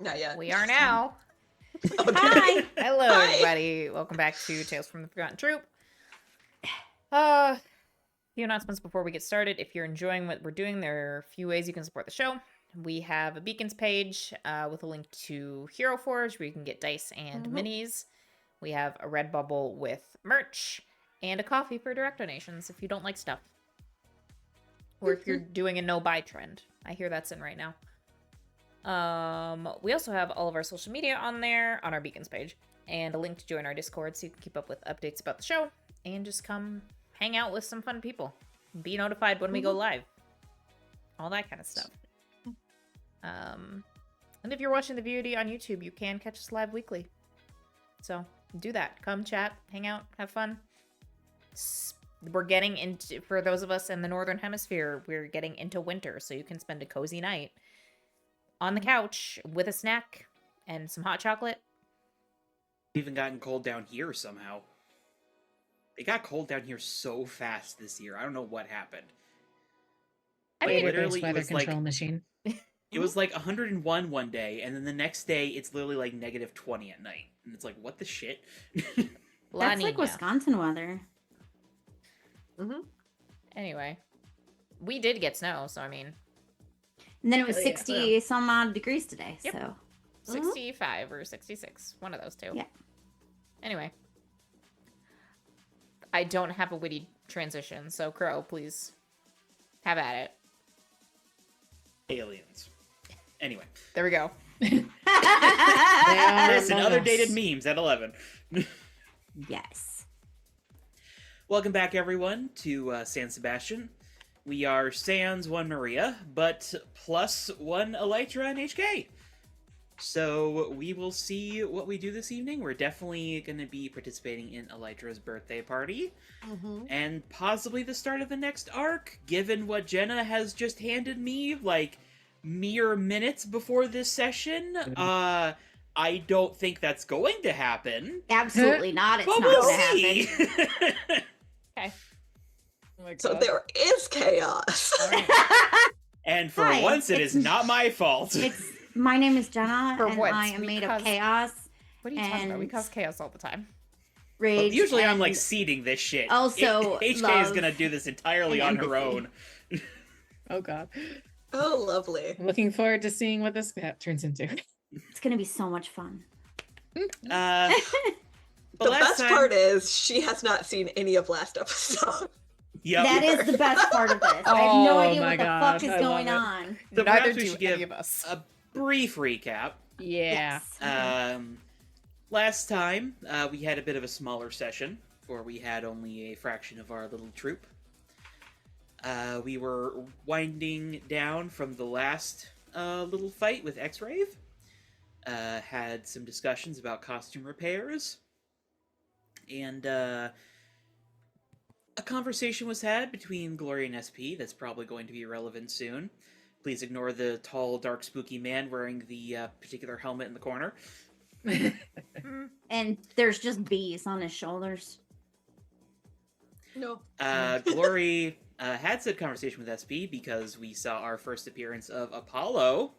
Not yet. We are now. Okay. Hi. Hello, Hi. everybody. Welcome back to Tales from the Forgotten Troop. Few announcements before we get started. If you're enjoying what we're doing, there are a few ways you can support the show. We have a Beacons page with a link to Hero Forge where you can get dice and minis. We have a Redbubble with merch and a coffee for direct donations if you don't like stuff. Or if you're doing a no-buy trend. I hear that's in right now. We also have all of our social media on there, on our Beacons page, and a link to join our Discord so you can keep up with updates about the show, and just come hang out with some fun people. Be notified when we go live. All that kind of stuff. And if you're watching the VOD on YouTube, you can catch us live weekly. So, do that. Come chat, hang out, have fun. We're getting into, for those of us in the Northern Hemisphere, we're getting into winter, so you can spend a cozy night on the couch with a snack and some hot chocolate. It's even gotten cold down here somehow. It got cold down here so fast this year. I don't know what happened. I mean, Literally, weather control machine. It was like 101 one day, and then the next day it's literally like negative 20 at night. And it's like, what the shit? La That's like Nina. Wisconsin weather. Anyway, we did get snow, so I mean, And then it was Hell yeah. 60 some odd degrees today. Yep. So 65 or 66. One of those two. Yeah. Anyway. I don't have a witty transition, so Crow, please have at it. Aliens. Anyway. There we go. They are This and other among dated us. memes at 11. yes. Welcome back, everyone, to San Sebastián. We are Sans 1 Maria, but plus 1 Elytra and HK. So we will see what we do this evening. We're definitely going to be participating in Elytra's birthday party. And possibly the start of the next arc, given what Jenna has just handed me, like, mere minutes before this session. I don't think that's going to happen. Absolutely not. It's But not we'll going to see. happen. Okay. Oh my So God. there is chaos. And for Hi, once, it it's- is not my fault. My name is Jenna, For and once, I am made of because- chaos, What are you talking about? We And- cause chaos all the time. rage. Well, usually I'm like and seeding this shit. also HK is love gonna do this entirely on and her empathy. own. Oh God. Oh, lovely. I'm looking forward to seeing what this turns into. It's going to be so much fun. But The last best time- part is she has not seen any of last episode. Yep. That is the best part of this. I have no Oh idea my what the God, fuck is I going love on. So Neither perhaps we do should any give of us. a brief recap. Yeah. Yes. Last time, we had a bit of a smaller session, where we had only a fraction of our little troop. We were winding down from the last little fight with X-Rave. Had some discussions about costume repairs. And a conversation was had between Glory and SP that's probably going to be relevant soon. Please ignore the tall, dark, spooky man wearing the particular helmet in the corner. And there's just bees on his shoulders. No. Glory had said conversation with SP because we saw our first appearance of Apollo,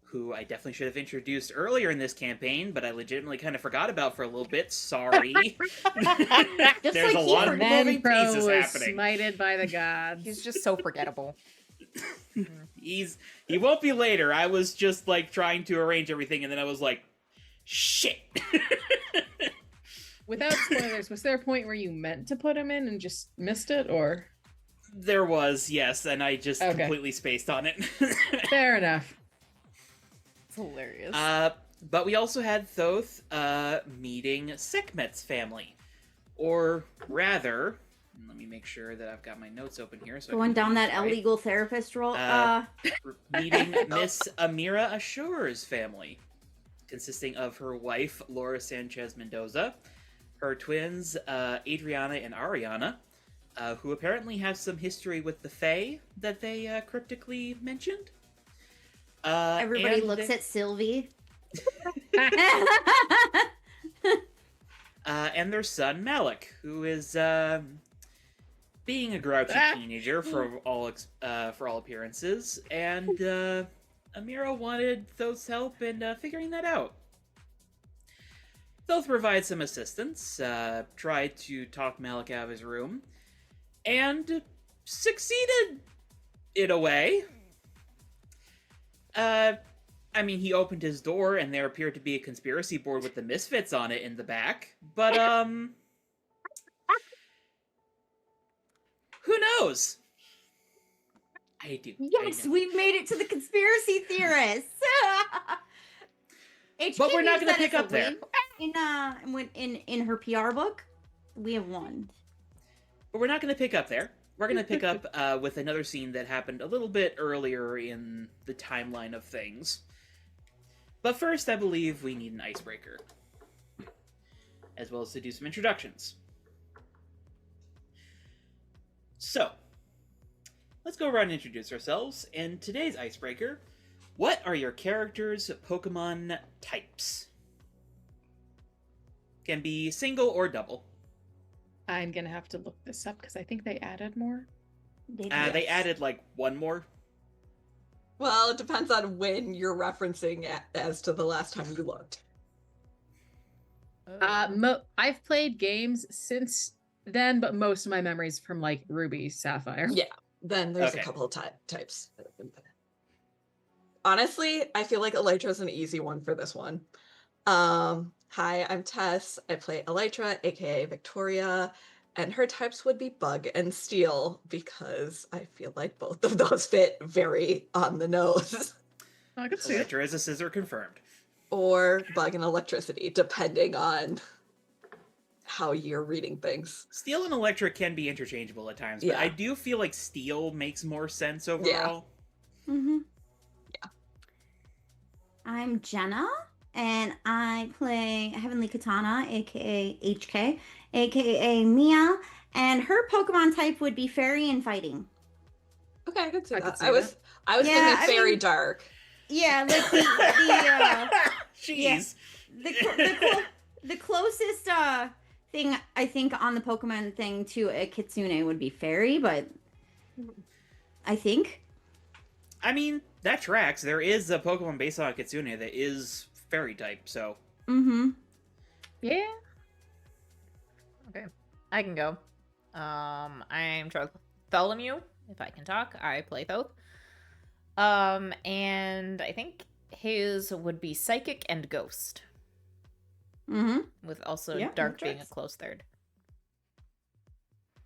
who I definitely should have introduced earlier in this campaign, but I legitimately kind of forgot about for a little bit. Sorry. Just There's like a he lot of forgot. Then moving Crow pieces was happening. smited by the gods. He's just so forgettable. He won't be later. I was just like trying to arrange everything, and then I was like, shit. Without spoilers, was there a point where you meant to put him in and just missed it, or? There was, yes, and I just Okay. completely spaced on it. Fair enough. It's hilarious. But we also had Thoth meeting Sekhmet's family. Or rather, let me make sure that I've got my notes open here. So I Going can down read that this right. illegal therapist role. Meeting Miss Amira Ashure's family, consisting of her wife, Laura Sanchez Mendoza, her twins, Adriana and Ariana, who apparently have some history with the Fae that they cryptically mentioned. Everybody looks at Sylvie. And their son, Malik, who is being a grouchy teenager for all appearances, and Amira wanted Thoth's help in figuring that out. Thoth provides some assistance, tried to talk Malik out of his room, and succeeded in a way. I mean, he opened his door and there appeared to be a conspiracy board with the Misfits on it in the back, but, who knows? I do. Yes, we've made it to the conspiracy theorists. But we're not going to pick up there. In her PR book, we have won. But we're not going to pick up there. We're going to pick up with another scene that happened a little bit earlier in the timeline of things. But first, I believe we need an icebreaker, as well as to do some introductions. So, let's go around and introduce ourselves. And today's icebreaker, what are your character's Pokemon types? Can be single or double. I'm gonna have to look this up because I think they added more. They added like one more. Well, it depends on when you're referencing as to the last time you looked. I've played games since then, but most of my memories from like Ruby, Sapphire. Yeah, then there's Okay. a couple of types. Honestly, I feel like Elytra's an easy one for this one. Hi, I'm Tess. I play Elytra, aka Victoria, and her types would be Bug and Steel because I feel like both of those fit very on the nose. I could see it. Electra is a scissor confirmed. Or Bug and Electricity, depending on how you're reading things. Steel and Electra can be interchangeable at times, but Yeah. I do feel like Steel makes more sense overall. Mm-hmm. Yeah. I'm Jenna, and I play Heavenly Katana, aka HK, aka Mia, and her Pokemon type would be Fairy and Fighting. Okay, I could see I could that. see I was Yeah, thinking I Fairy mean- Dark. Yeah, like Jeez. the closest thing I think on the Pokemon thing to a Kitsune would be Fairy, but I think. I mean, that tracks. There is a Pokemon based on Kitsune that is fairy type, so. Mm-hmm. Yeah. Okay, I can go. I'm Bartholomew, if I can talk. I play Thoth. And I think his would be Psychic and Ghost, Mm-hmm. with also Yeah, Dark that being a tracks. close third.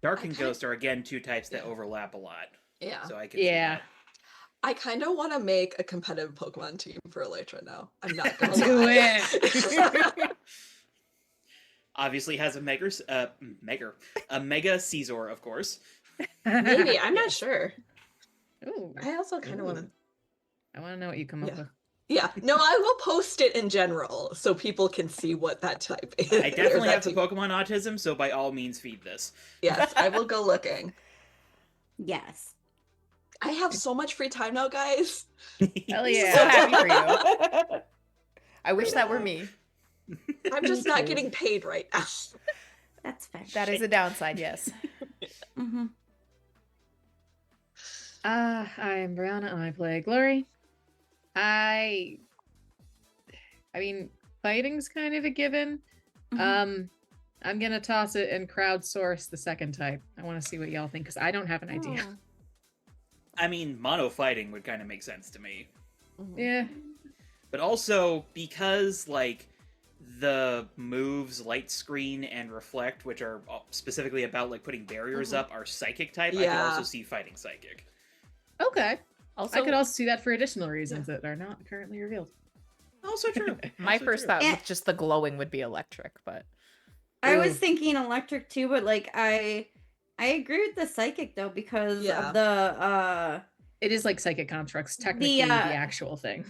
Dark I and kinda- Ghost are, again, two types that Yeah. overlap a lot. Yeah. So I can Yeah. see I kind of want to make a competitive Pokemon team for Elytra now. I'm not gonna Do lie. that. Obviously has a Mega Caesar, of course. Maybe, I'm not sure. Ooh, I also kind of want to. I want to know what you come up Yeah. with. Yeah, no, I will post it in general so people can see what that type is. I definitely Or have that the team. Pokemon autism, so by all means feed this. Yes, I will go looking. Yes. I have so much free time now, guys. Hell So yeah. happy for you. I wish that were me. I'm just Me not too. getting paid right now. That's fair. That is a downside, yes. Mm-hmm. I'm Brianna and I play Glory. I mean, fighting's kind of a given. Mhm. I'm gonna toss it and crowdsource the second type. I want to see what y'all think because I don't have an idea. Oh. I mean, mono fighting would kind of make sense to me. Yeah. But also, because, like, the moves Light Screen and Reflect, which are specifically about, like, putting barriers up, are Psychic type, I can Yeah. also see Fighting Psychic. Okay. Also, I could also see that for additional reasons that are not currently revealed. Also true. my Also first true. thought Eh. with just the glowing would be electric, but I Ooh. was thinking electric too, but like I agree with the psychic though because Yeah. of the It is like psychic constructs, technically the actual thing.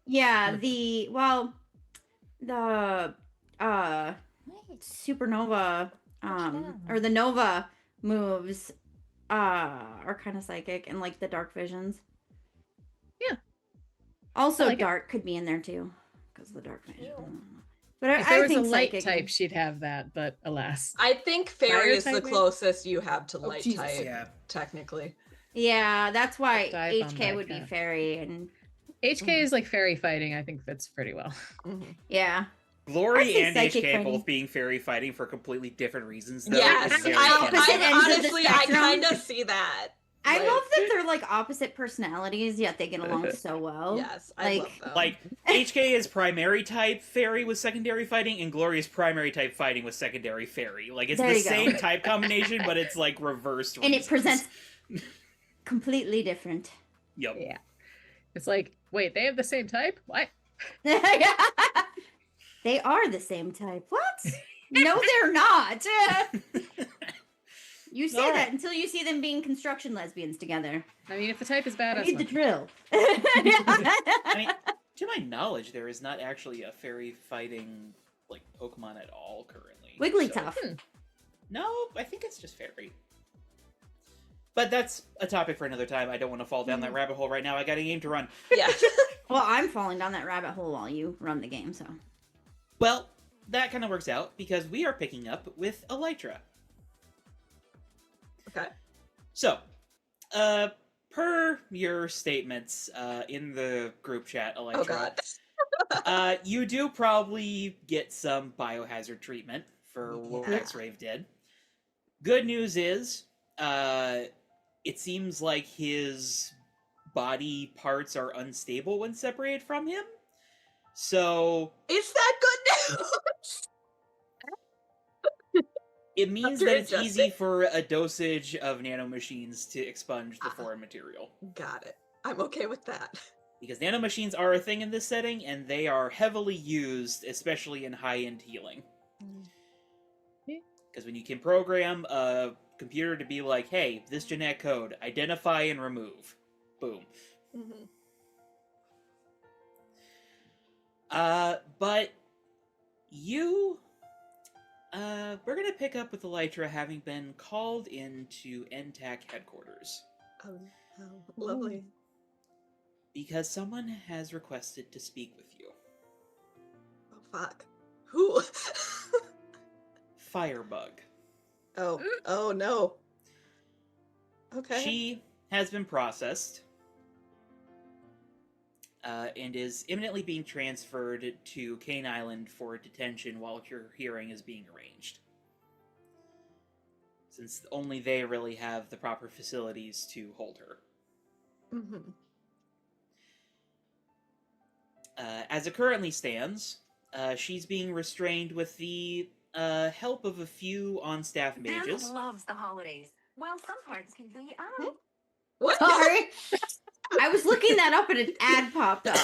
the supernova or the nova moves are kind of psychic and like the dark visions. Yeah. Also I like it. dark could be in there too because the dark vision. But If there was a think light psychic- type, she'd have that, but alas. I think Fairy Fire is the type, maybe? closest you have to Oh, light Jesus. type, Yeah. technically. Yeah, that's why Dive on HK that would be cat. fairy and HK is like fairy fighting. I think fits pretty well. Mhm. Yeah. Glory I'd say and psychic HK fighting. both being fairy fighting for completely different reasons. Though, Yes, is very I- funny. opposite ends of the honestly, I spectrum. kind of see that. I Like, love that they're like opposite personalities, yet they get along so well. Yes, I Like- love them. Like, HK is primary type fairy with secondary fighting, and Glory is primary type fighting with secondary fairy. Like, it's There the you go. same type combination, but it's like reversed And it reasons. presents completely different. Yep. Yeah. It's like, wait, they have the same type? What? They are the same type. What? No, they're not. You say All that right. until you see them being construction lesbians together. I mean, if the type is bad, I that's need the fine. drill. I mean, to my knowledge, there is not actually a fairy fighting like Pokemon at all currently. Wigglytuff. So- No, I think it's just fairy. But that's a topic for another time. I don't want to fall down that rabbit hole right now. I got a game to run. Yeah. Well, I'm falling down that rabbit hole while you run the game, so. Well, that kind of works out because we are picking up with Elytra. Okay. So, per your statements in the group chat, Elytra, Oh god. you do probably get some biohazard treatment for what Yeah. X-Rave did. Good news is, it seems like his body parts are unstable when separated from him. So Is that good news? it means After that it's adjusting. easy for a dosage of nanomachines to expunge the Ah. foreign material. Got it. I'm okay with that. Because nanomachines are a thing in this setting, and they are heavily used, especially in high-end healing. Because when you can program a computer to be like, hey, this genetic code, identify and remove. Boom. Mm-hmm. But you, we're gonna pick up with Elytra having been called into NTAC headquarters. Oh, lovely. Because someone has requested to speak with you. Oh fuck. Who? Firebug. Oh no. Okay. She has been processed and is imminently being transferred to Cane Island for detention while her hearing is being arranged. Since only they really have the proper facilities to hold her. Mm-hmm. As it currently stands, she's being restrained with the help of a few on-staff mages. Santa loves the holidays. While some parts can be What? Sorry. I was looking that up and an ad popped up.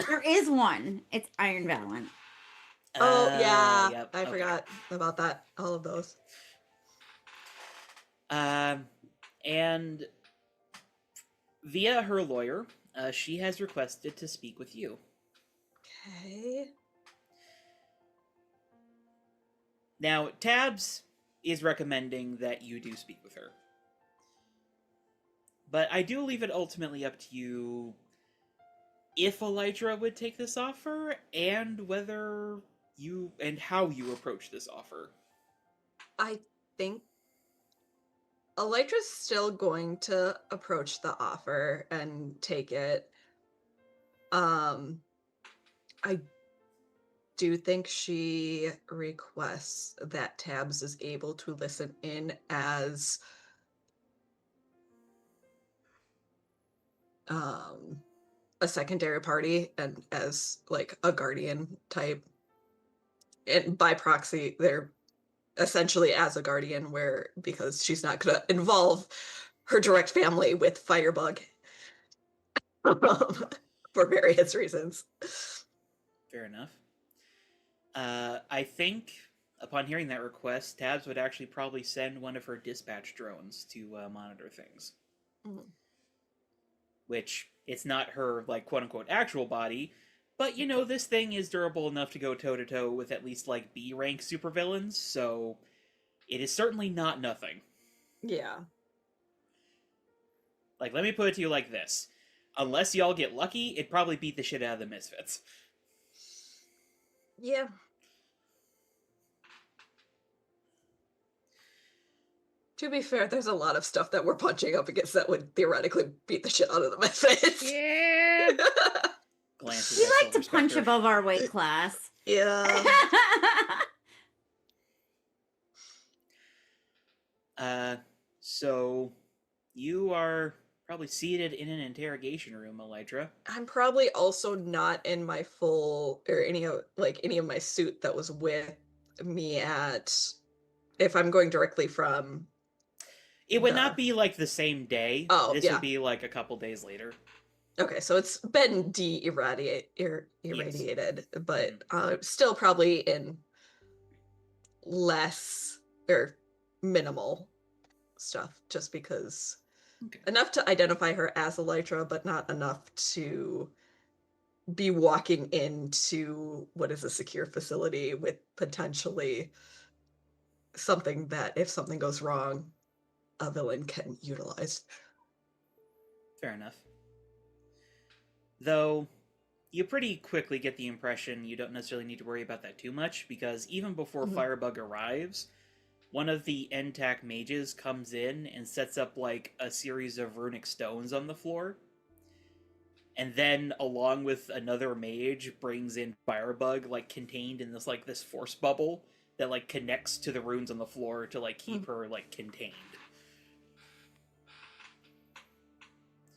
There is one. It's Iron Valiant. Oh yeah. Yep, I okay. forgot about that. All of those. And via her lawyer, she has requested to speak with you. Okay. Now, Tabs is recommending that you do speak with her. But I do leave it ultimately up to you if Elytra would take this offer and whether you and how you approach this offer. I think Elytra's still going to approach the offer and take it. I do think she requests that Tabs is able to listen in as a secondary party and as like a guardian type. And by proxy, they're essentially as a guardian where because she's not going to involve her direct family with Firebug for various reasons. Fair enough. I think, upon hearing that request, Tabs would actually probably send one of her dispatch drones to monitor things. Mhm. Which, it's not her, like, quote-unquote actual body, but, you know, this thing is durable enough to go toe-to-toe with at least, like, B-rank supervillains, so it is certainly not nothing. Yeah. Like, let me put it to you like this. Unless y'all get lucky, it'd probably beat the shit out of the Misfits. Yeah. To be fair, there's a lot of stuff that we're punching up against that would theoretically beat the shit out of the Misfits. Yeah. Glances We at like to Silver punch Spectre. above our weight class. Yeah. So you are probably seated in an interrogation room, Elytra. I'm probably also not in my full or any of my suit that was with me at if I'm going directly from It would the not be like the same day. Oh, This yeah. would be like a couple days later. Okay, so it's been irradiated, but still probably in less or minimal stuff, just because Okay. enough to identify her as Elytra, but not enough to be walking into what is a secure facility with potentially something that, if something goes wrong, a villain can utilize. Fair enough. Though, you pretty quickly get the impression you don't necessarily need to worry about that too much, because even before Mhm. Firebug arrives, one of the NTAC mages comes in and sets up like a series of runic stones on the floor. And then, along with another mage, brings in Firebug, like contained in this force bubble that like connects to the runes on the floor to like keep her like contained.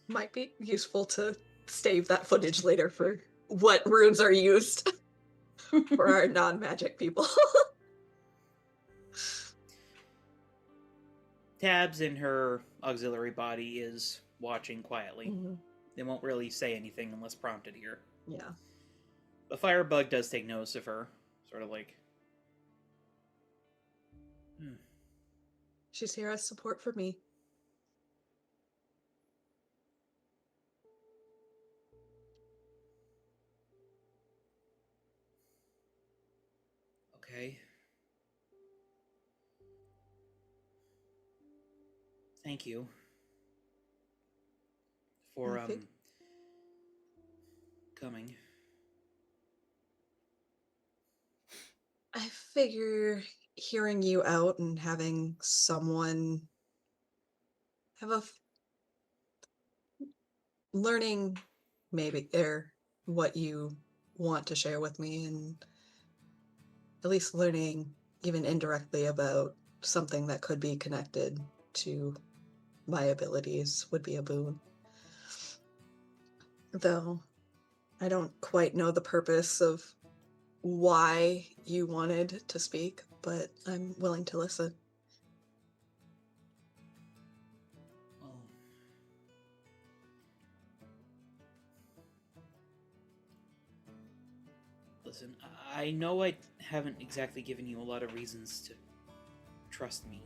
Might be useful to save that footage later for what runes are used for our non-magic people. Tabs in her auxiliary body is watching quietly. Mhm. They won't really say anything unless prompted here. Yeah. But Firebug does take notice of her, sort of like, She's here as support for me. okay. Thank you for coming. I figure hearing you out and having someone have learning maybe or what you want to share with me, and at least learning even indirectly about something that could be connected to my abilities would be a boon. Though I don't quite know the purpose of why you wanted to speak, but I'm willing to listen. Well, listen, I know I haven't exactly given you a lot of reasons to trust me.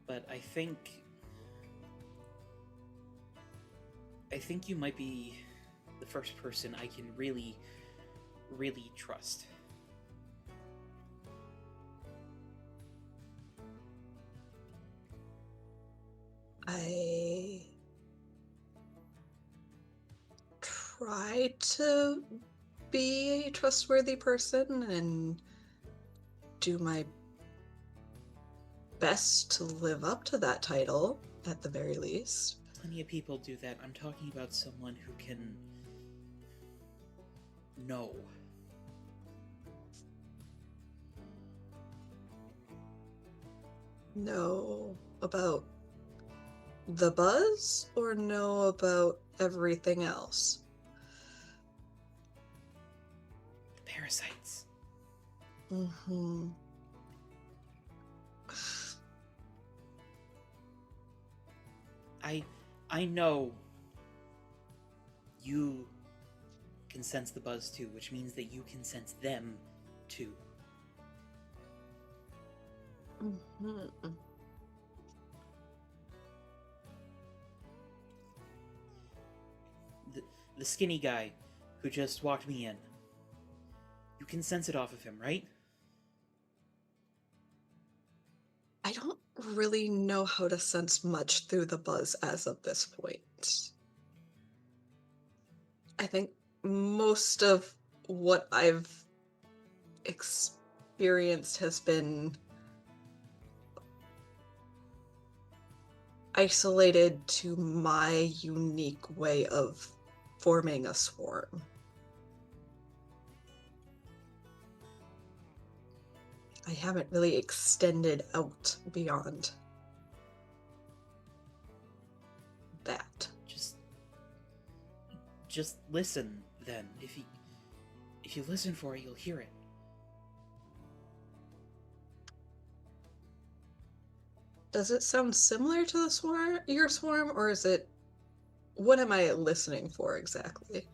But I think you might be the first person I can really, really trust. I try to be a trustworthy person and do my best to live up to that title, at the very least. Plenty of people do that. I'm talking about someone who can know. Know about the buzz or know about everything else? The parasites. Mm-hmm. I know you can sense the buzz too, which means that you can sense them too. Mm-hmm. The skinny guy who just walked me in. You can sense it off of him, right? I don't really know how to sense much through the buzz as of this point. I think most of what I've experienced has been isolated to my unique way of forming a swarm. I haven't really extended out beyond that. Just listen then. If you listen for it, you'll hear it. Does it sound similar to the swarm, your swarm, or is it... What am I listening for exactly?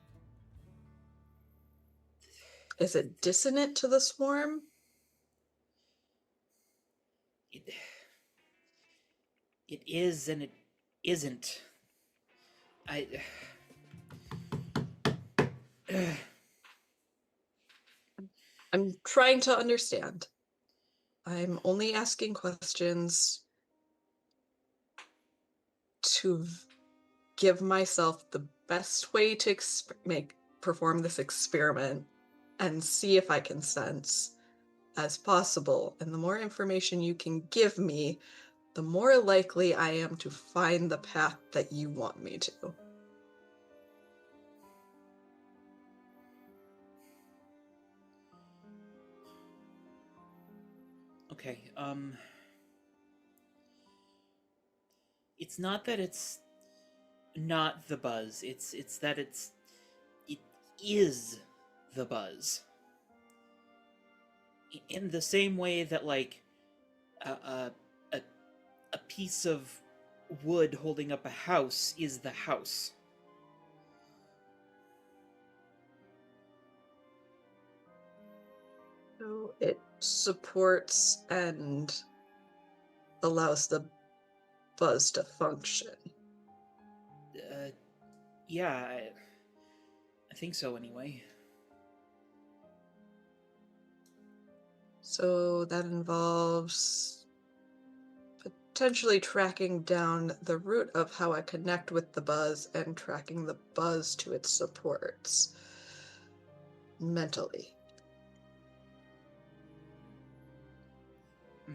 Is it dissonant to the swarm? It is and it isn't. I'm trying to understand. I'm only asking questions to give myself the best way to perform this experiment and see if I can sense as possible. And the more information you can give me, the more likely I am to find the path that you want me to. Okay, it's not that it's not the buzz. It's that it is the buzz. In the same way that like a piece of wood holding up a house is the house. So it supports and allows the buzz to function. Yeah, I think so anyway. So that involves potentially tracking down the root of how I connect with the buzz and tracking the buzz to its supports mentally.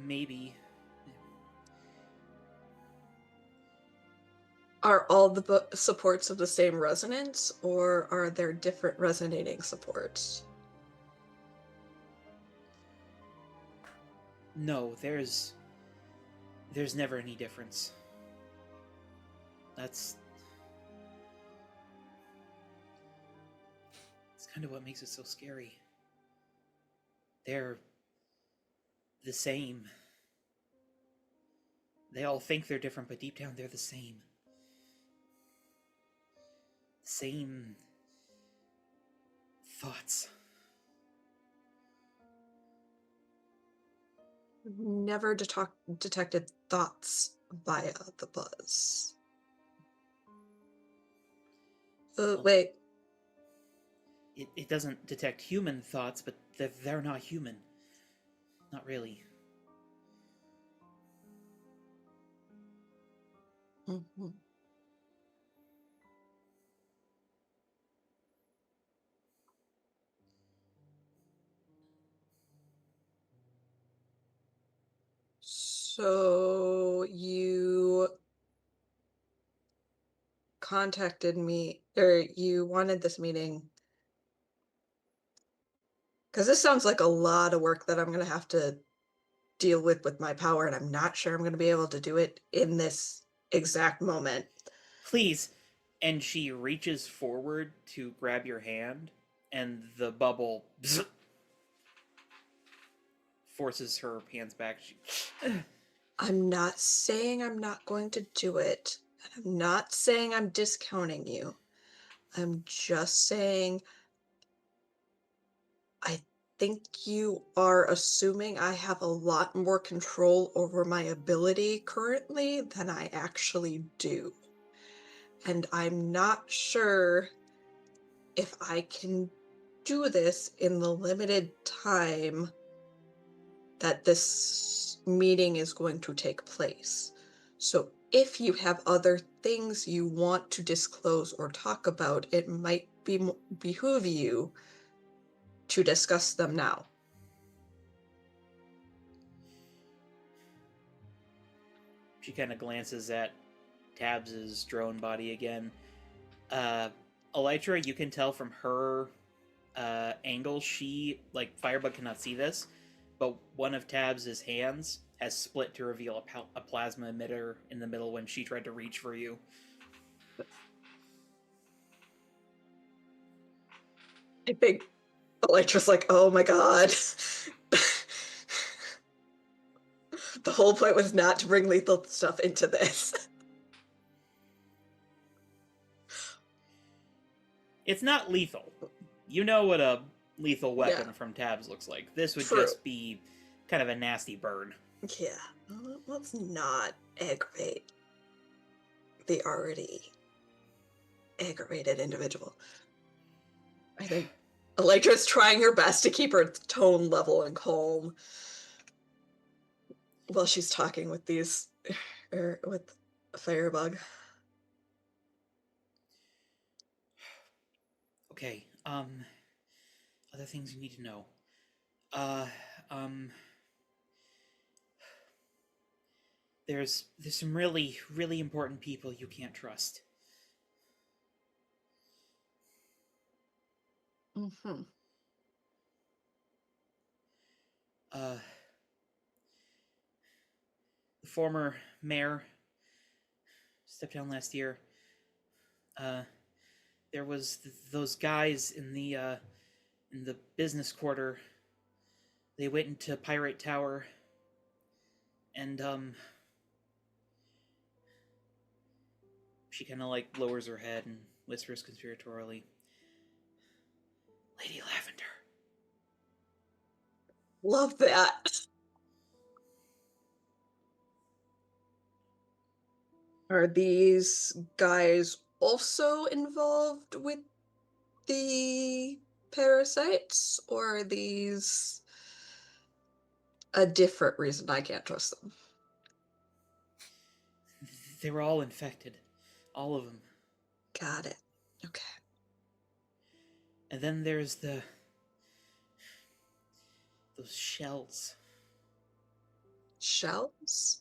Maybe. Are all the supports of the same resonance, or are there different resonating supports? No, there's never any difference. That's kind of what makes it so scary. They're the same. They all think they're different, but deep down they're the same. Same thoughts. Never detected thoughts via the buzz. Wait. It doesn't detect human thoughts, but they're not human. Not really. Mm-hmm. So you contacted me, or you wanted this meeting, because this sounds like a lot of work that I'm going to have to deal with my power, and I'm not sure I'm going to be able to do it in this exact moment. Please. And she reaches forward to grab your hand, and the bubble forces her hands back. I'm not saying I'm not going to do it. I'm not saying I'm discounting you. I'm just saying I think you are assuming I have a lot more control over my ability currently than I actually do. And I'm not sure if I can do this in the limited time that this meeting is going to take place. So if you have other things you want to disclose or talk about, it might behoove you to discuss them now. She kind of glances at Tabs' drone body again. Elytra, you can tell from her angle, she, like, Firebug cannot see this, but one of Tabs' hands has split to reveal a plasma emitter in the middle when she tried to reach for you. I think Elytra's like, oh my god. The whole point was not to bring lethal stuff into this. It's not lethal. You know what a lethal weapon Yeah. from Tabs looks like. This would True. just be kind of a nasty burn. Yeah, let's not aggravate the already aggravated individual. I think Elytra's trying her best to keep her tone level and calm while she's talking with these, with Firebug. Okay, other things you need to know. There's some really, really important people you can't trust. Mm-hmm. The former mayor stepped down last year. There was those guys in the business quarter. They went into Pirate Tower, and she kind of like lowers her head and whispers conspiratorially, "Lady Lavender." Love that. Are these guys also involved with the parasites, or are these a different reason I can't trust them? They were all infected. All of them. Got it. Okay. And then there's those shells. Shells?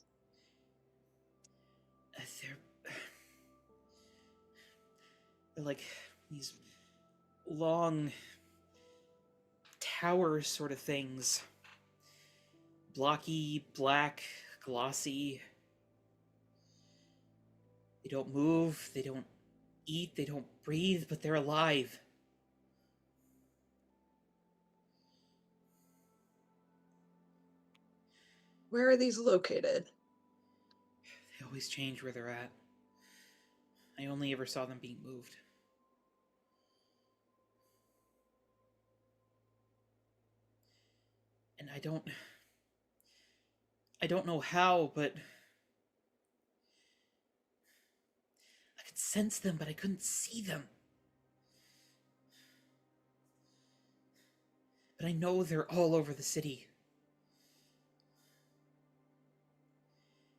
They're like these long tower sort of things. Blocky, black, glossy. They don't move, they don't eat, they don't breathe, but they're alive. Where are these located? They always change where they're at. I only ever saw them being moved. And I don't know how, but I could sense them, but I couldn't see them. But I know they're all over the city.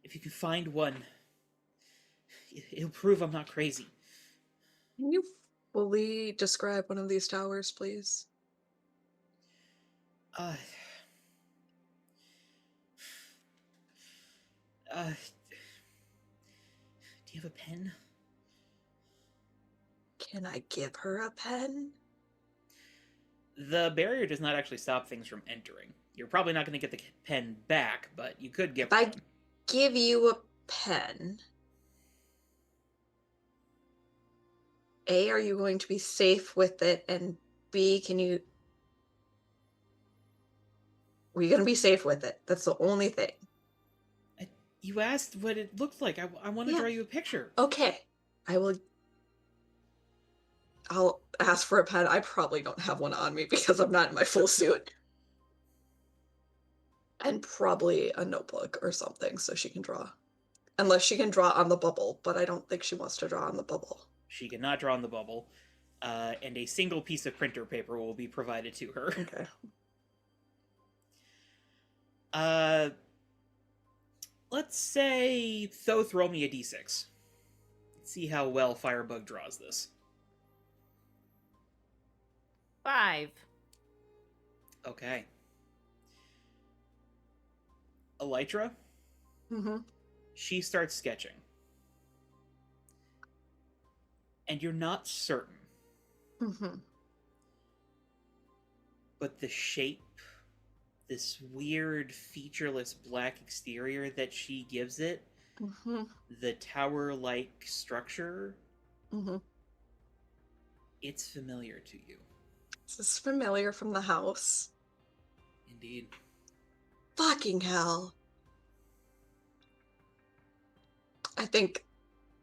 If you can find one, it'll prove I'm not crazy. Can you fully describe one of these towers, please? Do you have a pen? Can I give her a pen? The barrier does not actually stop things from entering. You're probably not going to get the pen back, but you could give If I one. give you a pen, A, are you going to be safe with it? And B, are you going to be safe with it? That's the only thing. You asked what it looked like. I want to Yeah. draw you a picture. Okay. I'll ask for a pen. I probably don't have one on me because I'm not in my full suit. And probably a notebook or something so she can draw. Unless she can draw on the bubble, but I don't think she wants to draw on the bubble. She cannot draw on the bubble, and a single piece of printer paper will be provided to her. Okay. Let's say Thoth roll me a d6. Let's see how well Firebug draws this. 5. Okay. Elytra, Mm-hmm. she starts sketching. and you're not certain. Mm-hmm. But the shape, this weird featureless black exterior that she gives it, Mm-hmm. the tower-like structure, Mm-hmm. it's familiar to you. This is familiar from the house. Indeed. Fucking hell. I think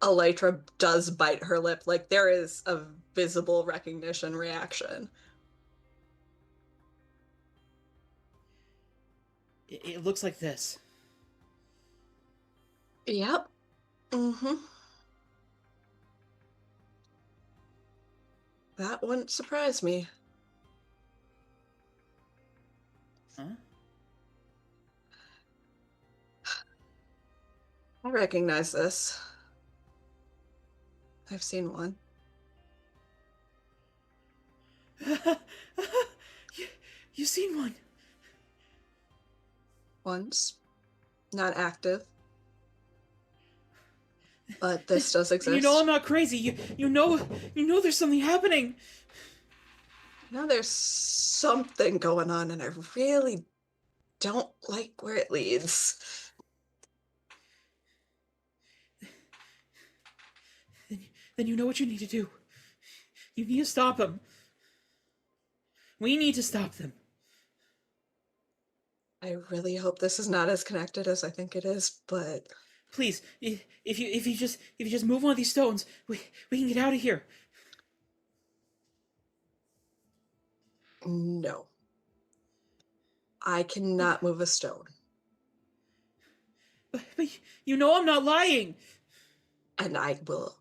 Elytra does bite her lip. Like, there is a visible recognition reaction. It looks like this. Yep. Mm-hmm. That wouldn't surprise me. Huh? I recognize this. I've seen one. You've seen one. Once. Not active. But this does exist. You know I'm not crazy. You know there's something happening. Now there's something going on, and I really don't like where it leads. Then you know what you need to do. You need to stop them. We need to stop them. I really hope this is not as connected as I think it is, but Please, if you just move one of these stones, we can get out of here. no. I cannot move a stone. But you know I'm not lying. And I will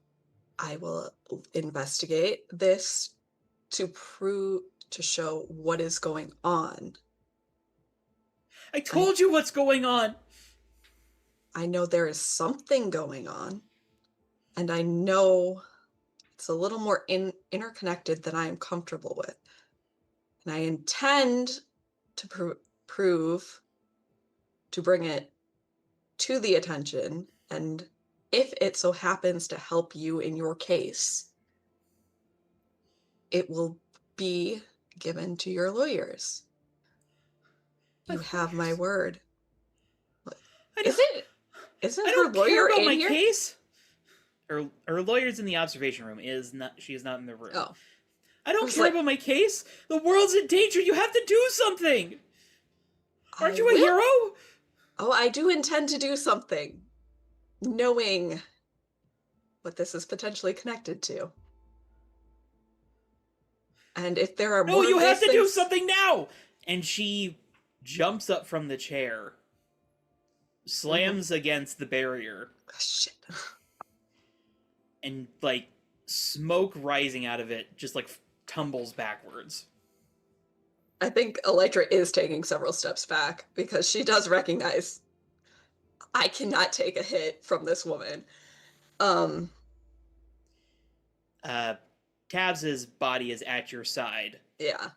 investigate this to show what is going on. I told you what's going on. I know there is something going on, and I know it's a little more interconnected than I am comfortable with. And I intend to bring it to the attention, and if it so happens to help you in your case, it will be given to your lawyers. You have my word. Isn't I her don't care lawyer about in my here? case. Her lawyer's in the observation room. She is not in the room. Oh. I don't was care like- about my case. The world's in danger. You have to do something. Aren't I you a will. hero? Oh, I do intend to do something, knowing what this is potentially connected to. And if there are No, more you of have these to do things- something now. And she jumps up from the chair, slams against the barrier, Oh, shit. and like smoke rising out of it just like tumbles backwards. I think Elytra is taking several steps back because she does recognize I cannot take a hit from this woman. Tabs's body is at your side, Yeah.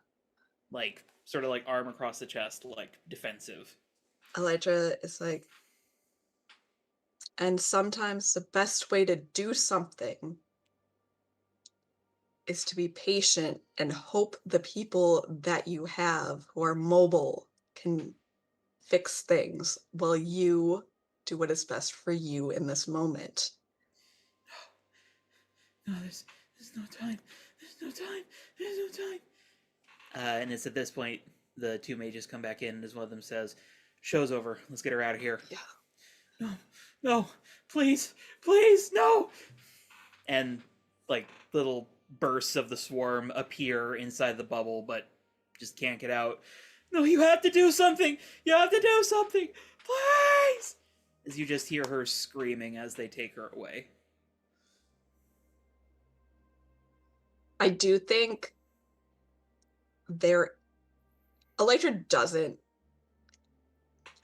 like sort of like arm across the chest, like defensive. Elytra is like, and sometimes the best way to do something is to be patient and hope the people that you have who are mobile can fix things while you do what is best for you in this moment. No, there's no time. There's no time. There's no time. And it's at this point the two mages come back in, as one of them says, "Show's over. Let's get her out of here." Yeah. No, please, no. And like little bursts of the swarm appear inside the bubble, but just can't get out. No, you have to do something. You have to do something, please. As you just hear her screaming as they take her away. I do think Elytra doesn't.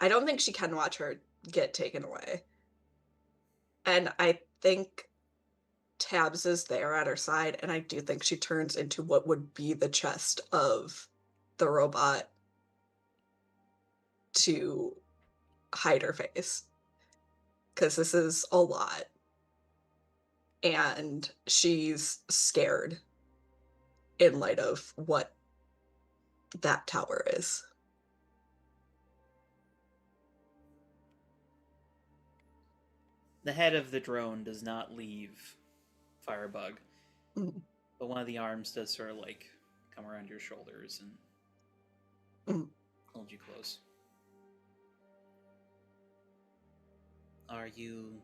I don't think she can watch her get taken away. And I think Tabs is there at her side, and I do think she turns into what would be the chest of the robot to hide her face. Because this is a lot. and she's scared in light of what that tower is. The head of the drone does not leave Firebug, Mm. but one of the arms does sort of like come around your shoulders and hold you close. Are you...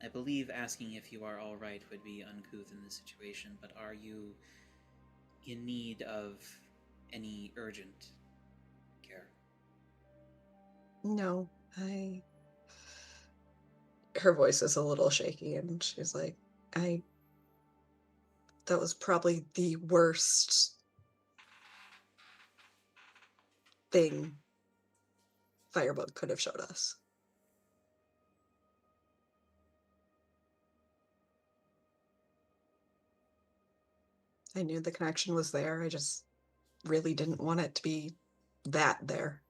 I believe asking if you are alright would be uncouth in this situation, but are you in need of any urgent care? No, her voice is a little shaky, and she's like, that was probably the worst thing Firebug could have showed us. I knew the connection was there. I just really didn't want it to be that there.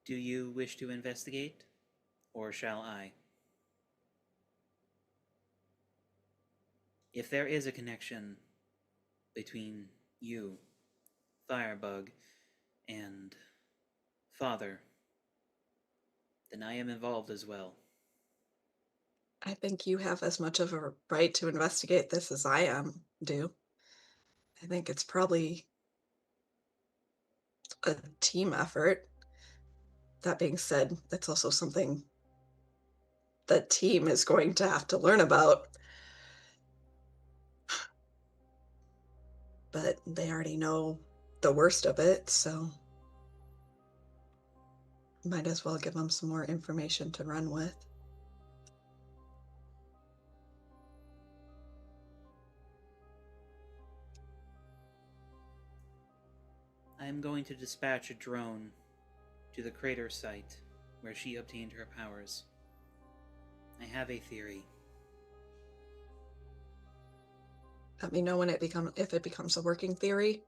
Do you wish to investigate, or shall I? If there is a connection between you, Firebug, and Father, then I am involved as well. I think you have as much of a right to investigate this as I do. I think it's probably a team effort. That being said, that's also something the team is going to have to learn about. But they already know the worst of it, so might as well give them some more information to run with. I am going to dispatch a drone to the crater site where she obtained her powers. I have a theory. Let me know when if it becomes a working theory.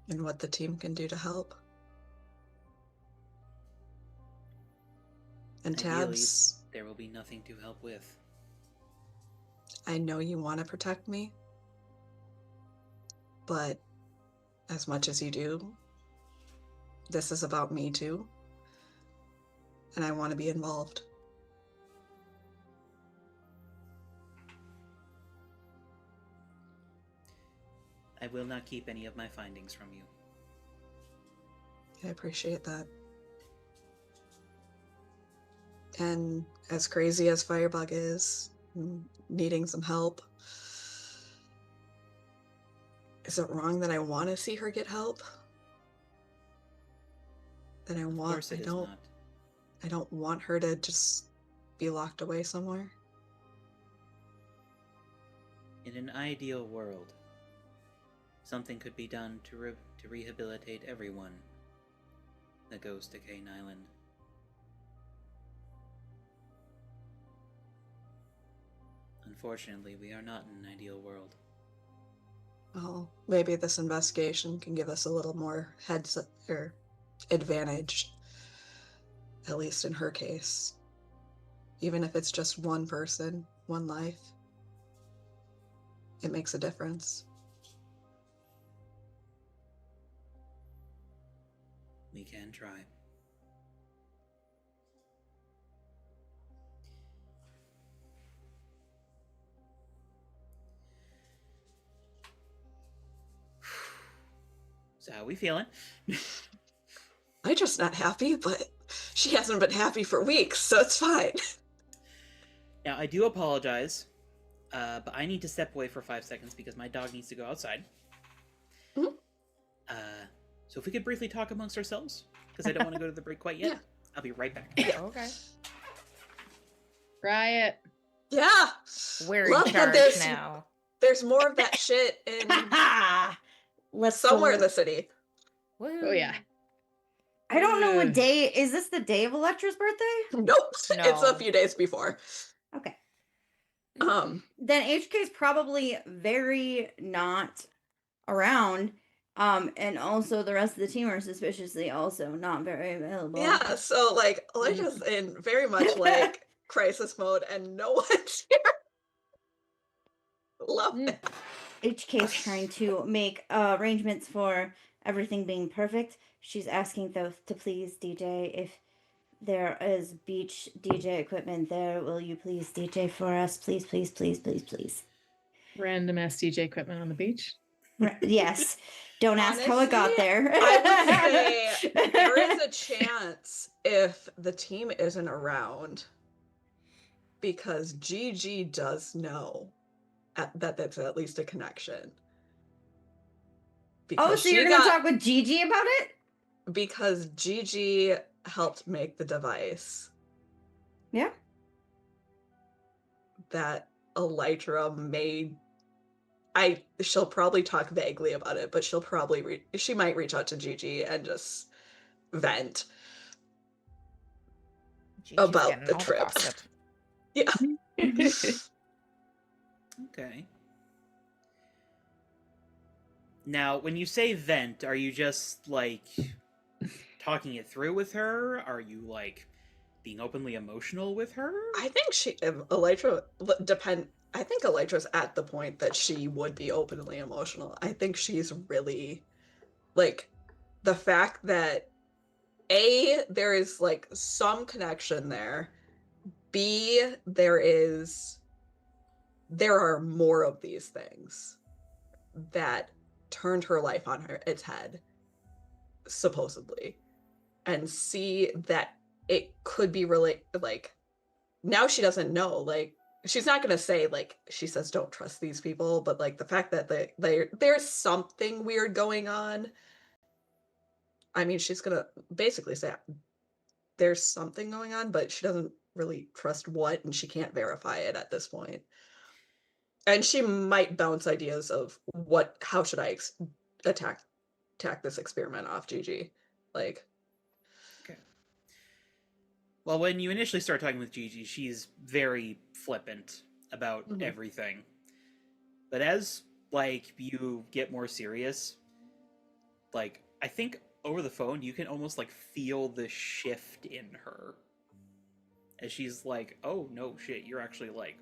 And what the team can do to help. And Ideally, Tabs, there will be nothing to help with. I know you want to protect me, but as much as you do, this is about me too. And I want to be involved. I will not keep any of my findings from you. I appreciate that. And as crazy as Firebug is, needing some help, is it wrong that I want to see her get help? That I Of want, course it is not. I don't want her to just be locked away somewhere. In an ideal world, something could be done to rehabilitate everyone that goes to Kane Island. Unfortunately, we are not in an ideal world. Well, maybe this investigation can give us a little more or advantage, at least in her case. Even if it's just one person, one life, it makes a difference. We can try. So how we feeling? I'm just not happy, but she hasn't been happy for weeks, so it's fine. Now, I do apologize, but I need to step away for 5 seconds because my dog needs to go outside. Mhm. So if we could briefly talk amongst ourselves, because I don't want to go to the break quite yet. Yeah. I'll be right back. Yeah. Okay. Riot. Yeah. We're Love in that charge now. There's more of that shit in Let's somewhere in go. the city. Woo. Oh yeah. I don't know what day is this. The day of Electra's birthday? Nope. It's a No. few days before. Okay. Then HK is probably very not around. And also the rest of the team are suspiciously also not very available. Yeah, so like Elijah's in very much like crisis mode and no one's here. Love it. HK is trying to make arrangements for everything being perfect. She's asking though to please DJ if there is beach DJ equipment there. Will you please DJ for us? Please, please, please, please, please. Random SDJ equipment on the beach. Yes. Don't ask how it got Honestly, there. I would say there is a chance if the team isn't around because Gigi does know that that's at least a connection. Oh, Because so you're going to talk with Gigi about it? Because Gigi helped make the device Yeah. that Elytra made. She'll probably talk vaguely about it, but she'll probably she might reach out to Gigi and just vent Gigi's about getting the all trip. gossip. Yeah. Okay. Now, when you say vent, are you just, like, talking it through with her? Are you, like, being openly emotional with her? I think I think Elytra's at the point that she would be openly emotional. I think she's really, like, the fact that A, there is, like, some connection there. B, there are more of these things that turned her life on its head, supposedly. And C, that it could be really, like, now she doesn't know, like, she's not going to say, like, she says don't trust these people, but, like, the fact that there's something weird going on, I mean, she's going to basically say there's something going on, but she doesn't really trust what, and she can't verify it at this point. And she might bounce ideas of how should I attack this experiment off Gigi, like. Okay. Well, when you initially start talking with Gigi, she's very flippant about everything. But as, like, you get more serious, like, I think over the phone, you can almost, like, feel the shift in her. As she's like, oh, no, shit, you're actually, like,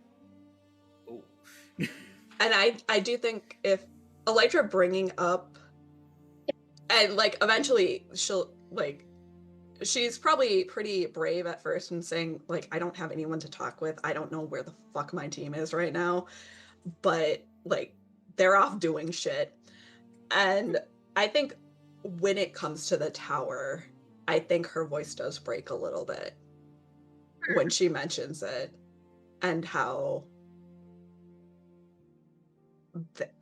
oh. And I do think if Elytra bringing up, and, like, eventually she'll, like, she's probably pretty brave at first and saying, like, I don't have anyone to talk with. I don't know where the fuck my team is right now. But, like, they're off doing shit. And I think when it comes to the tower, I think her voice does break a little bit when she mentions it and how,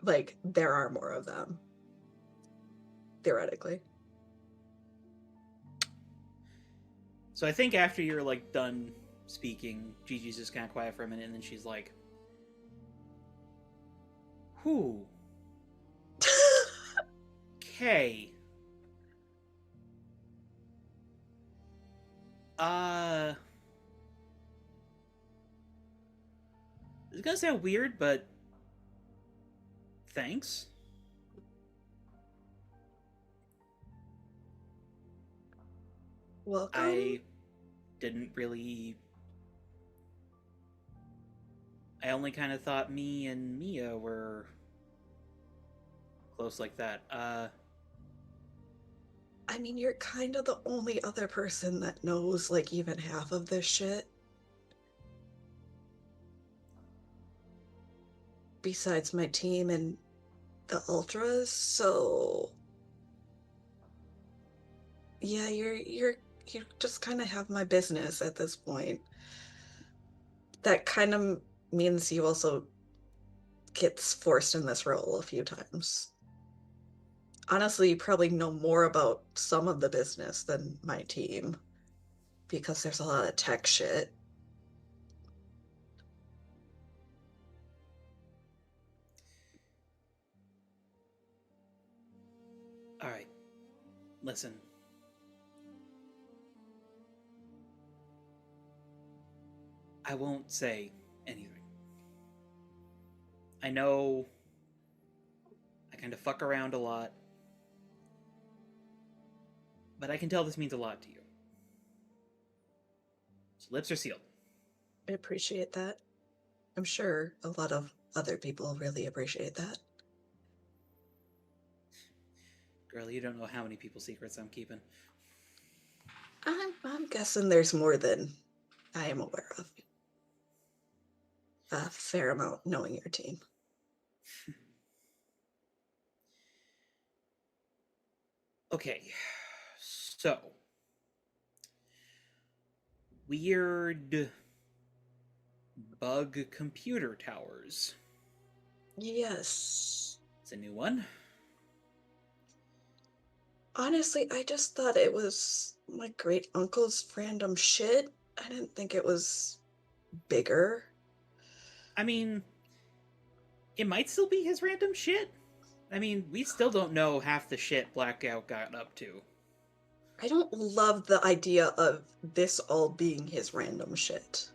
like, there are more of them, theoretically. So I think after you're, like, done speaking, Gigi's just kind of quiet for a minute, and then she's like, whew. Okay. It's gonna sound weird, but thanks. Welcome. I didn't really... I only kind of thought me and Mia were close like that. I mean, you're kind of the only other person that knows, like, even half of this shit. Besides my team and the Ultras, so... Yeah, you just kind of have my business at this point. That kind of means you also gets forced in this role a few times. Honestly, you probably know more about some of the business than my team because there's a lot of tech shit. Alright. Listen. I won't say anything. I know I kind of fuck around a lot, but I can tell this means a lot to you. So lips are sealed. I appreciate that. I'm sure a lot of other people really appreciate that. Girl, you don't know how many people's secrets I'm keeping. I'm guessing there's more than I am aware of. A fair amount knowing your team. Okay, so weird bug computer towers. Yes. It's a new one. Honestly, I just thought it was my great uncle's random shit. I didn't think it was bigger. I mean, it might still be his random shit. I mean, we still don't know half the shit Blackout got up to. I don't love the idea of this all being his random shit.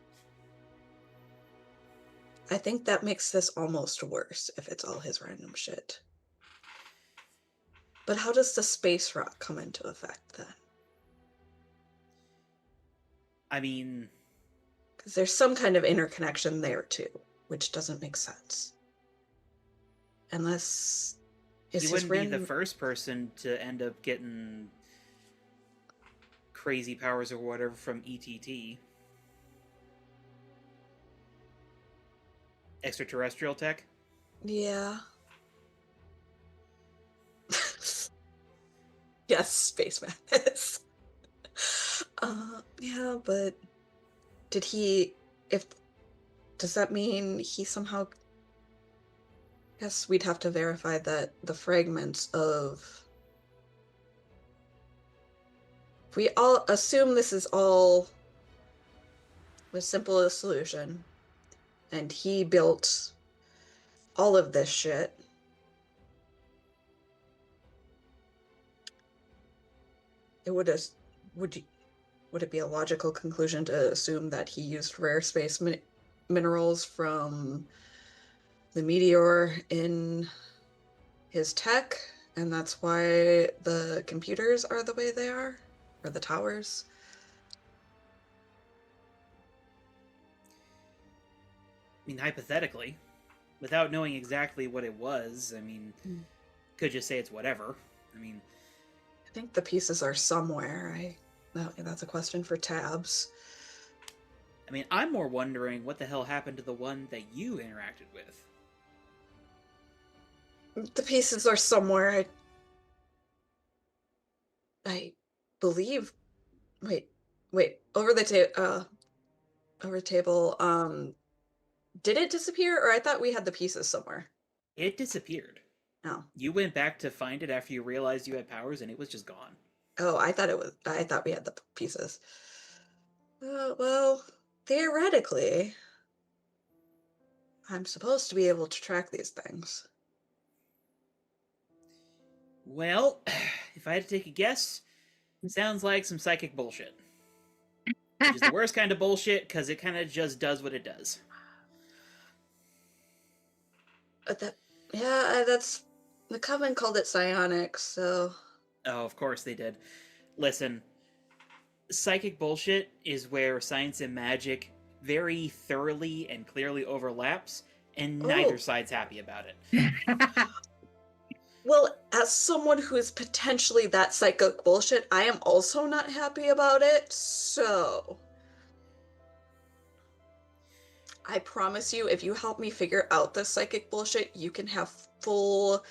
I think that makes this almost worse if it's all his random shit. But how does the space rock come into effect then? I mean, Because there's some kind of interconnection there too, which doesn't make sense. Unless he wouldn't be the first person to end up getting crazy powers or whatever from ETT. Extraterrestrial tech? Yeah. Yes, Space Madness. Yeah, but did he, if, does that mean he somehow, guess we'd have to verify that the fragments of, if we all assume this is all the simplest solution, and he built all of this shit, it would it be a logical conclusion to assume that he used rare space minerals from the meteor in his tech, and that's why the computers are the way they are, or the towers? I mean, hypothetically, without knowing exactly what it was, I mean, could just say it's whatever. I mean, I think the pieces are somewhere. That's a question for Tabs. I mean, I'm more wondering what the hell happened to the one that you interacted with. The pieces are somewhere. I believe. Wait. Over the table. Did it disappear, or I thought we had the pieces somewhere? It disappeared. No. You went back to find it after you realized you had powers, and it was just gone. Oh, I thought we had the pieces. Well, theoretically, I'm supposed to be able to track these things. Well, if I had to take a guess, sounds like some psychic bullshit. Which is the worst kind of bullshit, because it kind of just does what it does. That's the Coven called it psionics, so. Oh, of course they did. Listen, psychic bullshit is where science and magic very thoroughly and clearly overlaps, and neither side's happy about it. Well, as someone who is potentially that psychic bullshit, I am also not happy about it, so. I promise you, if you help me figure out this psychic bullshit, you can have full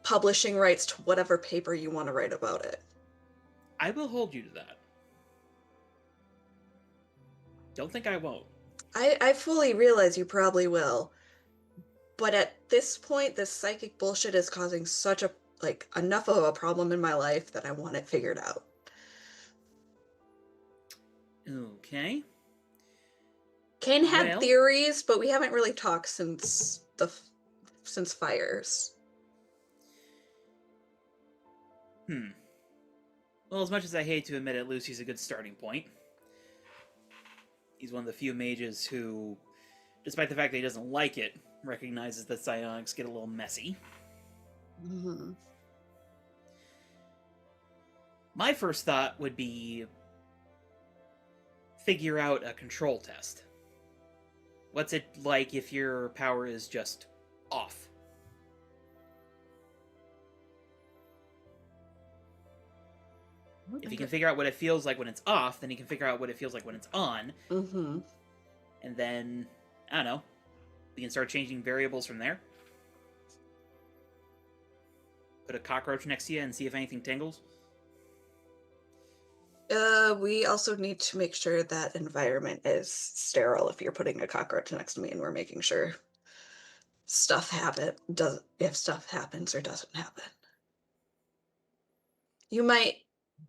publishing rights to whatever paper you want to write about it. I will hold you to that. Don't think I won't. I fully realize you probably will. But at this point, this psychic bullshit is causing such a, enough of a problem in my life that I want it figured out. Okay. Kane had theories, but we haven't really talked since Fires. Well, as much as I hate to admit it, Lucy's a good starting point. He's one of the few mages who, despite the fact that he doesn't like it, recognizes that psionics get a little messy. Mhm. My first thought would be figure out a control test. What's it like if your power is just off? If you can figure out what it feels like when it's off, then you can figure out what it feels like when it's on, Mm-hmm. and then, I don't know, we can start changing variables from there. Put a cockroach next to you and see if anything tingles. We also need to make sure that environment is sterile if you're putting a cockroach next to me and we're making sure if stuff happens or doesn't happen. You might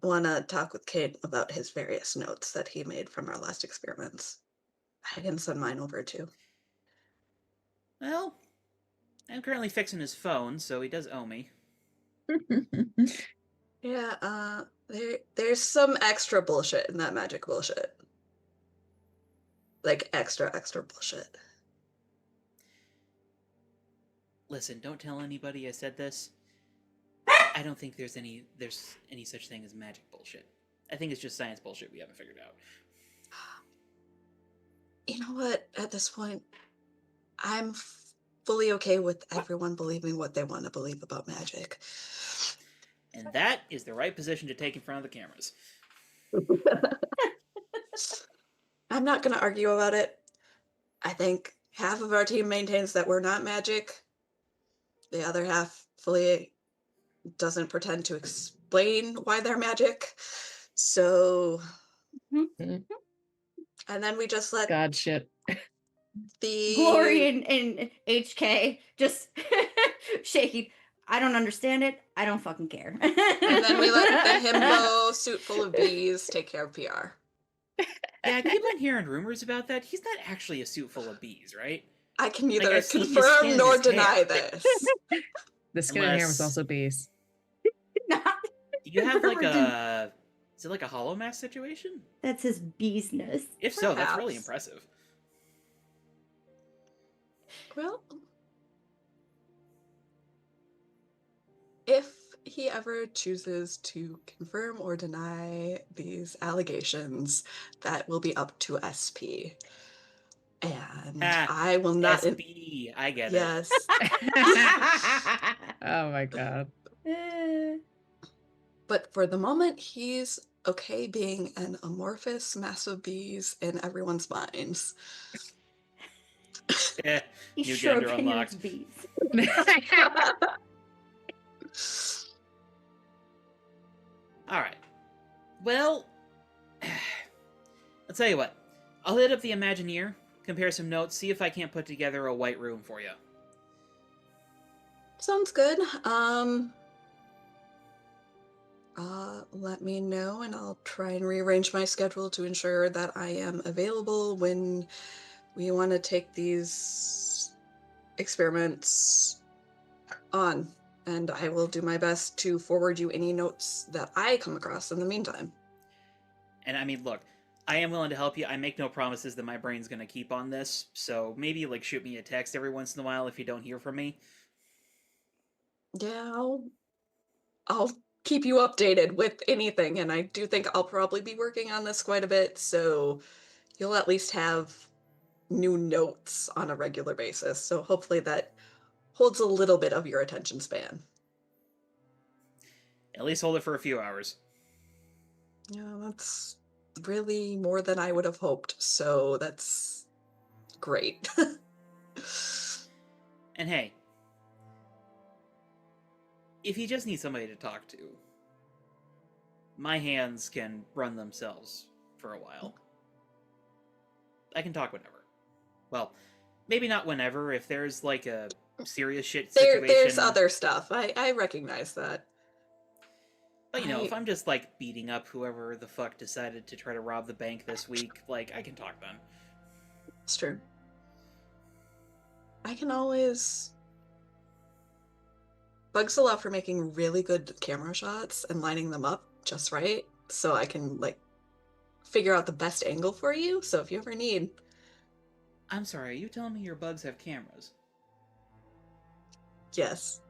want to talk with Kate about his various notes that he made from our last experiments. I can send mine over too. Well, I'm currently fixing his phone, so he does owe me. Yeah, there's some extra bullshit in that magic bullshit. Like extra bullshit. Listen, don't tell anybody I said this. I don't think there's any such thing as magic bullshit. I think it's just science bullshit we haven't figured out. You know what? At this point, I'm fully okay with everyone believing what they want to believe about magic. And that is the right position to take in front of the cameras. I'm not going to argue about it. I think half of our team maintains that we're not magic. The other half fully doesn't pretend to explain why they're magic. So, Mhm. and then we just let God shit. the Glory and HK just shaking. I don't understand it. I don't fucking care. and then we let the himbo suit full of bees take care of PR. Yeah, I keep on hearing rumors about that. He's not actually a suit full of bees, right? I can neither I've seen his confirm skin and nor his hair. deny this. The skin and hair was Unless- also bees. Do you have like Never a... Is it like a hollow mask situation? That's his beesness. If so, that's really Perhaps. impressive. Well, if he ever chooses to confirm or deny these allegations, that will be up to SP. And I will not. SB, I get Yes. Oh my god. But for the moment, he's okay being an amorphous mass of bees in everyone's minds. it. Yeah, He's new sure gender opinion unlocked. of bees. Alright. Well, I'll tell you what. I'll hit up the Imagineer, compare some notes, see if I can't put together a white room for you. Sounds good. Let me know and I'll try and rearrange my schedule to ensure that I am available when we want to take these experiments on. And I will do my best to forward you any notes that I come across in the meantime. And I mean, look, I am willing to help you. I make no promises that my brain's gonna keep on this, so maybe, like, shoot me a text every once in a while if you don't hear from me. Yeah, I'll keep you updated with anything, and I do think I'll probably be working on this quite a bit, so you'll at least have new notes on a regular basis. So hopefully that holds a little bit of your attention span. At least hold it for a few hours. Yeah, that's really more than I would have hoped, so that's great. And hey, if you just need somebody to talk to, my hands can run themselves for a while. I can talk whenever. Well, maybe not whenever, if there's like a serious shit situation. There's other stuff. I recognize that. But you know, if I'm just like beating up whoever the fuck decided to try to rob the bank this week, like, I can talk then. It's true. I can always... Bugs allow for making really good camera shots and lining them up just right, so I can, like, figure out the best angle for you. So if you ever need, I'm sorry, are you telling me your bugs have cameras? yes.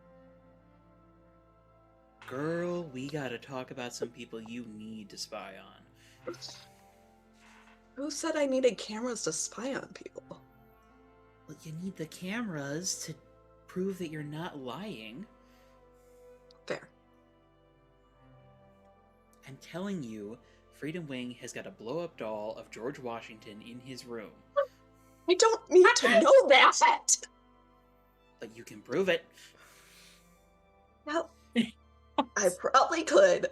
Girl, we gotta talk about some people you need to spy on. Who said I needed cameras to spy on people? Well, you need the cameras to prove that you're not lying. Fair. I'm telling you, Freedom Wing has got a blow-up doll of George Washington in his room. I don't need to know that. But you can prove it. Well, I probably could.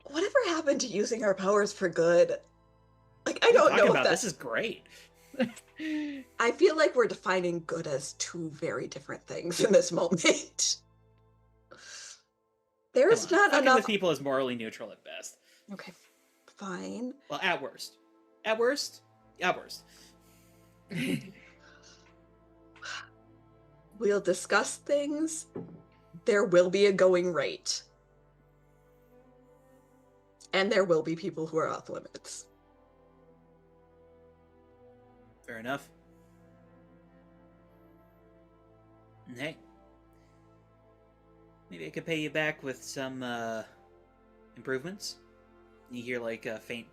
Whatever happened to using our powers for good? Like, I What are you don't talking know about? if This is great. I feel like we're defining good as two very different things in this moment. There's Come on, not fucking enough. with people is morally neutral at best. Okay, fine. Well, at worst. At worst? At worst. We'll discuss things. There will be a going rate. And there will be people who are off limits. Fair enough. And hey, maybe I could pay you back with some improvements. You hear like a faint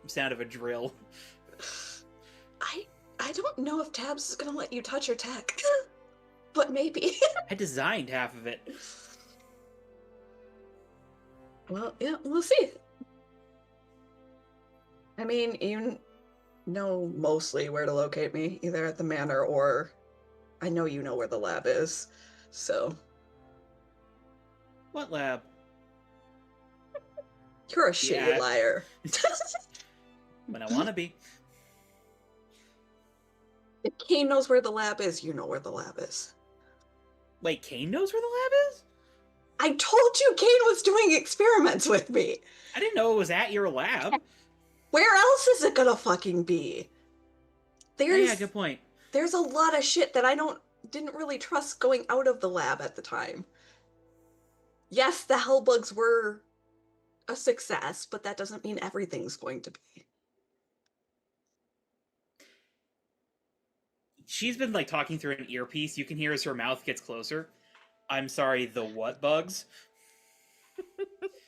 sound of a drill. I don't know if Tabs is gonna let you touch your tech, but maybe. I designed half of it. Well, yeah, we'll see. I mean, you know mostly where to locate me, either at the manor or I know you know where the lab is, so. What lab? You're a shitty Yeah. liar. When I want to be. If Kane knows where the lab is, you know where the lab is. Wait, Kane knows where the lab is? I told you Kane was doing experiments with me. I didn't know it was at your lab. Where else is it gonna fucking be? Yeah, good point. There's a lot of shit that I didn't really trust going out of the lab at the time. Yes, the hellbugs were a success, but that doesn't mean everything's going to be. She's been like talking through an earpiece. You can hear as her mouth gets closer. I'm sorry, the what bugs?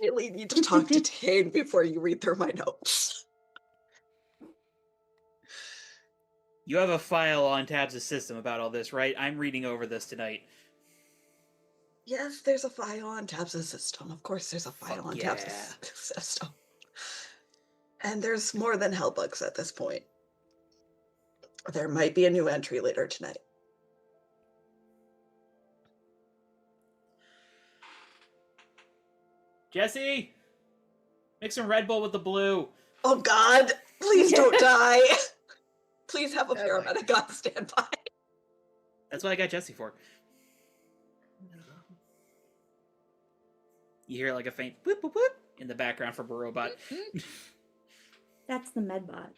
Really need to talk to Kane before you read through my notes. You have a file on Tabs' system about all this, right? I'm reading over this tonight. Yes, there's a file on Tabs' system. Of course there's a file Fuck on yeah. Tabs' system. And there's more than hellbugs at this point. There might be a new entry later tonight. Jesse! Mix some Red Bull with the blue. Oh God, please don't die. Please have a Oh, boy. paramedic on standby. That's what I got Jesse for. You hear like a faint whoop whoop whoop in the background from a robot. That's the medbot.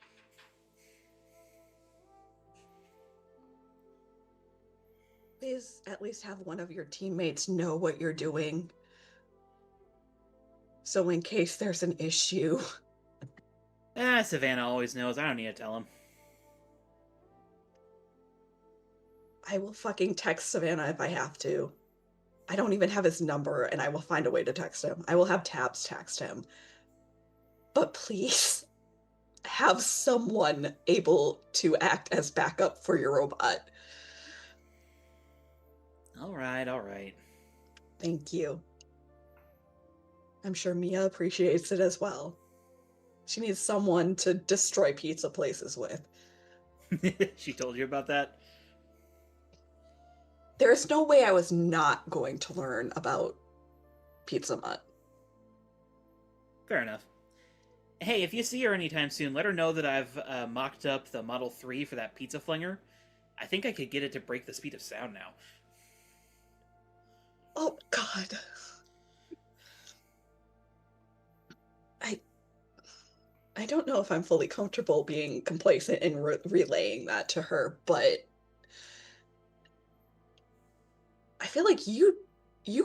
Please at least have one of your teammates know what you're doing. So in case there's an issue. Savannah always knows. I don't need to tell him. I will fucking text Savannah if I have to. I don't even have his number, and I will find a way to text him. I will have Tabs text him. But please, have someone able to act as backup for your robot. Alright, alright. Thank you. I'm sure Mia appreciates it as well. She needs someone to destroy pizza places with. She told you about that? There's no way I was not going to learn about Pizza Mutt. Fair enough. Hey, if you see her anytime soon, let her know that I've mocked up the Model 3 for that pizza flinger. I think I could get it to break the speed of sound now. Oh, God. I don't know if I'm fully comfortable being complacent in relaying that to her, but I feel like you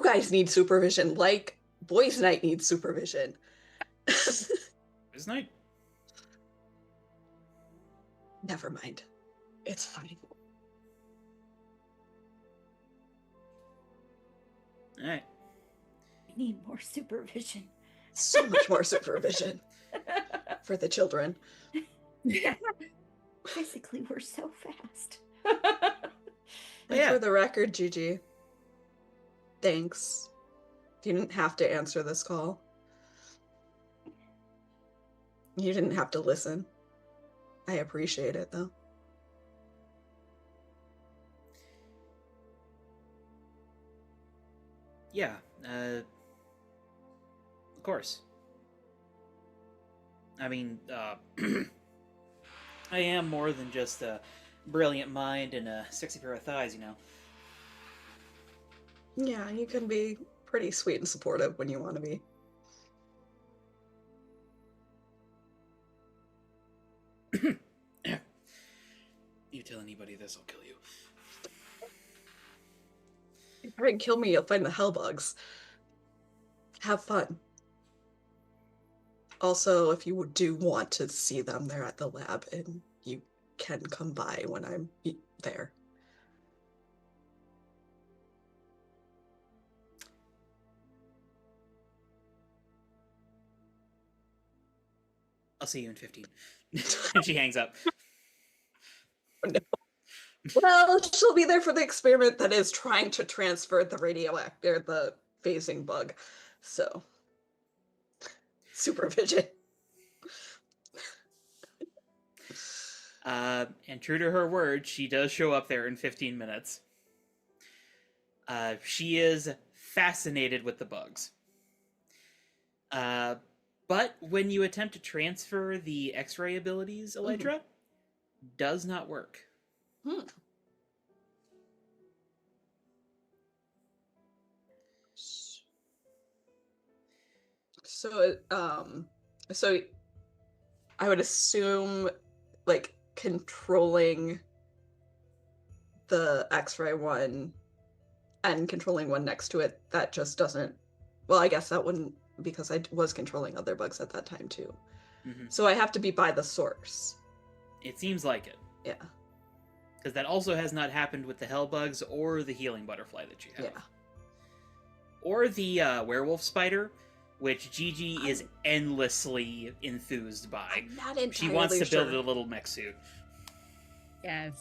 guys need supervision, like Boys Night needs supervision. isn't it? Never mind. It's fine. All right. I need more supervision. So much more supervision for the children. Physically, we're so fast. And Yeah. for the record, Gigi, thanks. You didn't have to answer this call. You didn't have to listen. I appreciate it, though. Yeah, of course. I mean, I am more than just a brilliant mind and a sexy pair of thighs, you know. Yeah, you can be pretty sweet and supportive when you want to be. You tell anybody this, I'll kill you. If you try and kill me, you'll find the hellbugs. Have fun. Also, if you do want to see them, they're at the lab, and you can come by when I'm there. I'll see you in 15. And she hangs up. No. Well, she'll be there for the experiment that is trying to transfer the radioactive, the phasing bug. So, supervision. And true to her word, she does show up there in 15 minutes. She is fascinated with the bugs. But when you attempt to transfer the X-ray abilities, Elytra, does not work. So, so I would assume, like, controlling the X-ray one and controlling one next to it, that just doesn't, well, I guess that wouldn't, because I was controlling other bugs at that time too. Mm-hmm. So I have to be by the source. It seems like it. Yeah. Because that also has not happened with the hell bugs or the healing butterfly that you have. Yeah. Or the werewolf spider, which Gigi is endlessly enthused by. I'm not entirely She wants to build sure. a little mech suit. Yes.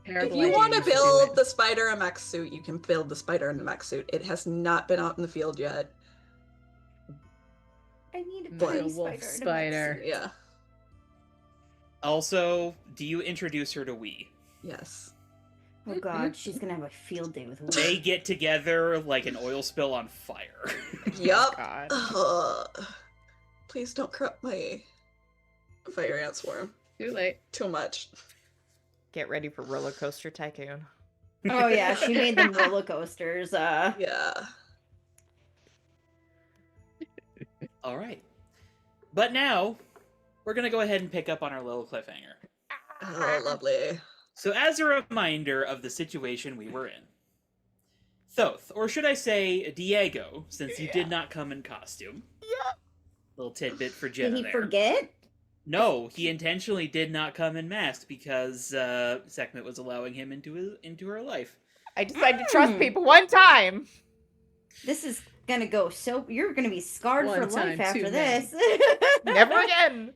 If Terrible you idea, want to should do build it. the spider a mech suit, you can build the spider in a mech suit. It has not been out in the field yet. I need a The tiny wolf spider. in a mech spider. suit. Yeah. Also, do you introduce her to Wee? Yes. Oh god, she's gonna have a field day with They get together like an oil spill on fire. Yup. God. Please don't corrupt my fire ant swarm. Too late. Too much. Get ready for Roller Coaster Tycoon. Oh yeah, she made them roller coasters. Yeah. All right. But now, we're going to go ahead and pick up on our little cliffhanger. Oh, lovely. So as a reminder of the situation we were in, Thoth, or should I say Diego, since you did not come in costume. Yeah. Little tidbit for Jenna Did he there. forget? No, he intentionally did not come in masked because Sekhmet was allowing him into her life. I decided to trust people one time. This is gonna go so. You're gonna be scarred One for life time after too this. Never again.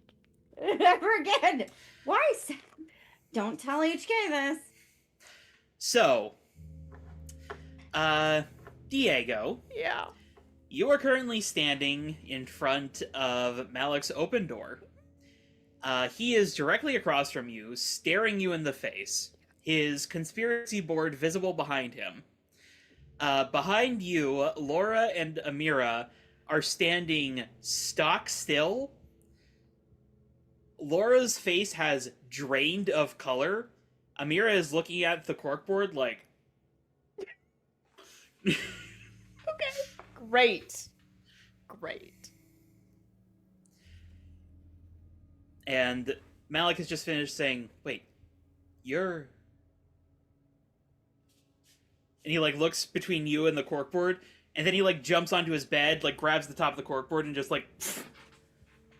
Never again. Why? Don't tell HK this. So, Diego, Yeah. you are currently standing in front of Malik's open door. He is directly across from you, staring you in the face, his conspiracy board visible behind him. Behind you, Laura and Amira are standing stock still. Laura's face has drained of color. Amira is looking at the corkboard like... Great. Great. And Malik has just finished saying, wait, you're... And he, like, looks between you and the corkboard, and then he, like, jumps onto his bed, like, grabs the top of the corkboard and just, like...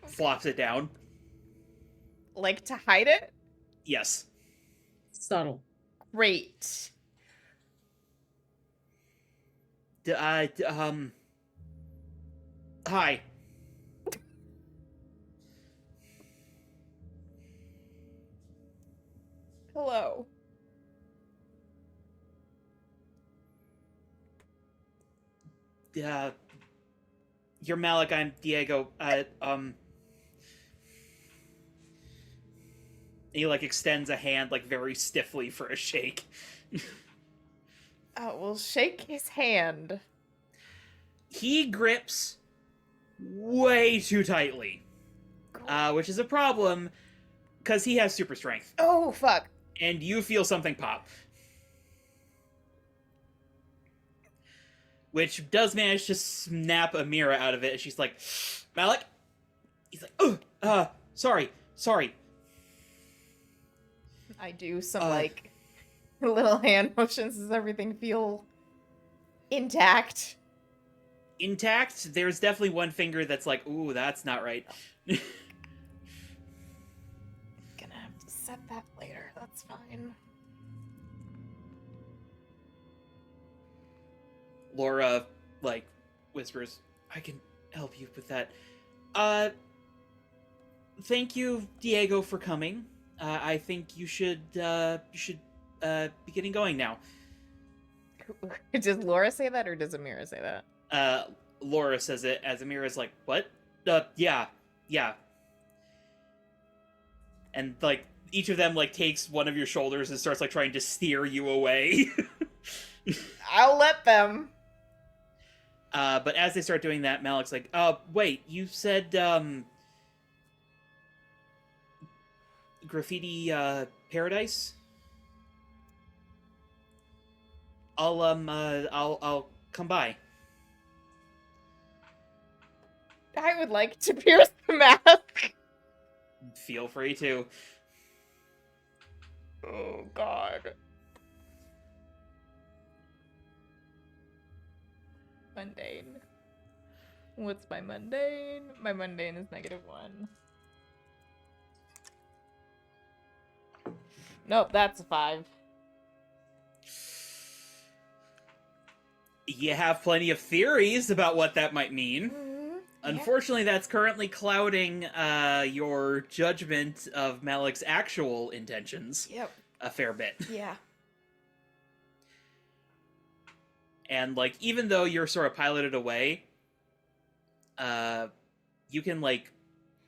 flops it down. Like to hide it? Yes. Subtle. Great. Hi. Hello. You're Malik, I'm Diego. He, like, extends a hand, like, very stiffly for a shake. Oh, well, shake his hand. He grips way too tightly, which is a problem, because he has super strength. Oh, fuck. And you feel something pop. Which does manage to snap Amira out of it, and she's like, Malik? He's like, sorry. I do some, little hand motions. Does everything feel intact? Intact? There's definitely one finger that's like, ooh, that's not right. Gonna have to set that later. That's fine. Laura, like, whispers, I can help you with that. Thank you, Diego, for coming. I think you should be getting going now. Does Laura say that, or does Amira say that? Laura says it as Amira's like, what? Yeah. And, like, each of them, like, takes one of your shoulders and starts, like, trying to steer you away. I'll let them. But as they start doing that, Malik's like, wait, you said, graffiti, paradise? I'll come by. I would like to pierce the mask. Feel free to. Oh, God. Mundane. What's my mundane? My mundane is -1. Nope, that's a 5. You have plenty of theories about what that might mean. Unfortunately, that's currently clouding your judgment of Malik's actual intentions. Yep. A fair bit. Yeah. And, like, even though you're sort of piloted away, you can, like,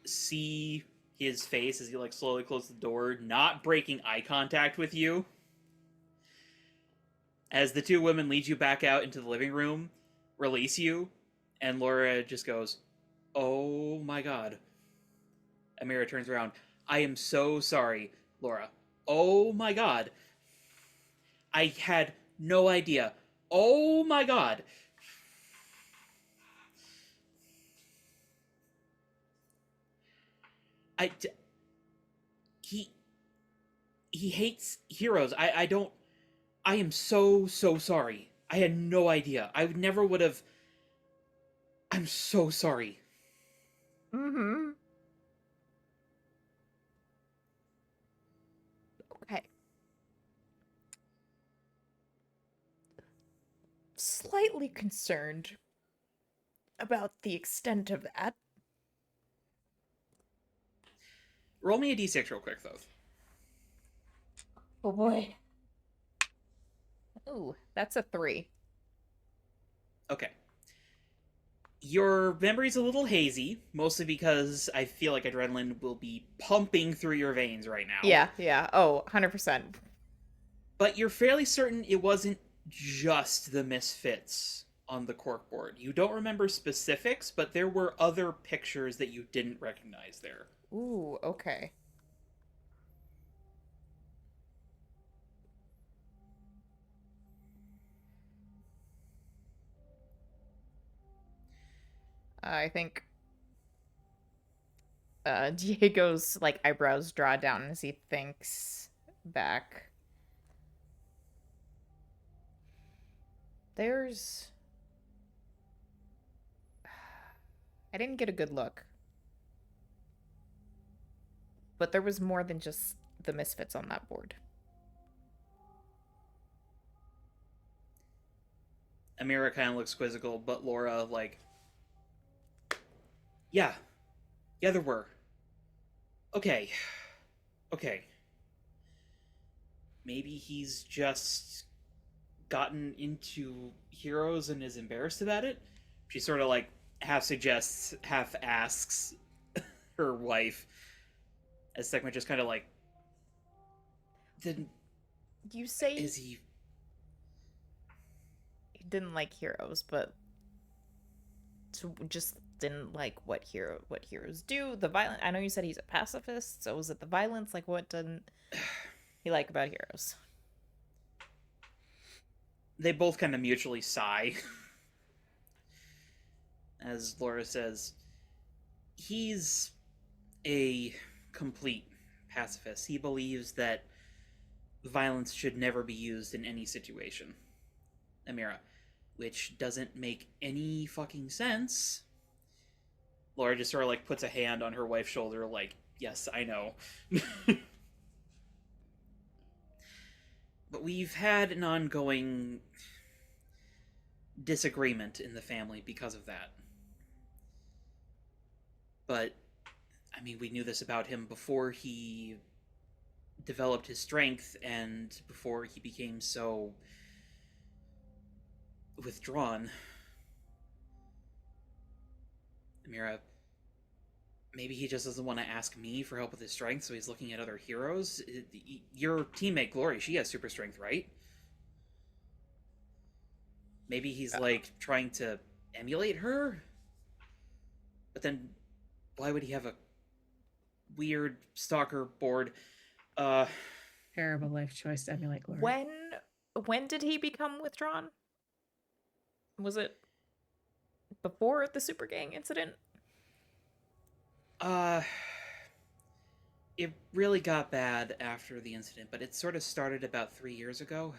see his face as he, like, slowly closes the door, not breaking eye contact with you. As the two women lead you back out into the living room, release you, and Laura just goes, oh my god. Amira turns around. I am so sorry, Laura. Oh my god. I had no idea. Oh my god. He hates heroes. I am so sorry. I had no idea. I never would have. I'm so sorry. Mm-hmm. Okay. Slightly concerned about the extent of that. Roll me a d6 real quick, though. Oh boy. Ooh, that's a 3. Okay. Your memory's a little hazy, mostly because I feel like adrenaline will be pumping through your veins right now. Yeah. Oh, 100%. But you're fairly certain it wasn't just the misfits on the corkboard. You don't remember specifics, but there were other pictures that you didn't recognize there. Ooh, okay. I think Diego's like eyebrows draw down as he thinks back. There's I didn't get a good look. But there was more than just the Misfits on that board. Amira kind of looks quizzical, but Laura, like, yeah, there were. Okay. Maybe he's just gotten into heroes and is embarrassed about it. She sort of like half suggests, half asks her wife, as Sekma just kind of like, then You say is he? he didn't like heroes, but just didn't like what heroes do. The violence. I know you said he's a pacifist, so was it the violence? Like, what didn't he like about heroes? They both kind of mutually sigh. As Laura says, he's a complete pacifist. He believes that violence should never be used in any situation. Amira, which doesn't make any fucking sense. Laura just sort of like puts a hand on her wife's shoulder, like, yes, I know. But we've had an ongoing disagreement in the family because of that. But, I mean, we knew this about him before he developed his strength and before he became so withdrawn. Amira, maybe he just doesn't want to ask me for help with his strength, so he's looking at other heroes. Your teammate Glory, she has super strength, right? Maybe he's like trying to emulate her? But then why would he have a weird stalker board? Terrible life choice to emulate Glory. When did he become withdrawn? Was it before the Super Gang incident? It really got bad after the incident, but it sort of started about 3 years ago.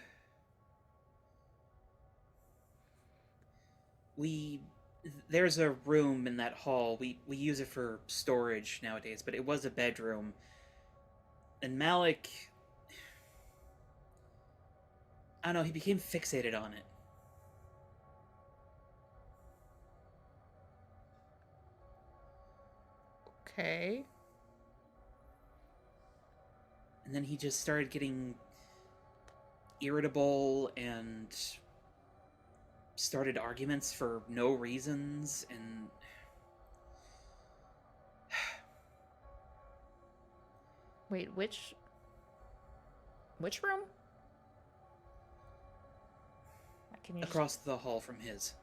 There's a room in that hall. We use it for storage nowadays, but it was a bedroom. And Malik, I don't know, he became fixated on it. Okay. And then he just started getting irritable and started arguments for no reasons, and Wait, which room? Can you across the hall from his.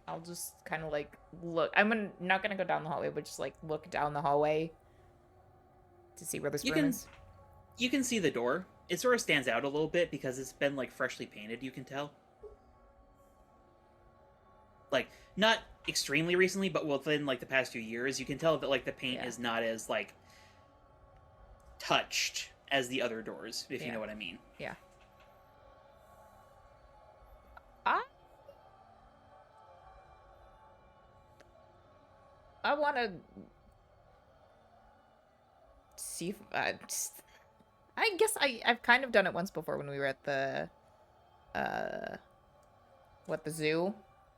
I'll just kind of like look. Not gonna go down the hallway, but just like look down the hallway to see where this room is. You can see the door. It sort of stands out a little bit because it's been like freshly painted, you can tell. Like, not extremely recently, but within like the past few years, you can tell that like the paint is not as like touched as the other doors, if you know what I mean. Yeah. I want to see if I guess I've kind of done it once before when we were at the the zoo,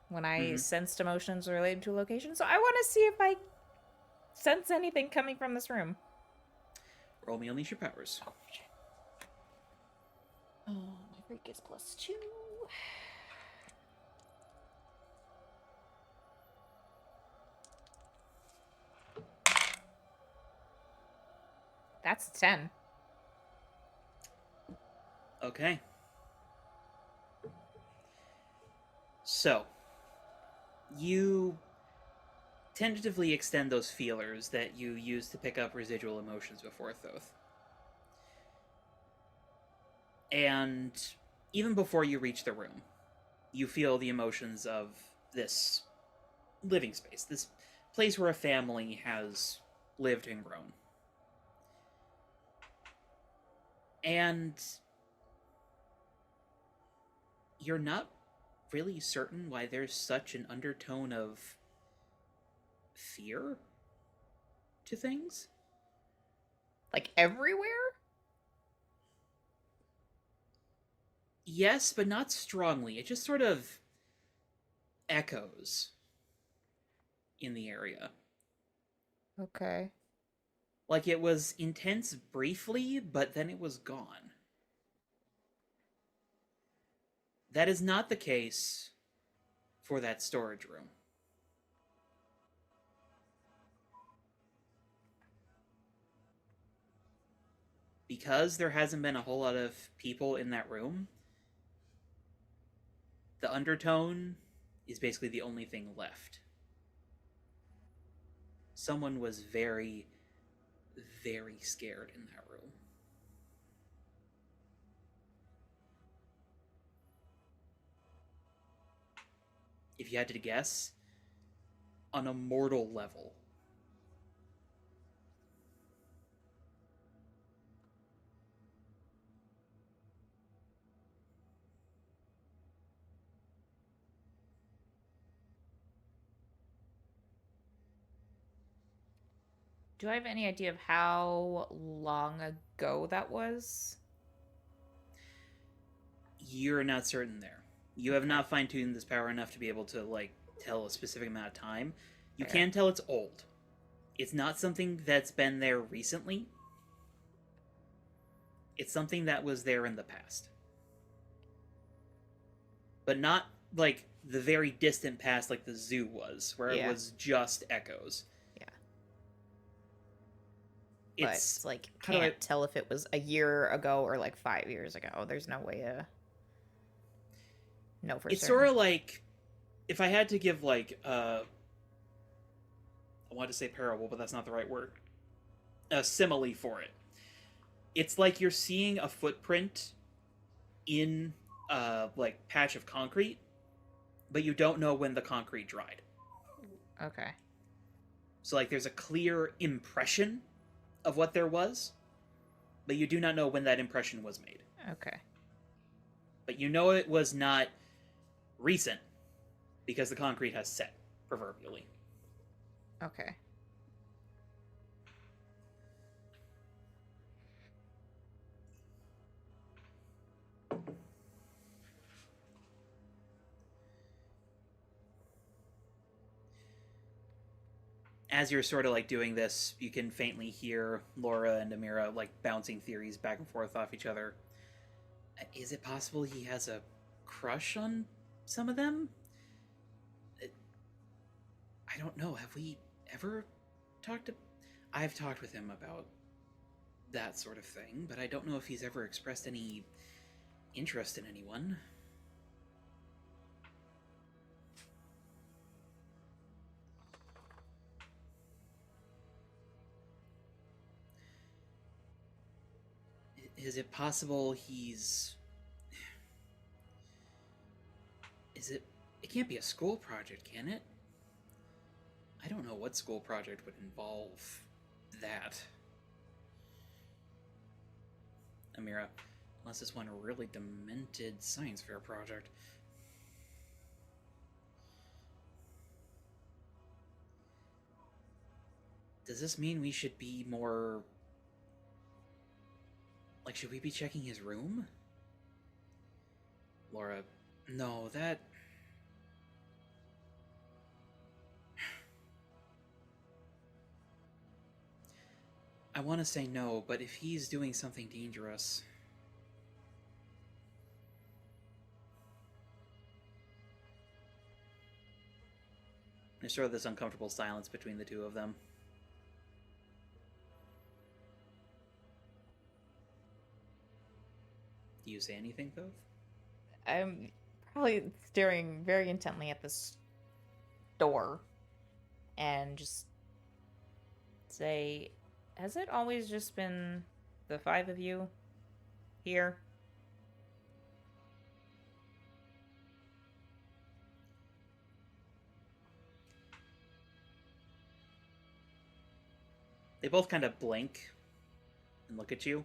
when I sensed emotions related to a location. So I want to see if I sense anything coming from this room. Roll me unleash your powers. Oh, my freak is +2. That's 10. Okay. So, you tentatively extend those feelers that you use to pick up residual emotions before Thoth. And even before you reach the room, you feel the emotions of this living space, this place where a family has lived and grown. And you're not really certain why there's such an undertone of fear to things. Like everywhere? Yes, but not strongly. It just sort of echoes in the area. Okay. Like it was intense briefly, but then it was gone. That is not the case for that storage room. Because there hasn't been a whole lot of people in that room, the undertone is basically the only thing left. Someone was very, very scared in that room. If you had to guess, on a mortal level. Do I have any idea of how long ago that was? You're not certain there. You have not fine-tuned this power enough to be able to, like, tell a specific amount of time. You Fair. can tell it's old. It's not something that's been there recently. It's something that was there in the past. But not, like, the very distant past like the zoo was, where Yeah. it was just echoes. Yeah. But It's it's like how do I- can't tell if it was a year ago or like 5 years ago. There's no way to know for it's certain. sort of like, if I had to give, like, I wanted to say parable, but that's not the right word. A simile for it. It's like you're seeing a footprint in a, like, patch of concrete, but you don't know when the concrete dried. Okay. So, like, there's a clear impression of what there was, but you do not know when that impression was made. Okay. But you know it was not recent, because the concrete has set, proverbially. Okay. As you're sort of, like, doing this, you can faintly hear Laura and Amira, like, bouncing theories back and forth off each other. Is it possible he has a crush on some of them? I don't know. Have we ever talked to... I've talked with him about that sort of thing, but I don't know if he's ever expressed any interest in anyone. Is it possible he's... Is it... It can't be a school project, can it? I don't know what school project would involve that. Amira, unless it's one really demented science fair project. Does this mean we should be more... Like, should we be checking his room? Laura, no, that... I want to say no, but if he's doing something dangerous... There's sort of this uncomfortable silence between the two of them. Do you say anything, Thoth? I'm probably staring very intently at this door and just say, has it always just been the 5 of you here? They both kind of blink and look at you.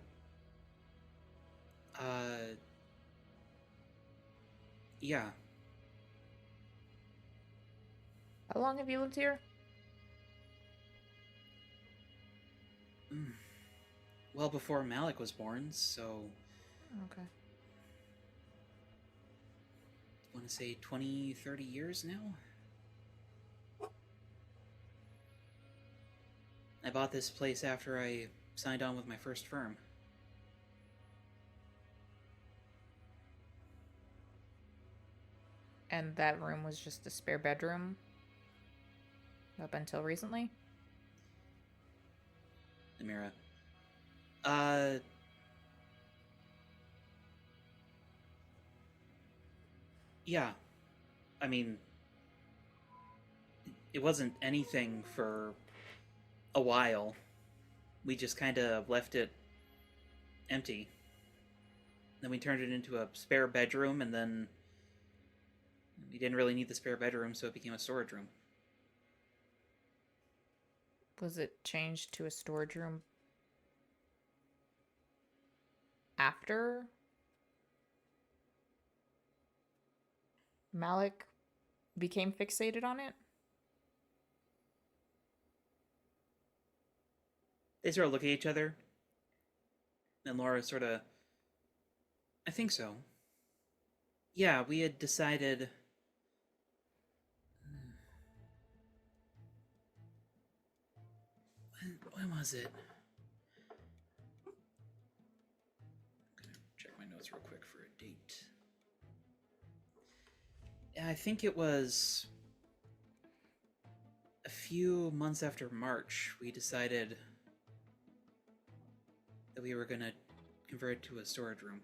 Yeah. How long have you lived here? well before Malik was born, so Okay. I want to say 20, 30 years now. I bought this place after I signed on with my first firm. And that room was just a spare bedroom up until recently? Amira. Yeah. I mean, it wasn't anything for a while. We just kind of left it empty. Then we turned it into a spare bedroom, and then we didn't really need the spare bedroom, so it became a storage room. Was it changed to a storage room after Malik became fixated on it? They sort of look at each other, and Laura sort of, I think so. Yeah, we had decided. When was it? I'm gonna check my notes real quick for a date. Yeah, I think it was a few months after March. We decided that we were gonna convert it to a storage room.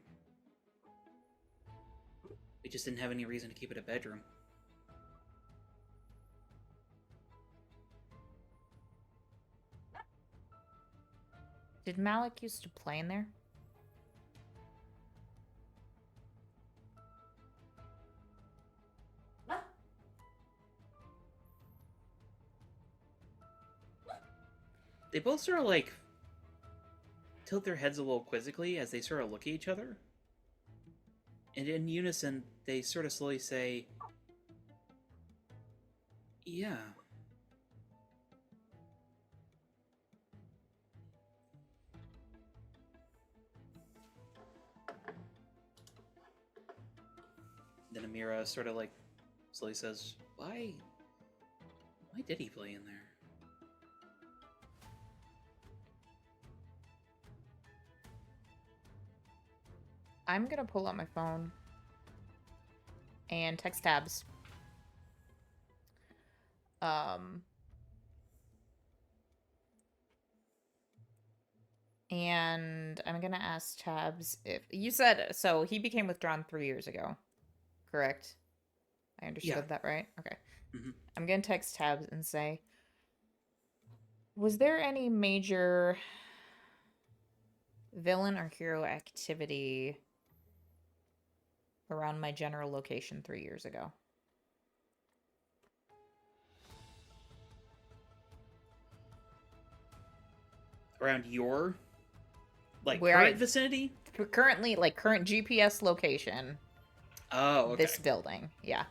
We just didn't have any reason to keep it a bedroom. Did Malik used to play in there? They both sort of like tilt their heads a little quizzically as they sort of look at each other. And in unison, they sort of slowly say, yeah. Then Amira sort of like slowly says, why did he play in there? I'm gonna pull out my phone and text Tabs. And I'm gonna ask Tabs if you said so he became withdrawn 3 years ago, correct? I understood that right? Okay. Mm-hmm. I'm gonna text Tabs and say, was there any major villain or hero activity around my general location 3 years ago? Around your Where current vicinity? Currently, current GPS location. Oh, okay. This building, yeah.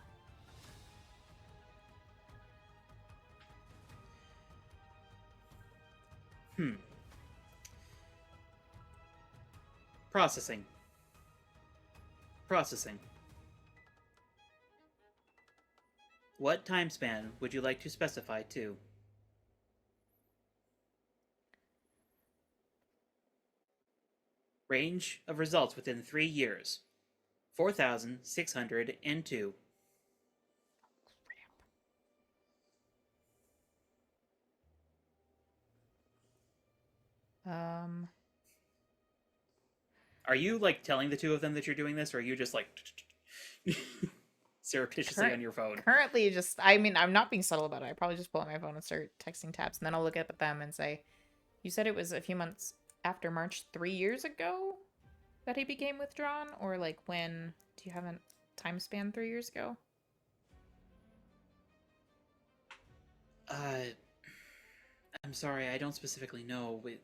Processing. What time span would you like to specify to? Range of results within 3 years. 4,602. Are you telling the two of them that you're doing this, or are you just surreptitiously on your phone? Currently, I'm not being subtle about it. I probably just pull out my phone and start texting Tabs, and then I'll look up at them and say, you said it was a few months after March 3 years ago that he became withdrawn? Or when? Do you have a time span 3 years ago? I'm sorry, I don't specifically know. We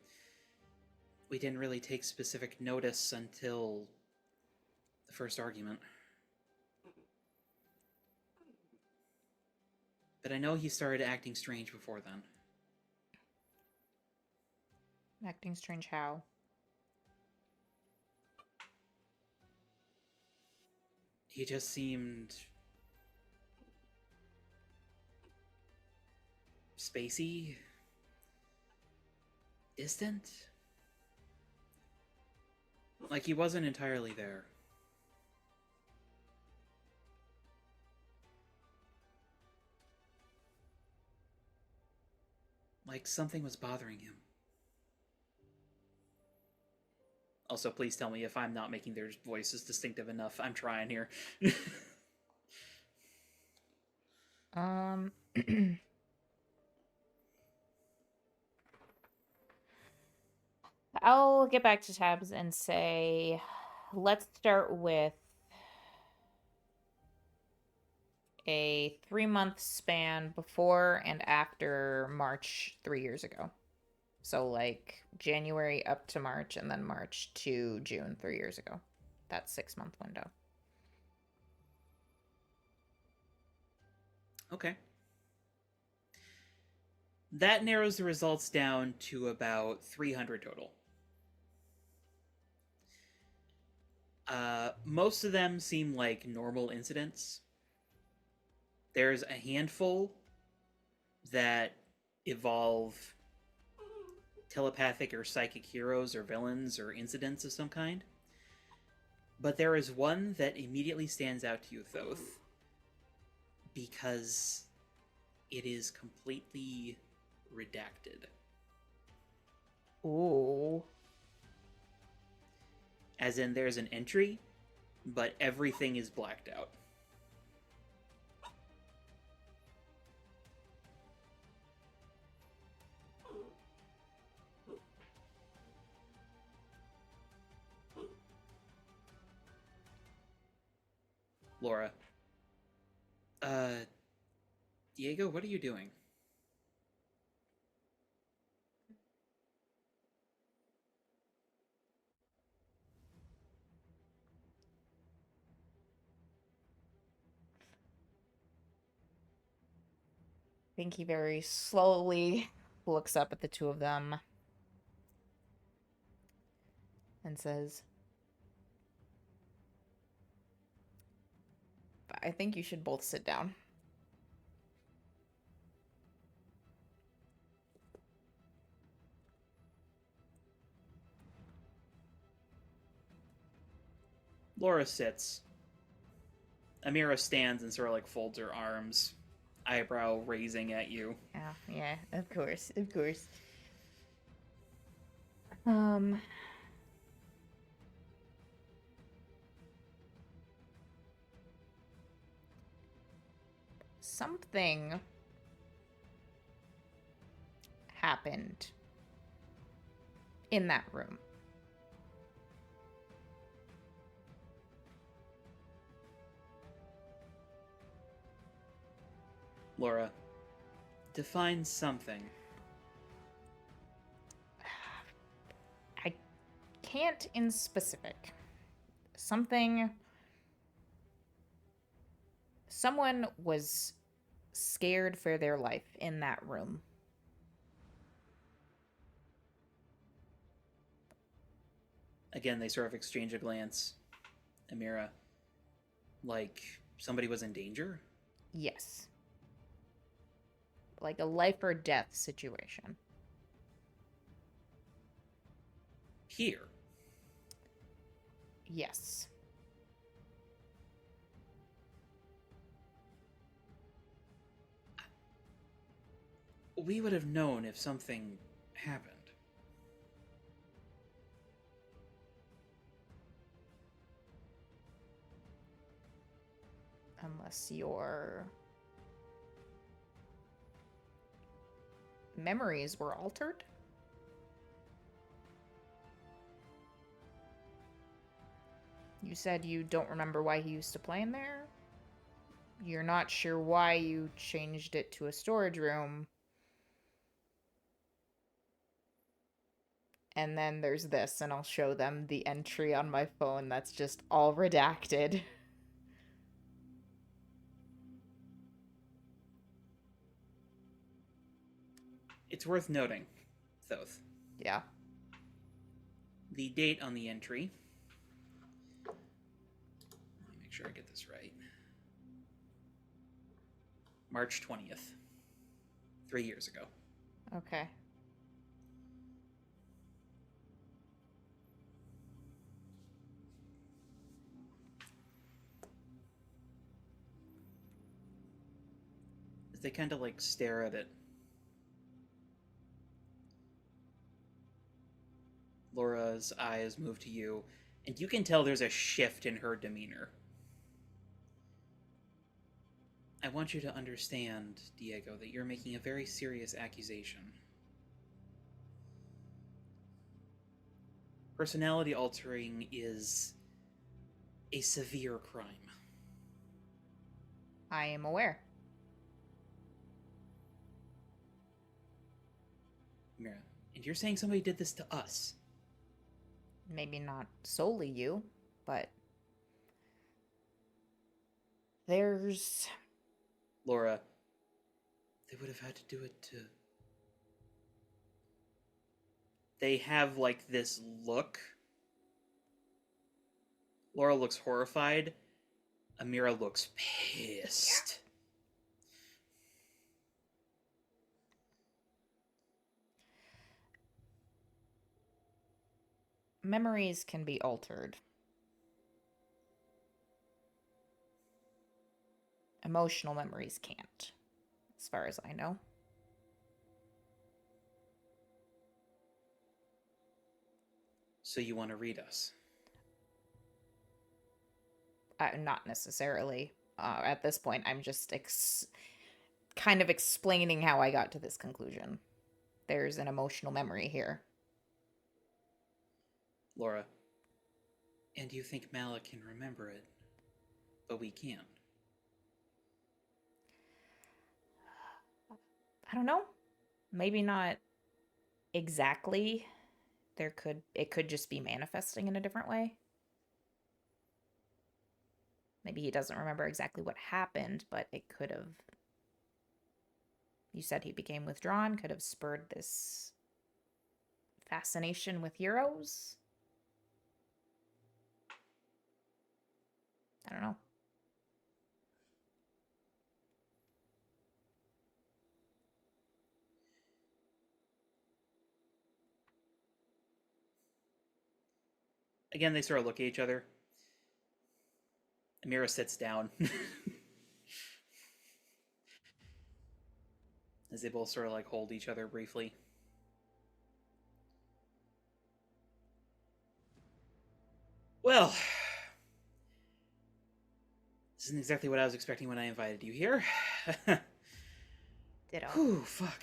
didn't really take specific notice until the first argument. But I know he started acting strange before then. Acting strange how? He just seemed spacey, distant, like he wasn't entirely there. Like something was bothering him. Also, please tell me if I'm not making their voices distinctive enough. I'm trying here. I'll get back to tabs and say, let's start with a 3-month span before and after March 3 years ago. So like January up to March and then March to June 3 years ago. That 6-month window. Okay. That narrows the results down to about 300 total. Most of them seem like normal incidents. There's a handful that evolve telepathic or psychic heroes or villains or incidents of some kind. But there is one that immediately stands out to you, Thoth, because it is completely redacted. Ooh. As in, there's an entry, but everything is blacked out. Laura. Diego, what are you doing? I think he very slowly looks up at the two of them and says, I think you should both sit down. Laura sits. Amira stands and sort of like folds her arms, eyebrow raising at you. Yeah, of course, of course. Something happened in that room. Laura, define something. I can't in specific. Someone was scared for their life in that room. Again, they sort of exchange a glance. Amira, like somebody was in danger? Yes. Like a life or death situation. Here. Yes. We would have known if something happened. Unless your memories were altered. You said you don't remember why he used to play in there. You're not sure why you changed it to a storage room. And then there's this, and I'll show them the entry on my phone that's just all redacted. It's worth noting, Thoth. Yeah. The date on the entry. Let me make sure I get this right. March 20th. 3 years ago. Okay. As they kind of like stare at it, Laura's eyes move to you, and you can tell there's a shift in her demeanor. I want you to understand, Diego, that you're making a very serious accusation. Personality altering is a severe crime. I am aware. Mira, and you're saying somebody did this to us? Maybe not solely you, but there's... Laura, they would have had to do it to... They have, like, this look. Laura looks horrified. Amira looks pissed. Memories can be altered. Emotional memories can't, as far as I know. So you want to read us? Not necessarily. At this point, I'm just kind of explaining how I got to this conclusion. There's an emotional memory here. Laura, and you think Malik can remember it, but we can't. I don't know. Maybe not exactly. It could just be manifesting in a different way. Maybe he doesn't remember exactly what happened, but it could have... You said he became withdrawn, could have spurred this fascination with heroes? I don't know. Again, they sort of look at each other. Amira sits down. As they both sort of like hold each other briefly. Well, this isn't exactly what I was expecting when I invited you here. Ditto. Whew, fuck.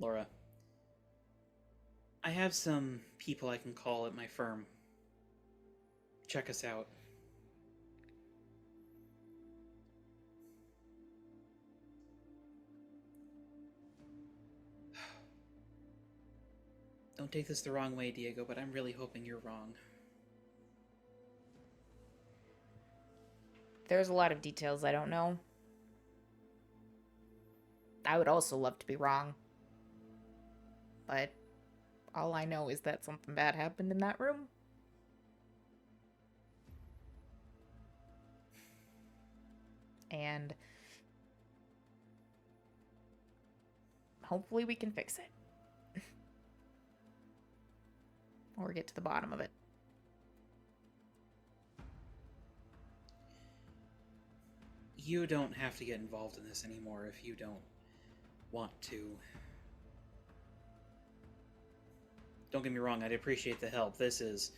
Laura, I have some people I can call at my firm. Check us out. Don't take this the wrong way, Diego, but I'm really hoping you're wrong. There's a lot of details I don't know. I would also love to be wrong. But all I know is that something bad happened in that room. And hopefully we can fix it. Or get to the bottom of it. You don't have to get involved in this anymore if you don't want to. Don't get me wrong, I'd appreciate the help. This is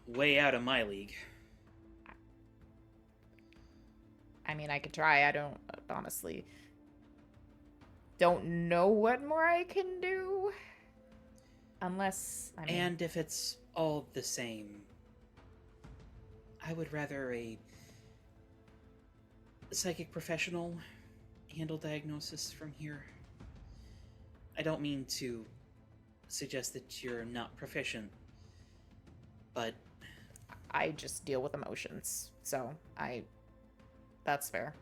way out of my league. I mean, I could try. I don't, honestly, don't know what more I can do. Unless, I mean... And if it's all the same, I would rather a psychic professional handle diagnosis from here. I don't mean to suggest that you're not proficient, but... I just deal with emotions, so that's fair.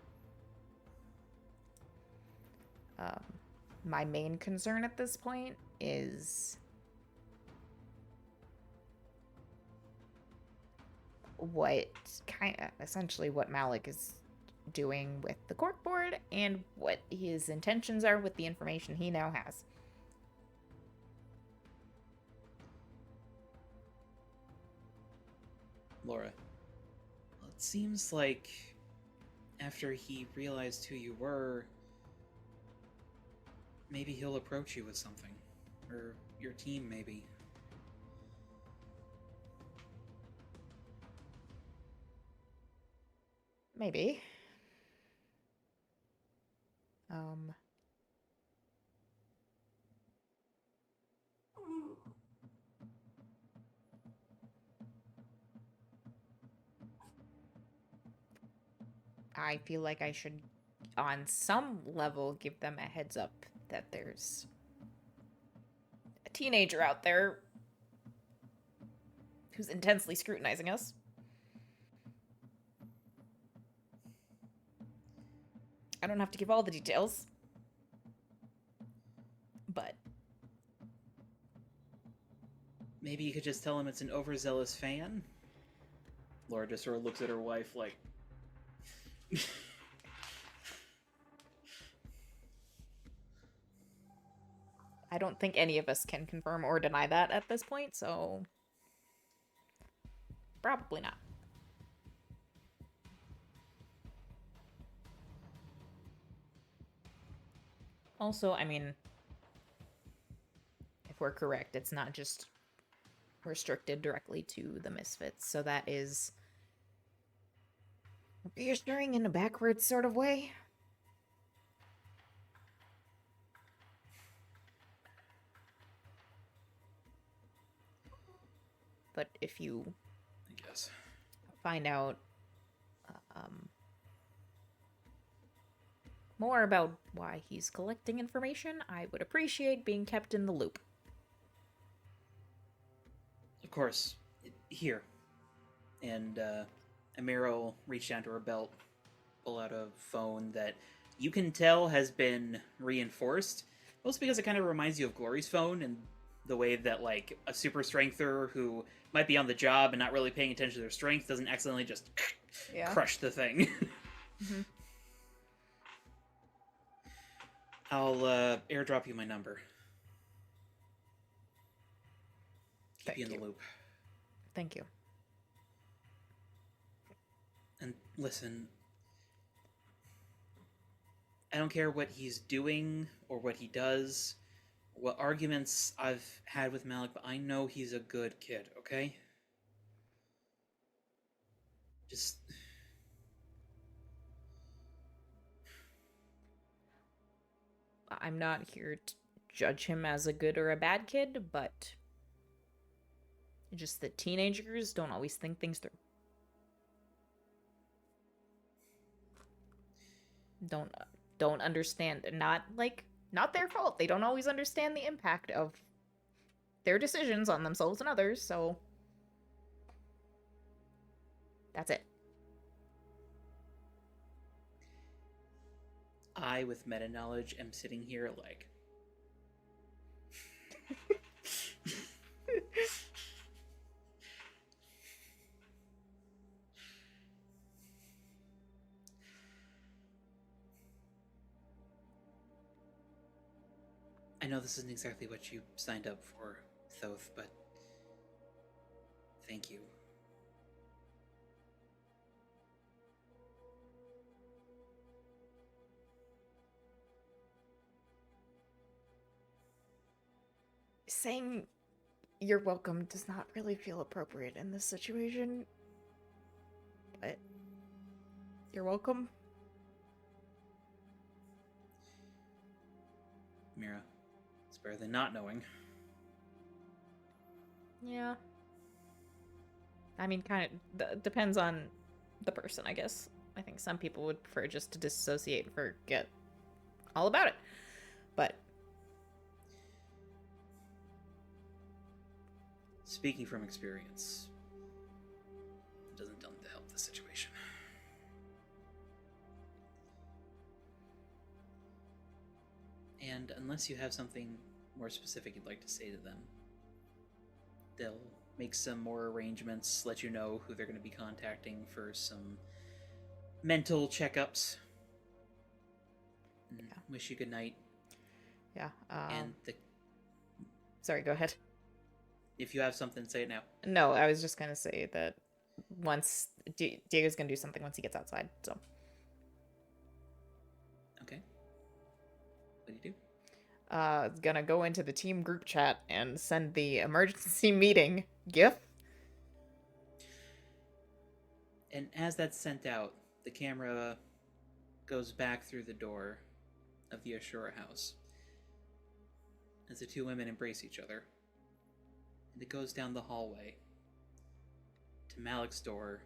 My main concern at this point is essentially what Malik is doing with the corkboard and what his intentions are with the information he now has. Laura, well, it seems like after he realized who you were, maybe he'll approach you with something. Or your team, maybe. Maybe. I feel like I should, on some level, give them a heads up that there's a teenager out there who's intensely scrutinizing us. I don't have to give all the details, but Maybe you could just tell him it's an overzealous fan? Laura just sort of looks at her wife like... I don't think any of us can confirm or deny that at this point, so probably not. Also, I mean, if we're correct, it's not just restricted directly to the Misfits, so that is reassuring in a backwards sort of way. But if you I guess. find out more about why he's collecting information, I would appreciate being kept in the loop. Of course. Here. And, Amira will reach down to her belt, pull out a phone that you can tell has been reinforced. Mostly because it kind of reminds you of Glory's phone and the way that, like, a super strengther who might be on the job and not really paying attention to their strength doesn't accidentally just crush the thing. Mm-hmm. I'll, airdrop you my number. Keep you in the loop. Thank you. And listen, I don't care what he's doing or what he does, what arguments I've had with Malik, but I know he's a good kid, okay? Just... I'm not here to judge him as a good or a bad kid, but just that teenagers don't always think things through. Don't understand. Not their fault. They don't always understand the impact of their decisions on themselves and others, so that's it. I, with meta-knowledge, am sitting here like... I know this isn't exactly what you signed up for, Thoth, but... thank you. Saying you're welcome does not really feel appropriate in this situation, but you're welcome. Mira, it's better than not knowing. Yeah. I mean, kind of depends on the person, I guess. I think some people would prefer just to disassociate and forget all about it. But speaking from experience, it doesn't tend to help the situation. And unless you have something more specific you'd like to say to them. They'll make some more arrangements, let you know who they're going to be contacting for some mental checkups. And wish you good night. Yeah. And Sorry, go ahead. if you have something, say it now. No, I was just gonna say that once Diego's gonna do something once he gets outside. So Okay. What do you do? Gonna go into the team group chat and send the emergency meeting GIF. And as that's sent out, the camera goes back through the door of the Ashura house as the two women embrace each other. And it goes down the hallway to Malik's door,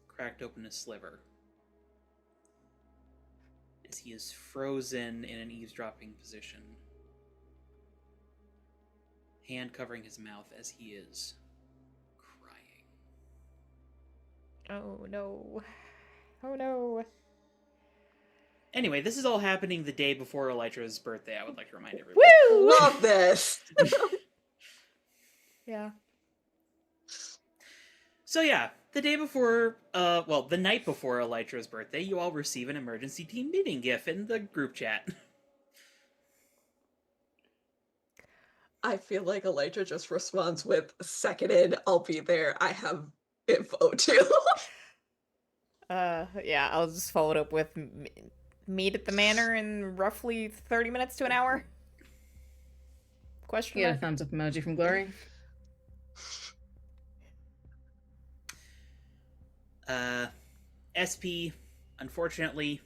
cracked open a sliver, as he is frozen in an eavesdropping position, hand covering his mouth as he is crying. Oh no. Oh no. Anyway, this is all happening the day before Elytra's birthday, I would like to remind everyone. Woo! Love this. Yeah. So yeah, the day before, the night before Elytra's birthday, you all receive an emergency team meeting GIF in the group chat. I feel like Elytra just responds with, seconded, I'll be there. I have info too. Yeah, I'll just follow it up with meet at the manor in roughly 30 minutes to an hour. Question Get a mark? thumbs up emoji from Glory. SP, unfortunately,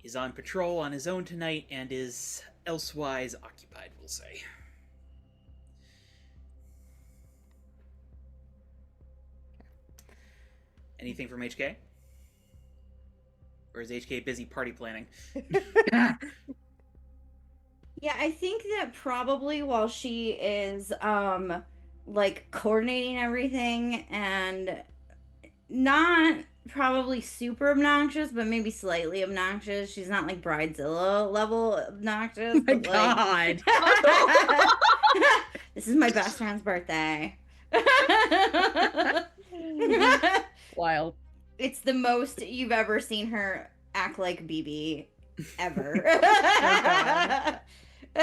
is on patrol on his own tonight and is elsewise occupied, we'll say. Anything from HK? Or is HK busy party planning? Yeah, I think that probably while she is like coordinating everything and not probably super obnoxious, but maybe slightly obnoxious. She's not like Bridezilla level obnoxious. My but, like, God. this is my best friend's birthday. Wild. It's the most you've ever seen her act like BB ever. God.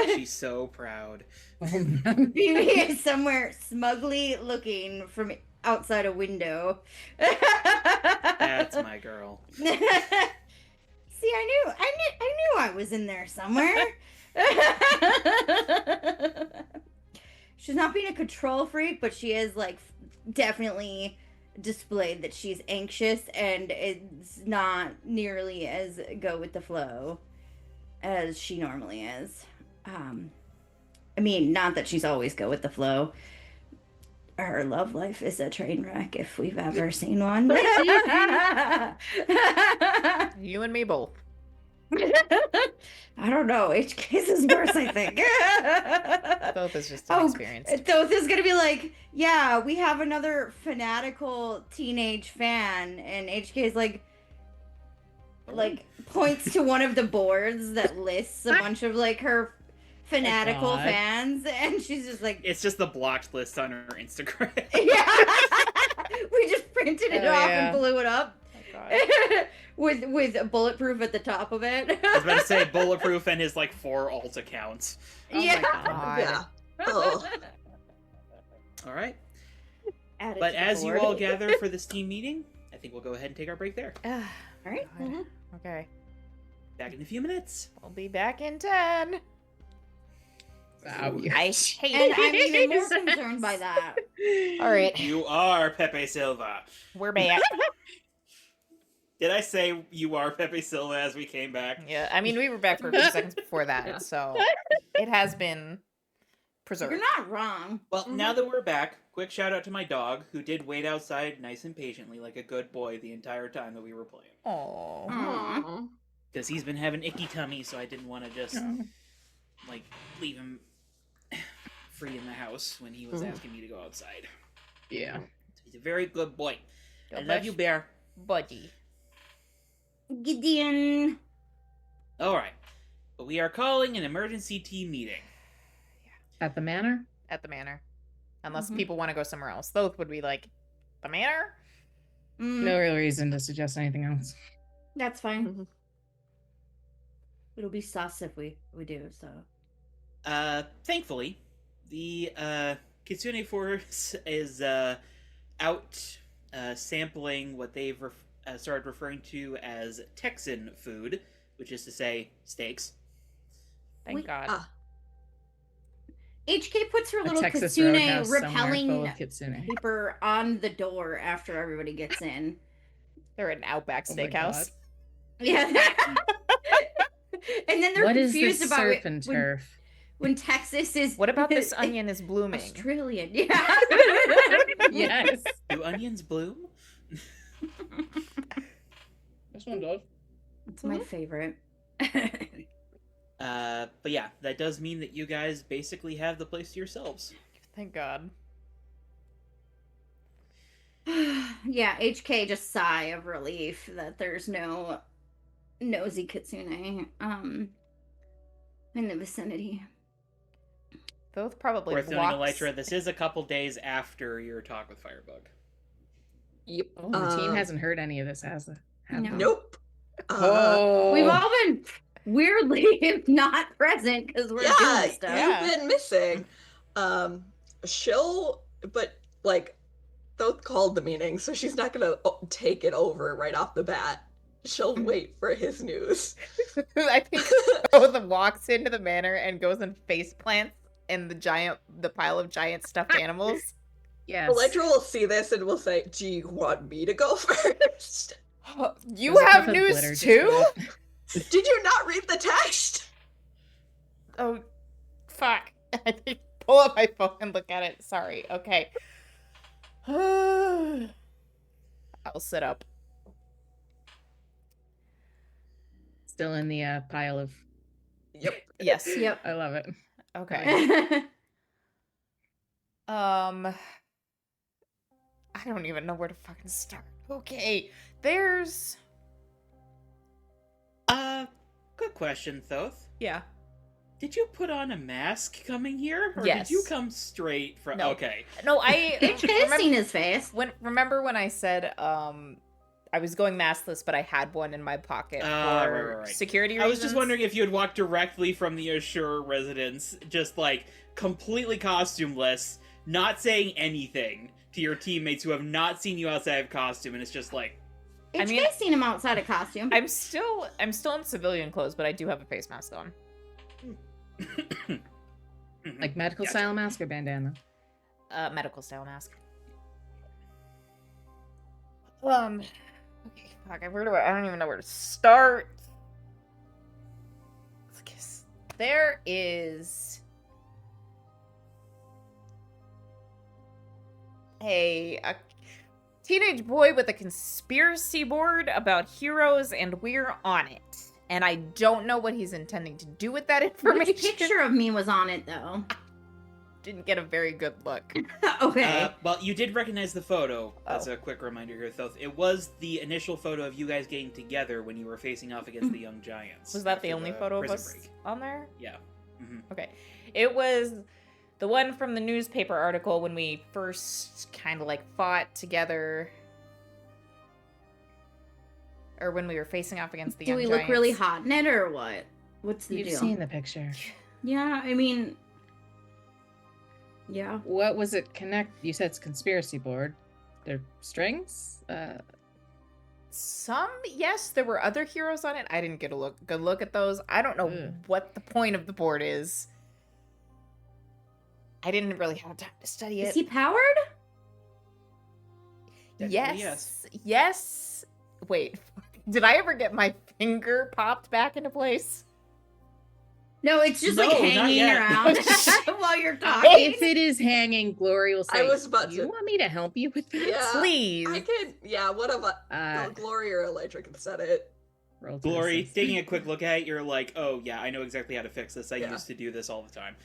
She's so proud. BB is somewhere smugly looking from outside a window. That's my girl. See, I knew I was in there somewhere. She's not being a control freak, but she is like definitely displayed that she's anxious and it's not nearly as go with the flow as she normally is. I mean, not that she's always go with the flow. Her love life is a train wreck if we've ever seen one. You and me both. I don't know. HK's is worse, I think. Both is just Oh, inexperienced. Thoth is gonna be like, yeah, we have another fanatical teenage fan, and HK's like points to one of the boards that lists a bunch of like her fanatical God. fans, and she's just like, It's just the blocked list on her Instagram. yeah, we just printed it Oh, off yeah. and blew it up Oh, God. with bulletproof at the top of it. I was about to say bulletproof and his like 4 alt accounts. Oh my yeah. God. Yeah. Oh. All right. Added But to the as you board. all gather for this team meeting, I think we'll go ahead and take our break there. All right. God. Okay. Back in a few minutes. We'll be back in 10. Wow. I hate And it. I'm even more concerned by that. All right. You are Pepe Silva. We're back. Did I say you are Pepe Silva as we came back? Yeah, I mean, we were back for a few seconds before that, Yeah. so it has been preserved. You're not wrong. Well, now that we're back, quick shout out to my dog, who did wait outside nice and patiently like a good boy the entire time that we were playing. Oh. Aw. Because he's been having icky tummy, so I didn't want to just, like, leave him free in the house when he was asking me to go outside. Yeah. He's a very good boy. I Go love you, Bear. buddy. Gideon. Alright. But we are calling an emergency team meeting. At the manor? at the manor. Unless Mhm. people want to go somewhere else. Thoth would be like, the manor? No real reason to suggest anything else. That's fine. Mhm. It'll be sus if we do, so. Thankfully, the Kitsune Force is out sampling what they've started referring to as Texan food, which is to say steaks. Thank Wait, God. Ah, HK puts her A little Texas kitsune roadhouse somewhere repelling full of kitsune. paper on the door after everybody gets in. They're at an Outback Oh my Steakhouse. Yeah. And then they're What is confused this about surf it and when, turf? when Texas is What about this onion is blooming? Australian. Yeah. Yes. Do onions bloom? This one does. It's my favorite. But yeah, that does mean that you guys basically have the place to yourselves. Thank God. Yeah, HK just sigh of relief that there's no nosy kitsune in the vicinity. Thoth probably Worth noting, walks. Elytra, this is a couple days after your talk with Firebug. yep. Oh, the team hasn't heard any of this, has it? Have No. they? Nope. Oh. We've all been weirdly not present because we're yeah, doing stuff. Yeah. you've been missing. But like, Thoth called the meeting, so she's not gonna take it over right off the bat. She'll wait for his news. I think Thoth walks into the manor and goes and face plants in the pile of giant stuffed animals. Yes. Elytra will see this and will say, "Do you want me to go first? You There's a have puff of news glitter just too? going. Did you not read the text?" Oh, fuck. I think pull up my phone and look at it. Sorry. Okay. I'll sit up. Still in the pile of. Yep. Yes. Yep. I love it. Okay. I don't even know where to fucking start. Okay. There's Good question, Thoth. yeah. Did you put on a mask coming here? Or Yes. did you come straight from... No. Okay. No, I HK has seen his face. remember when I said I was going maskless, but I had one in my pocket for right. security I reasons. was just wondering if you had walked directly from the Assure residence, just like completely costumeless, not saying anything to your teammates who have not seen you outside of costume, and it's just like, I mean- HK's seen him outside of costume. I'm still in civilian clothes, but I do have a face mask on. Like medical Gotcha. style mask or bandana? Medical style mask. Okay, fuck, I don't even know where to start. There is a teenage boy with a conspiracy board about heroes, and we're on it. And I don't know what he's intending to do with that information. Which picture of me was on it, though? Didn't get a very good look. Okay. well, you did recognize the photo, as Oh. a quick reminder here, Thoth. It was the initial photo of you guys getting together when you were facing off against the Young Giants. Was that after the only photo of prison us break. on there? Yeah. hmm Okay. It was the one from the newspaper article when we first kind of like fought together. Or when we were facing off against the Do Young we Giants. look really hot in it, or what? What's the You've deal? seen the picture. Yeah, I mean... Yeah. What was it connect? You said it's conspiracy board. They're strings? Some, yes, there were other heroes on it. I didn't get a good look at those. I don't know Ugh. what the point of the board is. I didn't really have time to study it. Is he powered? Technically, Yes. Yes. Wait. Did I ever get my finger popped back into place? No, it's just No, like not hanging yet. around while you're talking. If it is hanging, Glory will say, I was about "Do you to- want me to help you with this?" Yeah. Please. I could, yeah, one of us, Uh, Glory or Elytra could set it. roll to Glory, assist. taking a quick look at it, you're like, oh yeah, I know exactly how to fix this. I Yeah. used to do this all the time.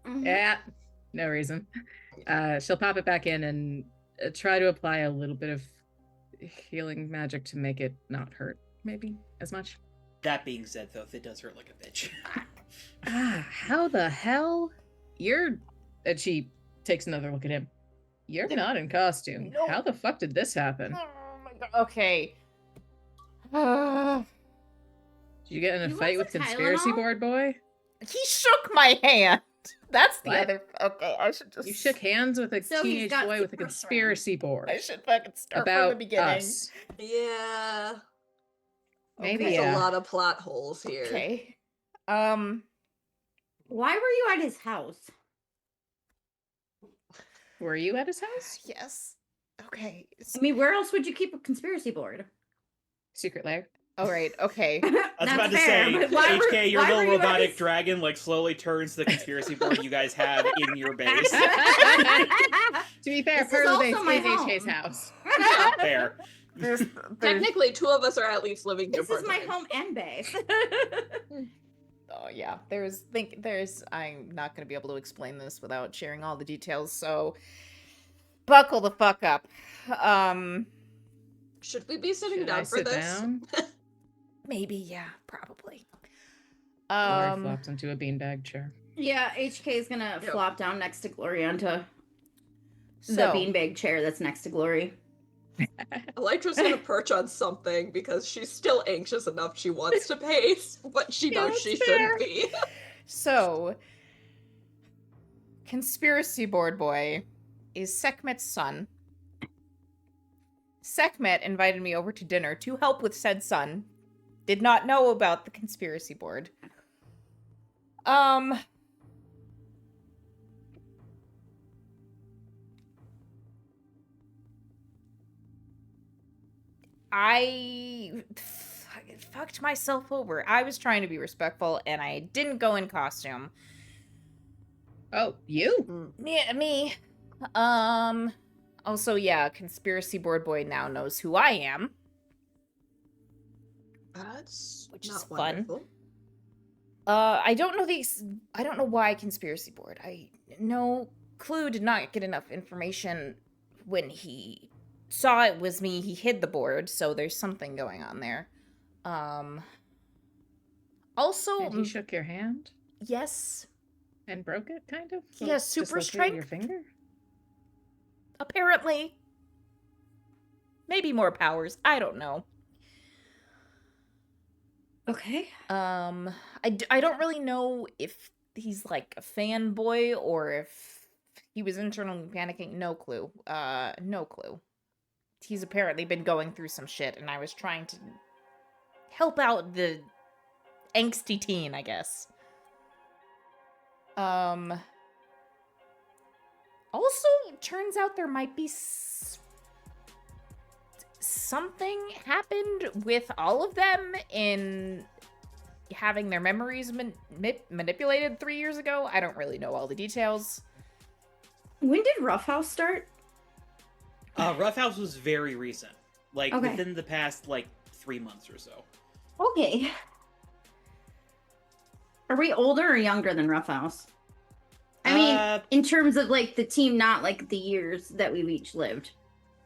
Mhm. Yeah, no reason. She'll pop it back in and try to apply a little bit of healing magic to make it not hurt, maybe as much. That being said, though, it does hurt like a bitch. How the hell? And she takes another look at him. You're not in costume. No. How the fuck did this happen? Oh my god. Okay. Uh, Did you get in a You fight want with some Conspiracy Tylenol? Board Boy? he shook my hand. That's the What? other. Okay, I should just. You shook hands with a So he's teenage got boy with a super conspiracy board I should fucking start about from the beginning. us. Yeah. Maybe, There's yeah. a lot of plot holes here. Okay. Why were you at his house? Were you at his house? Yes. Okay. I mean, where else would you keep a conspiracy board? Secret lair. All right. Okay. I was That's about to fair, say, but why were- HK, your why were little you at robotic his- dragon like slowly turns the conspiracy board you guys have in your base. To be fair, This part is of the base also my is HK's home. house. Fair. There's Technically, two of us are at least living here This is my part-time. home and base. Oh yeah, I'm not gonna be able to explain this without sharing all the details, so buckle the fuck up. Should we be sitting Should I down for sit this? down? Maybe, yeah, probably. Glory flops into a beanbag chair. Yeah, HK is gonna Yep. flop down next to Glory onto the So beanbag chair that's next to Glory. Elytra's gonna perch on something because she's still anxious enough she wants to pace, but she Yeah, knows that's she fair. shouldn't be. So Conspiracy Board Boy is Sekhmet's son. Sekhmet invited me over to dinner to help with said son. Did not know about the conspiracy board. I fucked myself over. I was trying to be respectful and I didn't go in costume. Oh, you? Yeah, me. Also, yeah, Conspiracy Board Boy now knows who I am. That's Which is not fun. wonderful. I don't know why Conspiracy Board. No clue, did not get enough information when he saw it was me. He hid the board, so there's something going on there. Also, And he shook your hand yes, and broke it, kind of? He has super Dislocated your strength. finger? apparently. Maybe more powers. I don't know. Okay. I don't really know if he's like a fanboy or if he was internally panicking. No clue. No clue. He's apparently been going through some shit, and I was trying to help out the angsty teen, I guess. Also, turns out there might be something happened with all of them in having their memories manipulated 3 years ago. I don't really know all the details. When did Rough House start? Rough House was very recent. Like, Okay. within the past, 3 months or so. Okay. Are we older or younger than Rough House? I mean, in terms of the team, not the years that we've each lived.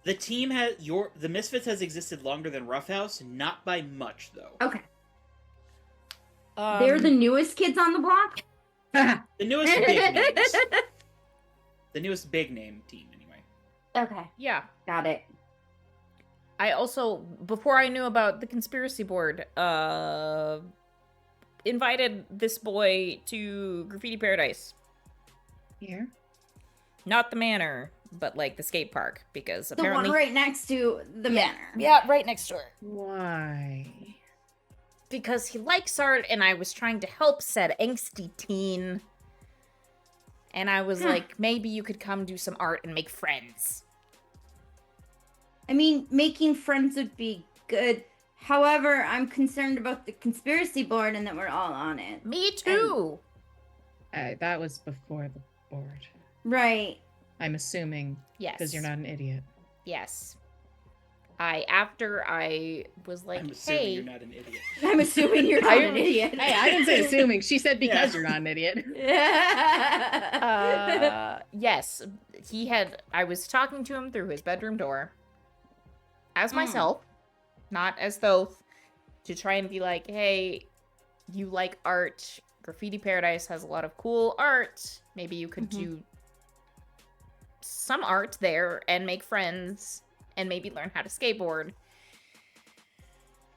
The team the Misfits has existed longer than Rough House, not by much, though. Okay. They're the newest kids on the block? The newest big names. The newest big name team, anyway. Okay. Yeah. Got it. I also, before I knew about the conspiracy board, invited this boy to Graffiti Paradise. Here? Not the manor, but the skate park, because The apparently one right next to the manor. Yeah, right next door. Why? Because he likes art, and I was trying to help said angsty teen. And I was like, maybe you could come do some art and make friends. I mean, making friends would be good. However, I'm concerned about the conspiracy board and that we're all on it. Me too. That was before the board. Right. I'm assuming. Yes. Because you're not an idiot. Yes. After I was like, I'm assuming hey. you're not an idiot. I'm assuming you're not an idiot. Hey, I didn't say assuming. She said because Yeah. you're not an idiot. Yes. I was talking to him through his bedroom door. As myself. Not as Thoth. To try and be like, hey, you like art. Graffiti Paradise has a lot of cool art. Maybe you could Mhm. do some art there and make friends and maybe learn how to skateboard.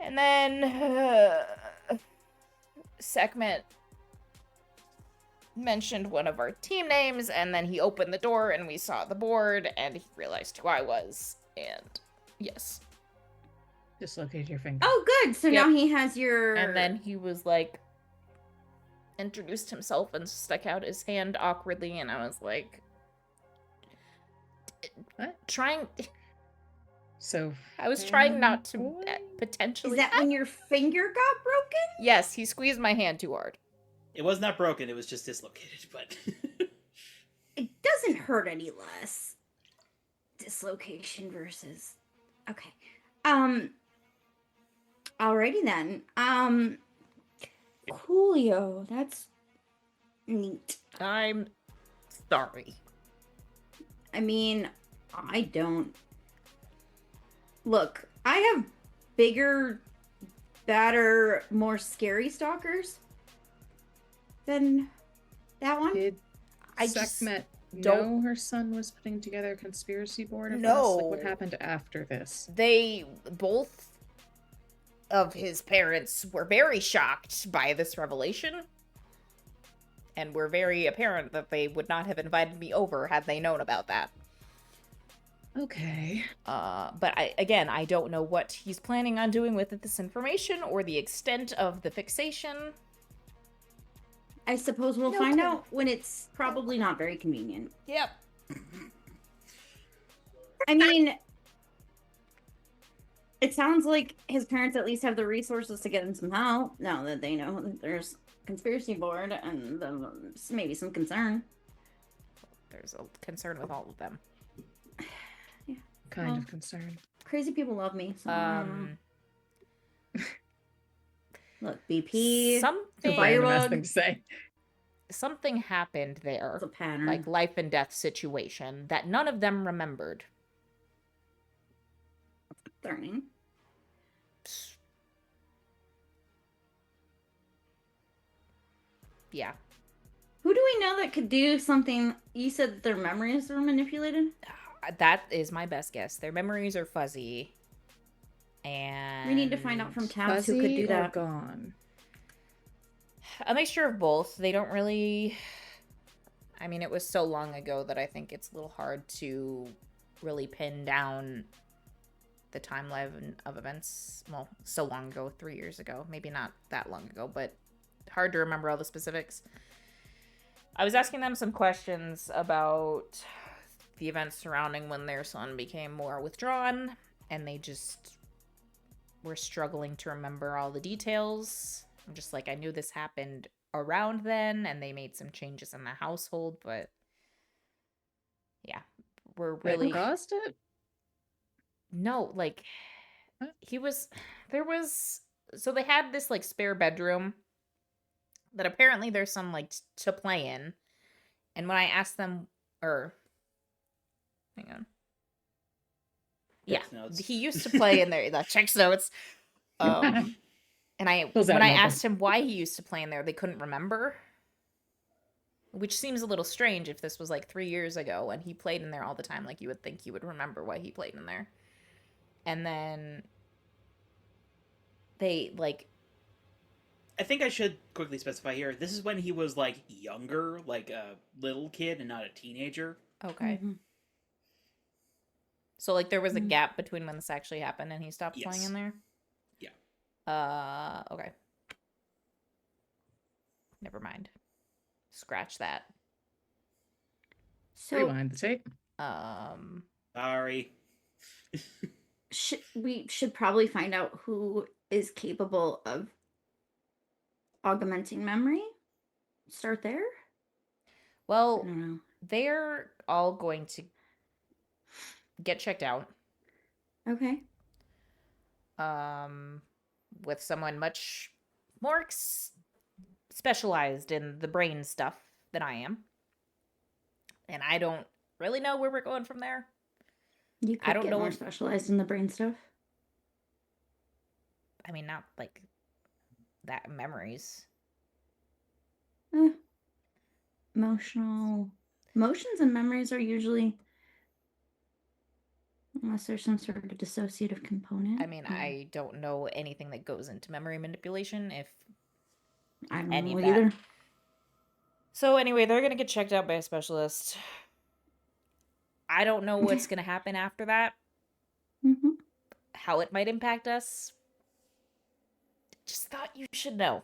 And then Sekhmet mentioned one of our team names, and then he opened the door and we saw the board and he realized who I was. And yes. Dislocated your finger. Oh, good. So Yep. now he has your. And then he was like, introduced himself and stuck out his hand awkwardly, and I was like, What? I was trying not to Boy? potentially. Is that when your finger got broken? Yes, he squeezed my hand too hard. It was not broken, it was just dislocated, but... It doesn't hurt any less. Dislocation versus. Okay. Alrighty then. Coolio. That's neat. I'm sorry. I mean, I don't. Look, I have bigger, badder, more scary stalkers than that one. Did I just Sekhmet don't- know her son was putting together a conspiracy board of No. us? Like, what happened after this? They both of his parents were very shocked by this revelation and were very apparent that they would not have invited me over had they known about that. Okay. But I don't know what he's planning on doing with this information or the extent of the fixation. I suppose we'll No find clue. out when it's probably not very convenient. Yep. I mean, it sounds like his parents at least have the resources to get him some help now that they know that there's a conspiracy board and maybe some concern. There's a concern with all of them. Kind Well, of concern. Crazy people love me. So, look, BP. Something, Fire- Random ass Firebug. thing to say. something happened there, It's a pattern. like life and death situation that none of them remembered. Concerning. Yeah. Who do we know that could do something? You said that their memories were manipulated? That is my best guess. Their memories are fuzzy. And We need to find out from Tabs Fuzzy who could do or that. gone? a mixture of both. They don't really. I mean, it was so long ago that I think it's a little hard to really pin down the timeline of events. Well, so long ago, 3 years ago. Maybe not that long ago, but hard to remember all the specifics. I was asking them some questions about the events surrounding when their son became more withdrawn, and they just were struggling to remember all the details. I'm just like, I knew this happened around then, and they made some changes in the household, but yeah, we're really... What caused it? No, like, What? so they had this, like, spare bedroom that apparently there's some, like, to play in, and when I asked them, hang on. Yeah, Checks notes. he used to play in there, that checks notes, and Pulls out when I notebook. asked him why he used to play in there, they couldn't remember, which seems a little strange if this was, like, 3 years ago, and he played in there all the time, like, you would think he would remember why he played in there. And then they, like... I think I should quickly specify here, this is when he was, like, younger, like a little kid and not a teenager. Okay. Mhm. So, like, there was a Mhm. gap between when this actually happened and he stopped playing Yes. in there? Yeah. Okay. Never mind. Scratch that. So Rewind the tape. Sorry. we should probably find out who is capable of augmenting memory. Start there? I Well, don't know. they're all going to get checked out. Okay. With someone much more specialized in the brain stuff than I am. And I don't really know where we're going from there. You could don't get know more if- specialized in the brain stuff. I mean, not like that memories. Eh, emotions and memories are usually, unless there's some sort of dissociative component. I mean, or- I don't know anything that goes into memory manipulation, if I don't any know of that. either. So anyway, they're gonna get checked out by a specialist. I don't know what's gonna happen after that. Mm-hmm. How it might impact us. Just thought you should know.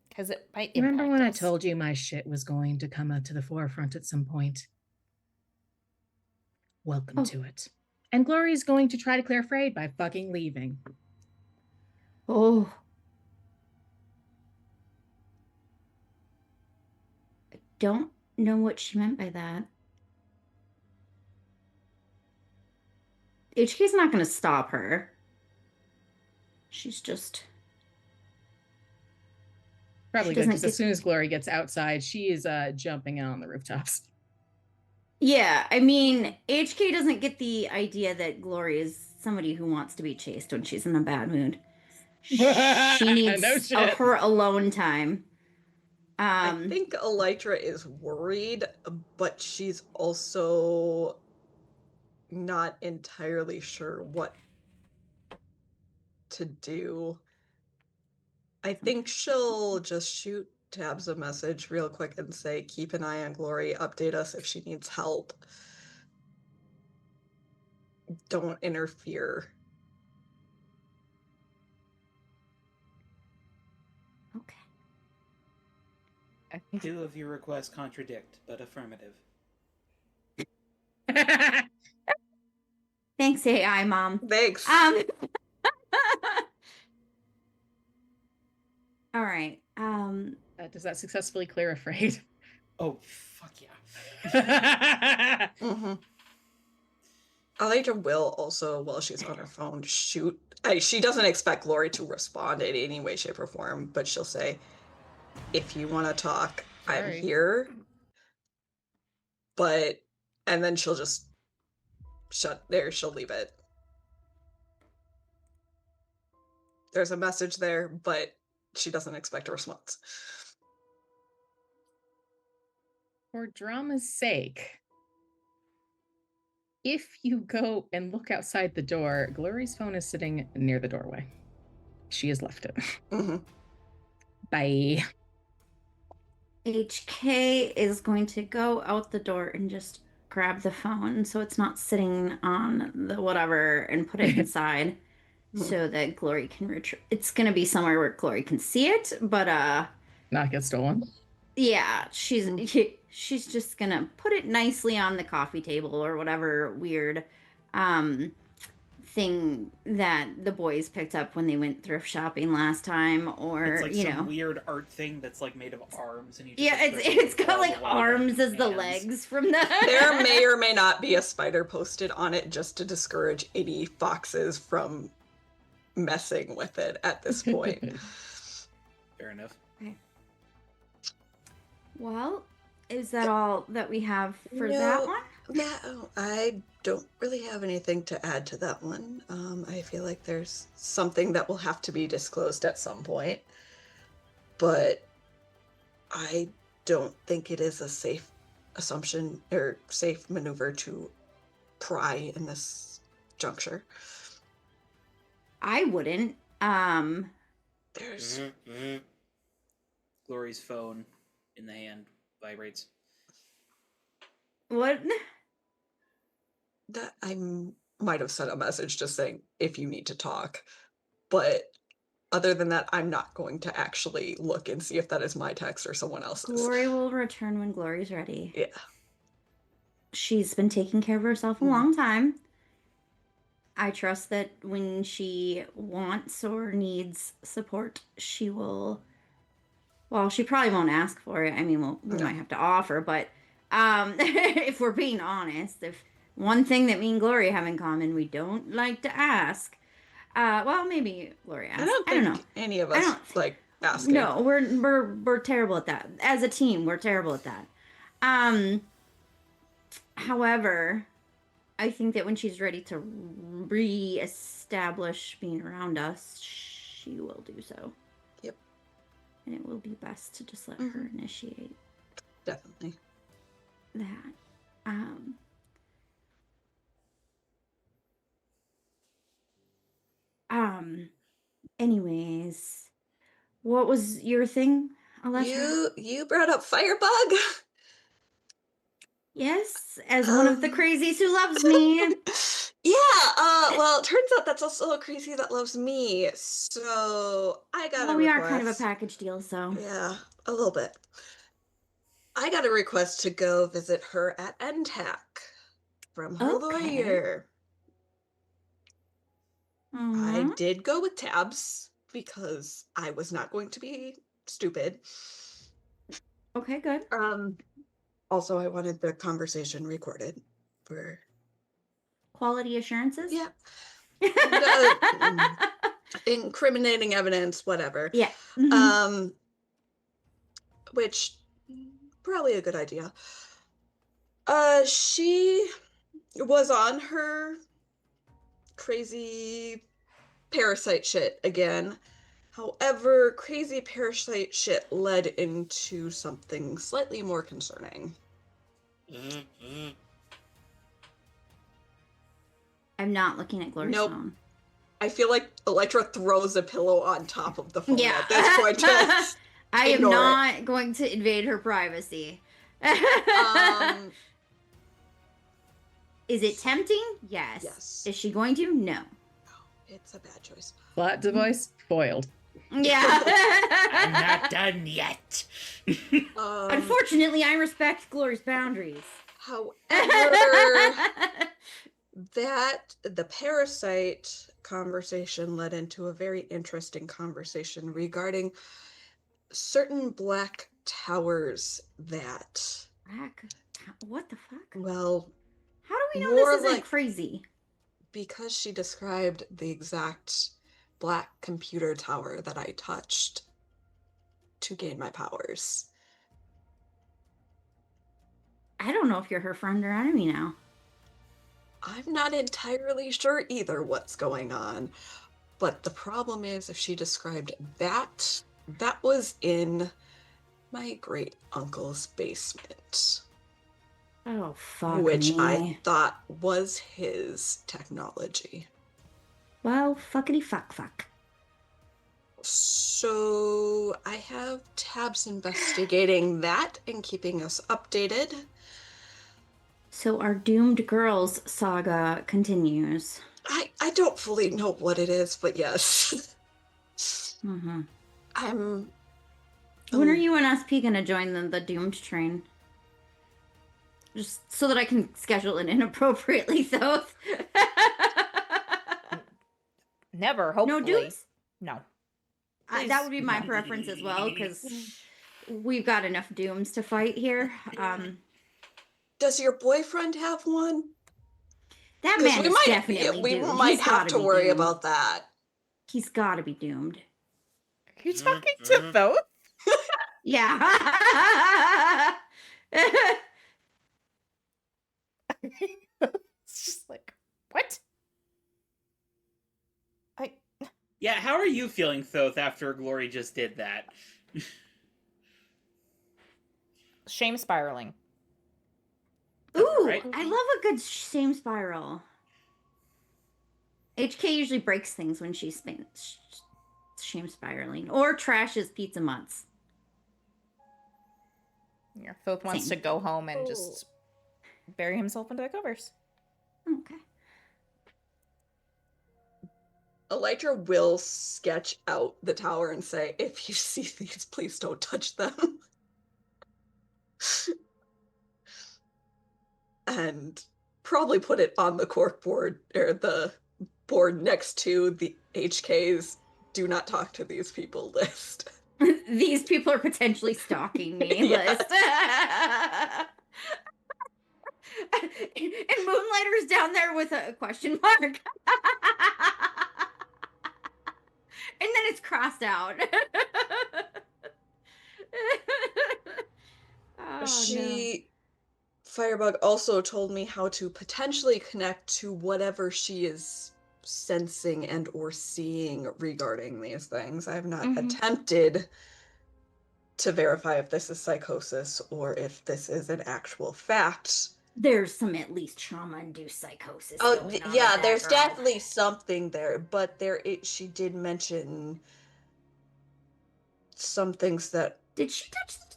Because it might impact Remember when I us. told you my shit was going to come to the forefront at some point? Welcome Oh. to it. And Glory's going to try to clear Frayed by fucking leaving. Oh. I don't know what she meant by that. HK's not going to stop her. She's just... Probably she good, doesn't because as get... soon as Glory gets outside, she is jumping out on the rooftops. Yeah, I mean, HK doesn't get the idea that Glory is somebody who wants to be chased when she's in a bad mood. She needs No shit. her alone time. I think Elytra is worried, but she's also not entirely sure what to do. I think she'll just shoot Tabs a message real quick and say, keep an eye on Glory, update us if she needs help. Don't interfere. Okay. Two of your requests contradict, but affirmative. Thanks, AI Mom. Thanks. All right. Does that successfully clear Afraid? Oh, fuck yeah. Mm-hmm. Elytra will also, while she's on her phone, shoot. She doesn't expect Glory to respond in any way, shape, or form, but she'll say, if you want to talk, I'm Sorry. here. But, and then she'll just she'll leave it. There's a message there, but she doesn't expect a response. For drama's sake, if you go and look outside the door, Glory's phone is sitting near the doorway. She has left it. Mm-hmm. Bye. HK is going to go out the door and just grab the phone so it's not sitting on the whatever and put it inside so that Glory can retrieve. It's going to be somewhere where Glory can see it, but Not get stolen. yeah, she's just going to put it nicely on the coffee table or whatever weird thing that the boys picked up when they went thrift shopping last time, or It's like you some know, weird art thing that's like made of arms, and you just yeah, like, it's got all like the arms as the hands. legs from the There may or may not be a spider posted on it just to discourage any foxes from messing with it at this point. Fair enough. Well, is that all that we have for that No. one? No, I don't really have anything to add to that one. I feel like there's something that will have to be disclosed at some point, but I don't think it is a safe assumption or safe maneuver to pry in this juncture. I wouldn't. There's Glory's phone in the hand vibrates. What? that I might have sent a message just saying if you need to talk, but other than that, I'm not going to actually look and see if that is my text or someone else's. Glory will return when Glory's ready. Yeah. She's been taking care of herself a long time. I trust that when she wants or needs support, she will. Well, she probably won't ask for it. I mean, we might have to offer, but if we're being honest, if one thing that me and Glory have in common, we don't like to ask. Well, maybe Glory asks. I don't know. Any of us like asking. No, we're terrible at that. As a team, we're terrible at that. However, I think that when she's ready to re-establish being around us, she will do so. Yep. And it will be best to just let Mhm. her initiate Definitely. that. Anyways, what was your thing, Aletra? You brought up Firebug. Yes, as one of the crazies who loves me. Yeah, well, it turns out that's also a crazy that loves me. So I got Well, a we are kind of a request. package deal, so. Yeah, a little bit. I got a request to go visit her at NTAC from her Okay. lawyer. I Mhm. did go with tabs because I was not going to be stupid. Okay, good. Also, I wanted the conversation recorded for Quality assurances? yeah. The, incriminating evidence, whatever. Yeah. Mhm. Which probably a good idea. She was on her crazy parasite shit again. However, crazy parasite shit led into something slightly more concerning. I'm not looking at Glory's Nope. phone. I feel like Electra throws a pillow on top of the phone Yeah. at this point to I am ignore not going to invade her privacy. it. Is it tempting? Yes. Yes. Is she going to? No. It's a bad choice. Plot device foiled. Yeah. I'm not done yet. Unfortunately, I respect Glory's boundaries. However, the parasite conversation led into a very interesting conversation regarding certain black towers that, What the fuck? well, How do we know more this isn't like crazy? because she described the exact black computer tower that I touched to gain my powers. I don't know if you're her friend or enemy now. I'm not entirely sure either what's going on, but the problem is if she described that, that was in my great uncle's basement, Oh, fuck which me. I thought was his technology. Well, fuckity fuck. So I have tabs investigating that and keeping us updated. So our Doomed Girls saga continues. I don't fully know what it is, but yes. Mm-hmm. When are you and SP gonna join the Doomed train? Just so that I can schedule it inappropriately, though. Never, hopefully. No Dooms? No. That would be my preference as well, because we've got enough Dooms to fight here. Does your boyfriend have one? That man is definitely we doomed. might have to worry about that. He's got to be doomed. Are you talking to both? Yeah. It's just like, what? Yeah, how are you feeling, Thoth, after Glory just did that? Shame spiraling. Ooh, Right? I love a good shame spiral. HK usually breaks things when she's shame spiraling or trashes pizza mutts. Yeah, Thoth wants to go home and just bury himself into the covers. Okay. Elytra will sketch out the tower and say, if you see these, please don't touch them. And probably put it on the cork board, or the board next to the HK's do not talk to these people list. These people are potentially stalking me list. And Moonlighter's down there with a question mark. And then it's crossed out. Firebug also told me how to potentially connect to whatever she is sensing and or seeing regarding these things. I have not attempted to verify if this is psychosis or if this is an actual fact. There's some at least trauma-induced psychosis Oh, going on yeah, with that there's girl. definitely something there, but she did mention some things that. Did she touch the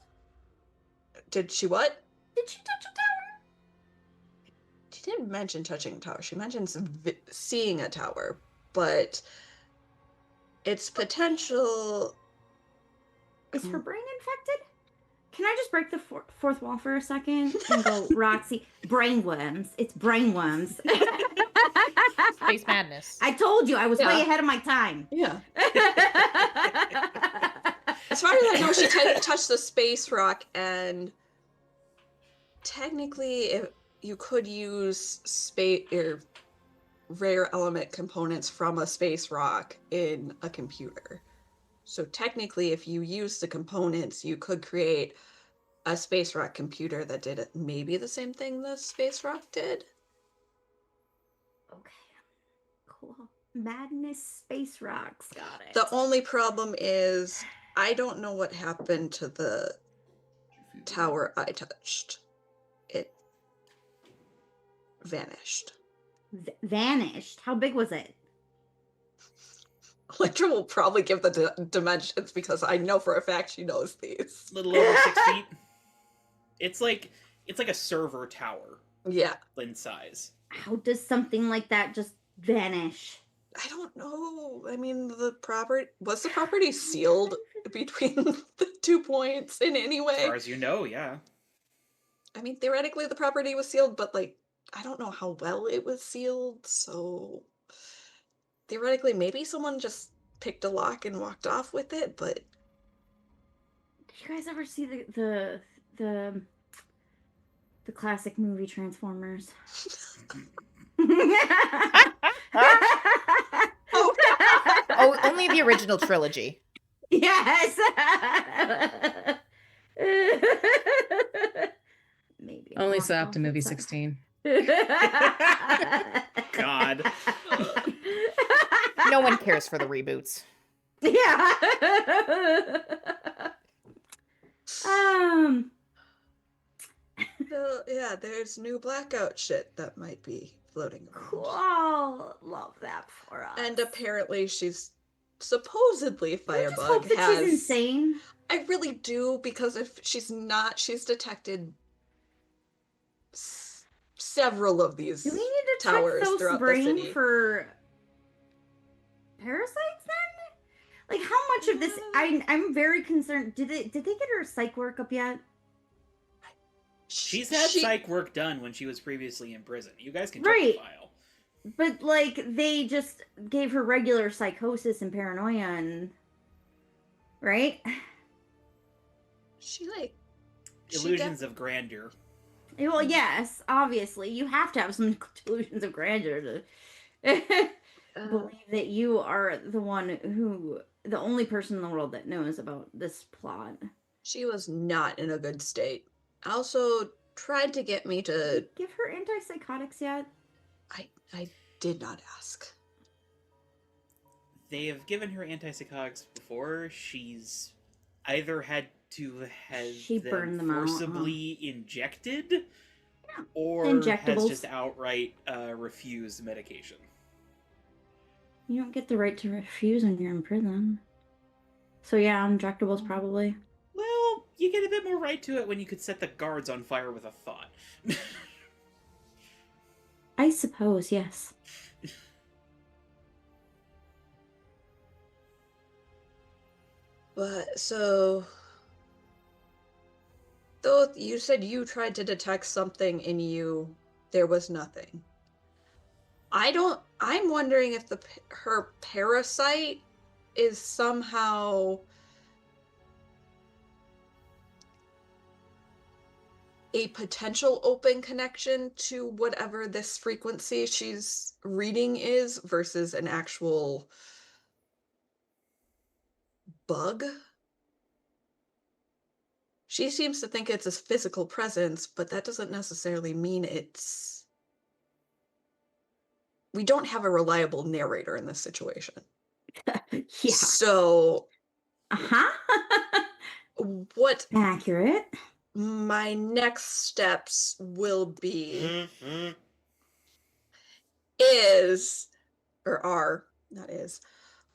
Did she what? Did she touch a tower? She didn't mention touching a tower. She mentions seeing a tower, but its potential. Is her brain infected? Can I just break the fourth wall for a second and go, Roxy, brainworms. It's brainworms. Space madness. I told you I was way Yeah. ahead of my time. Yeah. As far as I know, she touched the space rock, and technically, if you could use space or rare element components from a space rock in a computer. So technically, if you use the components, you could create a space rock computer that did maybe the same thing the space rock did. Okay. Cool. Madness space rocks. Got it. The only problem is I don't know what happened to the tower I touched. It vanished. Vanished. How big was it? Electra will probably give the dimensions because I know for a fact she knows these. Little over 6 feet. It's like a server tower Yeah. in size. How does something like that just vanish? I don't know. I mean, was the property sealed between the 2 points in any As way? far as you know, yeah. I mean, theoretically the property was sealed, but like, I don't know how well it was sealed, so theoretically maybe someone just picked a lock and walked off with it, but Did you guys ever see the classic movie Transformers? Oh, only the original trilogy. Yes. Maybe. I Only walked so off up to movie the set. 16. God. No one cares for the reboots. Yeah. yeah, there's new blackout shit that might be floating around. Cool. Love that for us. And apparently she's supposedly I just Firebug hope that has. she's insane. I really do, because if she's not, she's detected several of these Do we need to towers check those throughout the brain city. for parasites then? Like how much of this I'm very concerned. Did they get her psych work up yet? She's had psych work done when she was previously in prison. You guys can check Right. the file. But like they just gave her regular psychosis and paranoia and right? She like Illusions of grandeur. Well, yes, obviously. You have to have some delusions of grandeur to believe that you are the only person in the world that knows about this plot. She was not in a good state. Also tried to get me to. Give her antipsychotics yet? I did not ask. They have given her antipsychotics before. She's either had to have She burned them out, forcibly injected, Yeah. or has Injectables. just outright refused medication. You don't get the right to refuse when you're in prison. So yeah, injectables probably. Well, you get a bit more right to it when you could set the guards on fire with a thought. I suppose, yes. But so, though you said you tried to detect something in you, there was nothing. I'm wondering if her parasite is somehow a potential open connection to whatever this frequency she's reading is versus an actual bug. She seems to think it's a physical presence, but that doesn't necessarily mean it's. We don't have a reliable narrator in this situation. Yeah. So, Uh-huh. what Accurate. my next steps will be is, or are, not is,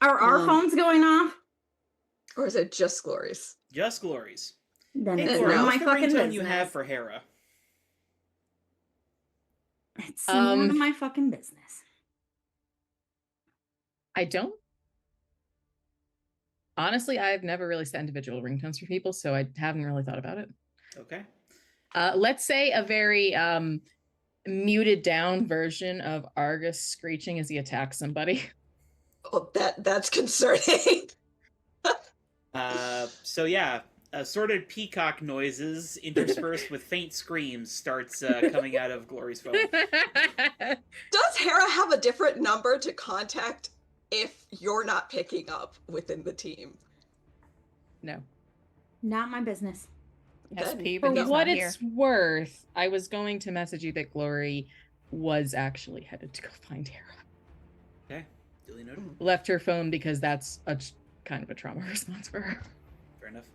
Are our phones going off? or is it just Glory's? Just Glories. Then Hey, it's Glory, none of no. my what's the fucking ringtone business. you have for Hera? It's none of my fucking business. I don't. Honestly, I've never really set individual ringtones for people, so I haven't really thought about it. Okay. Let's say a very muted down version of Argus screeching as he attacks somebody. Oh, that's concerning. So yeah, assorted peacock noises interspersed with faint screams starts coming out of Glory's phone. Does Hera have a different number to contact if you're not picking up within the team? No. Not my business. SP, For but he's what not it's here. worth, I was going to message you that Glory was actually headed to go find Hera. Okay, duly noted. Left her phone because that's kind of a trauma response for her. Fair enough.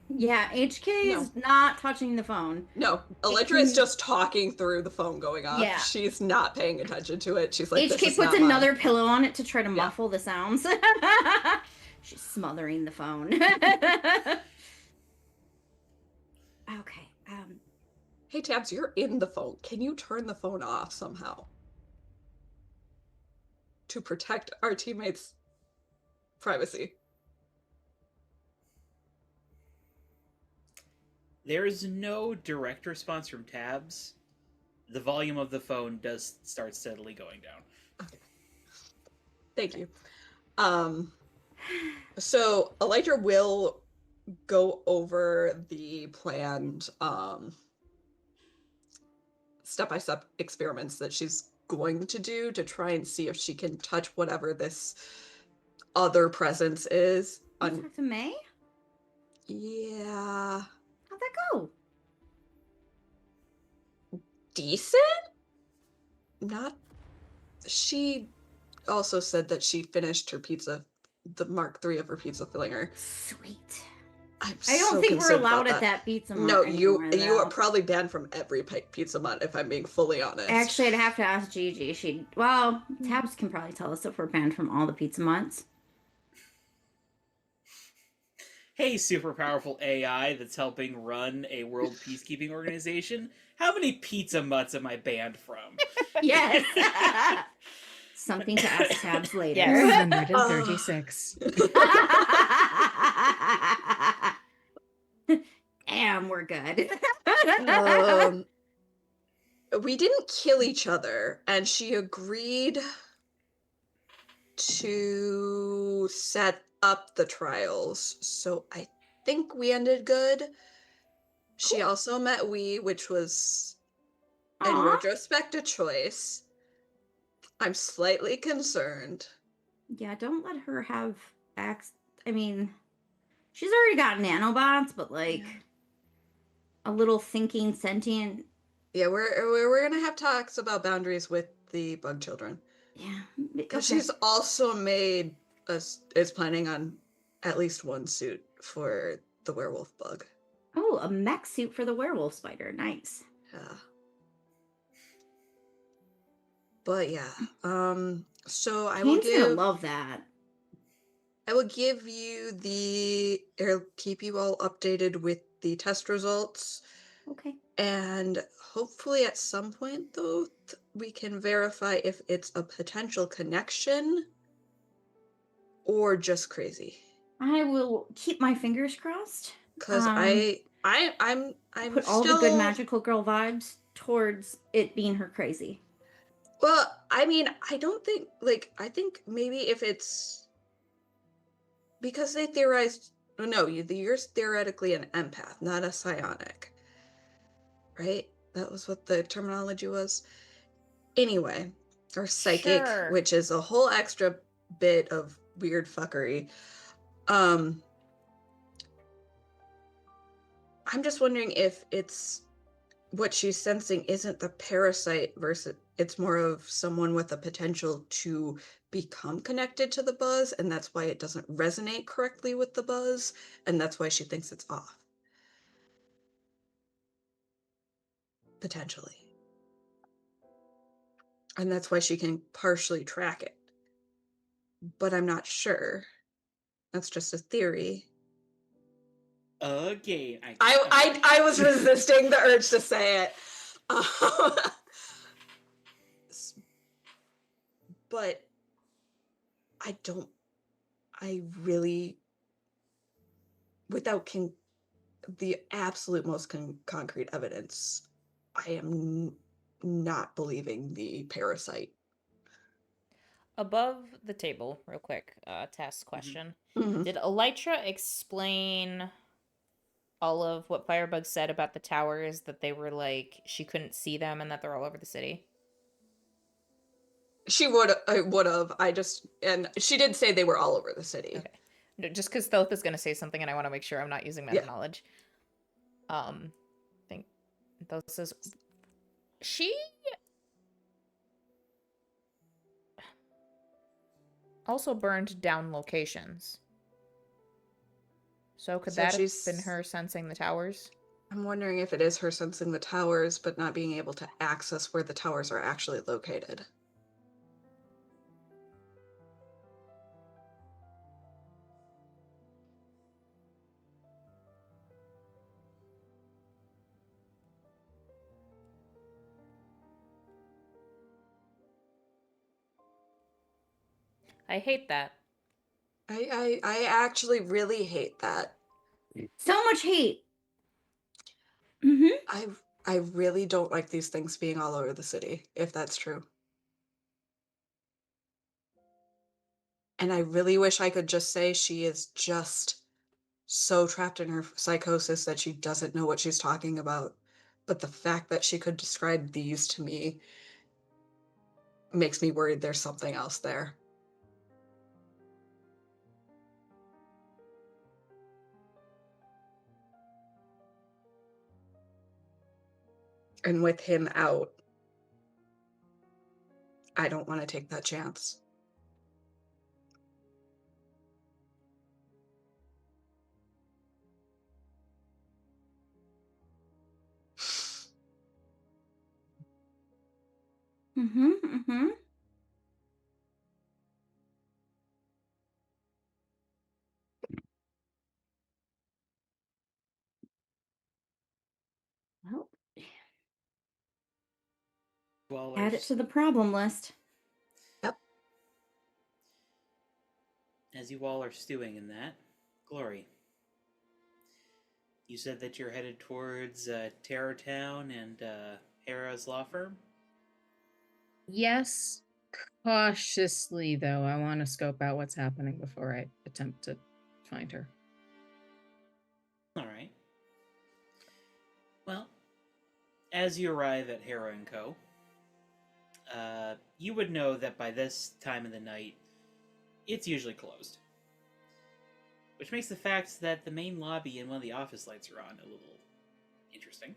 Yeah, HK is not touching the phone. No, Electra is just talking through the phone going off. Yeah. She's not paying attention to it. She's like, HK this is puts not another mine. pillow on it to try to muffle the sounds. She's smothering the phone. Okay. Hey, Tabs, you're in the phone. Can you turn the phone off somehow? To protect our teammates' privacy. There is no direct response from Tabs. The volume of the phone does start steadily going down. Okay. Thank you. So Elytra will go over the planned step-by-step experiments that she's going to do to try and see if she can touch whatever this other presence is. You talk to May? Yeah. How'd that go? Decent? Not. She also said that she finished her pizza, the Mark III of her pizza fillinger. Sweet. I don't think we're allowed at that pizza mart. No, anymore, you are though. probably banned from every pizza mart, if I'm being fully honest. Actually, I'd have to ask Gigi. Tabs can probably tell us if we're banned from all the pizza mutts. Hey, super powerful AI that's helping run a world peacekeeping organization. How many pizza mutts am I banned from? Yes. Something to ask Tabs later. Yes. 136. Damn, we're good. We didn't kill each other, and she agreed to set up the trials, so I think we ended good. She also met which was, in Aw. retrospect, a choice. I'm slightly concerned. Yeah, don't let her have I mean, she's already got nanobots, but like a little thinking sentient. Yeah, we're gonna have talks about boundaries with the bug children. Yeah, because she's also is planning on at least one suit for the werewolf bug. Oh, a mech suit for the werewolf spider. Nice. Yeah. But yeah, so I will Kane's gonna love that. I will give you or keep you all updated with the test results. Okay. And hopefully at some point, though, we can verify if it's a potential connection or just crazy. I will keep my fingers crossed. Because I'm put all the good magical girl vibes towards it being her crazy. Well, I mean, I don't think, I think maybe if it's because they theorized, no, you're theoretically an empath, not a psionic, right? That was what the terminology was. Anyway, or psychic, Sure. which is a whole extra bit of weird fuckery. I'm just wondering if it's what she's sensing isn't the parasite versus it's more of someone with a potential to become connected to the buzz, and that's why it doesn't resonate correctly with the buzz, and that's why she thinks it's off. Potentially. And that's why she can partially track it. But I'm not sure. That's just a theory. Again, I was resisting the urge to say it. But I really, without the absolute most concrete evidence, I am not believing the parasite. Above the table, real quick, test question. Mhm. Did Elytra explain all of what Firebug said about the towers, that they were like, she couldn't see them and that they're all over the city? She would have. And she did say they were all over the city. Okay. No, just because Thoth is going to say something and I want to make sure I'm not using meta knowledge. I think Thoth says, she also burned down locations. So could So that have been her sensing the towers? I'm wondering if it is her sensing the towers, but not being able to access where the towers are actually located. I hate that. I actually really hate that. So much hate. I really don't like these things being all over the city, if that's true. And I really wish I could just say she is just so trapped in her psychosis that she doesn't know what she's talking about. But the fact that she could describe these to me makes me worried there's something else there. And with him out, I don't want to take that chance. Well, add it to the problem list. Yep. As you all are stewing in that, Glory, you said that you're headed towards Terror Town and Hera's law firm? Yes, cautiously, though. I want to scope out what's happening before I attempt to find her. All right. Well, as you arrive at Hera & Co., you would know that by this time of the night, it's usually closed. Which makes the fact that the main lobby and one of the office lights are on a little interesting.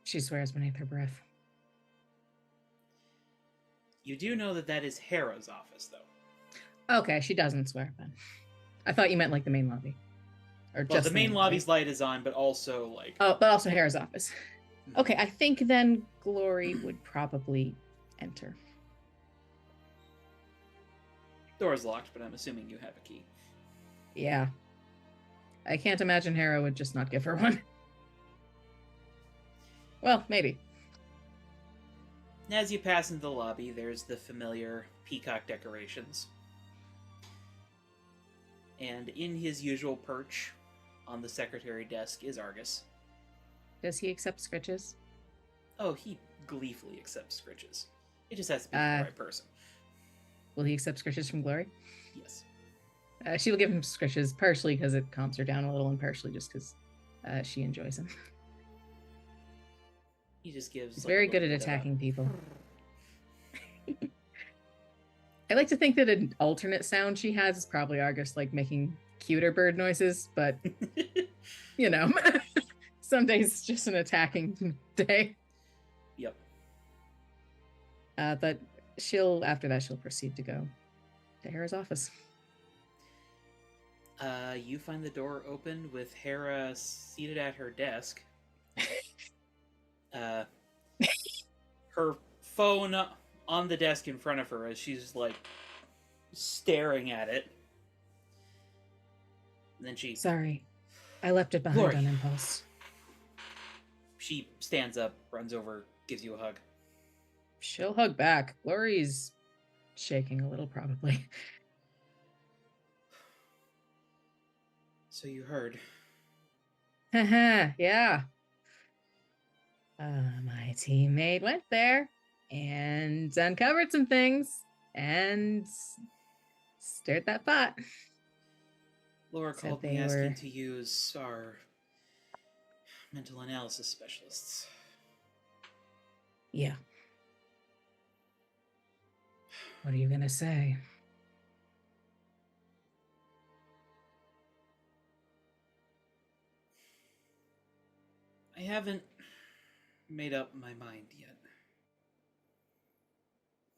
She swears beneath her breath. You do know that that is Hera's office, though. Okay, she doesn't swear then. I thought you meant like the main lobby. Or Well, just the main lobby's light is on, but also like... Oh, but also Hera's office. Okay, I think then Glory would probably enter. Door's locked, but I'm assuming you have a key. Yeah. I can't imagine Hera would just not give her one. Well, maybe. As you pass into the lobby, there's the familiar peacock decorations. And in his usual perch on the secretary desk is Argus. Does he accept scritches? Oh, he gleefully accepts scritches. It just has to be the right person. Will he accept scritches from Glory? Yes. She will give him scritches, partially because it calms her down a little, and partially just because she enjoys him. He just gives... He's like, very a good at little bit of attacking people. I like to think that an alternate sound she has is probably Argus, like, making cuter bird noises, but, you know, some days it's just an attacking day. Yep. But after that, she'll proceed to go to Hera's office. You find the door open with Hera seated at her desk. Her phone on the desk in front of her as she's like staring at it. And then she Sorry, I left it behind Glory. on impulse. She stands up, runs over, gives you a hug. She'll hug back. Glory's shaking a little, probably. So you heard. Haha, yeah. My teammate went there and uncovered some things and stirred that pot. Laura Said called they me asking were- to use our mental analysis specialists. Yeah. What are you gonna say? I haven't made up my mind yet.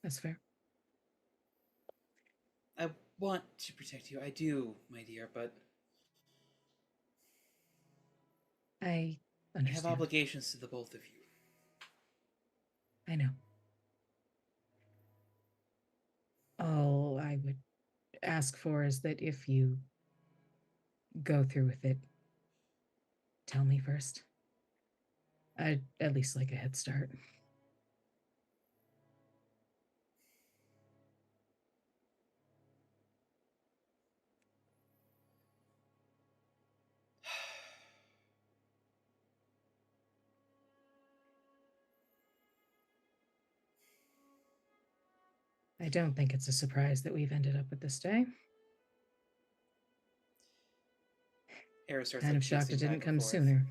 That's fair. I want to protect you. I do, my dear, but I I have understand. obligations to the both of you. I know. All I would ask for is that if you go through with it, tell me first. I'd at least like a head start. I don't think it's a surprise that we've ended up with this day. Hera starts Kind like of shocked it pacing didn't back and come forth. sooner.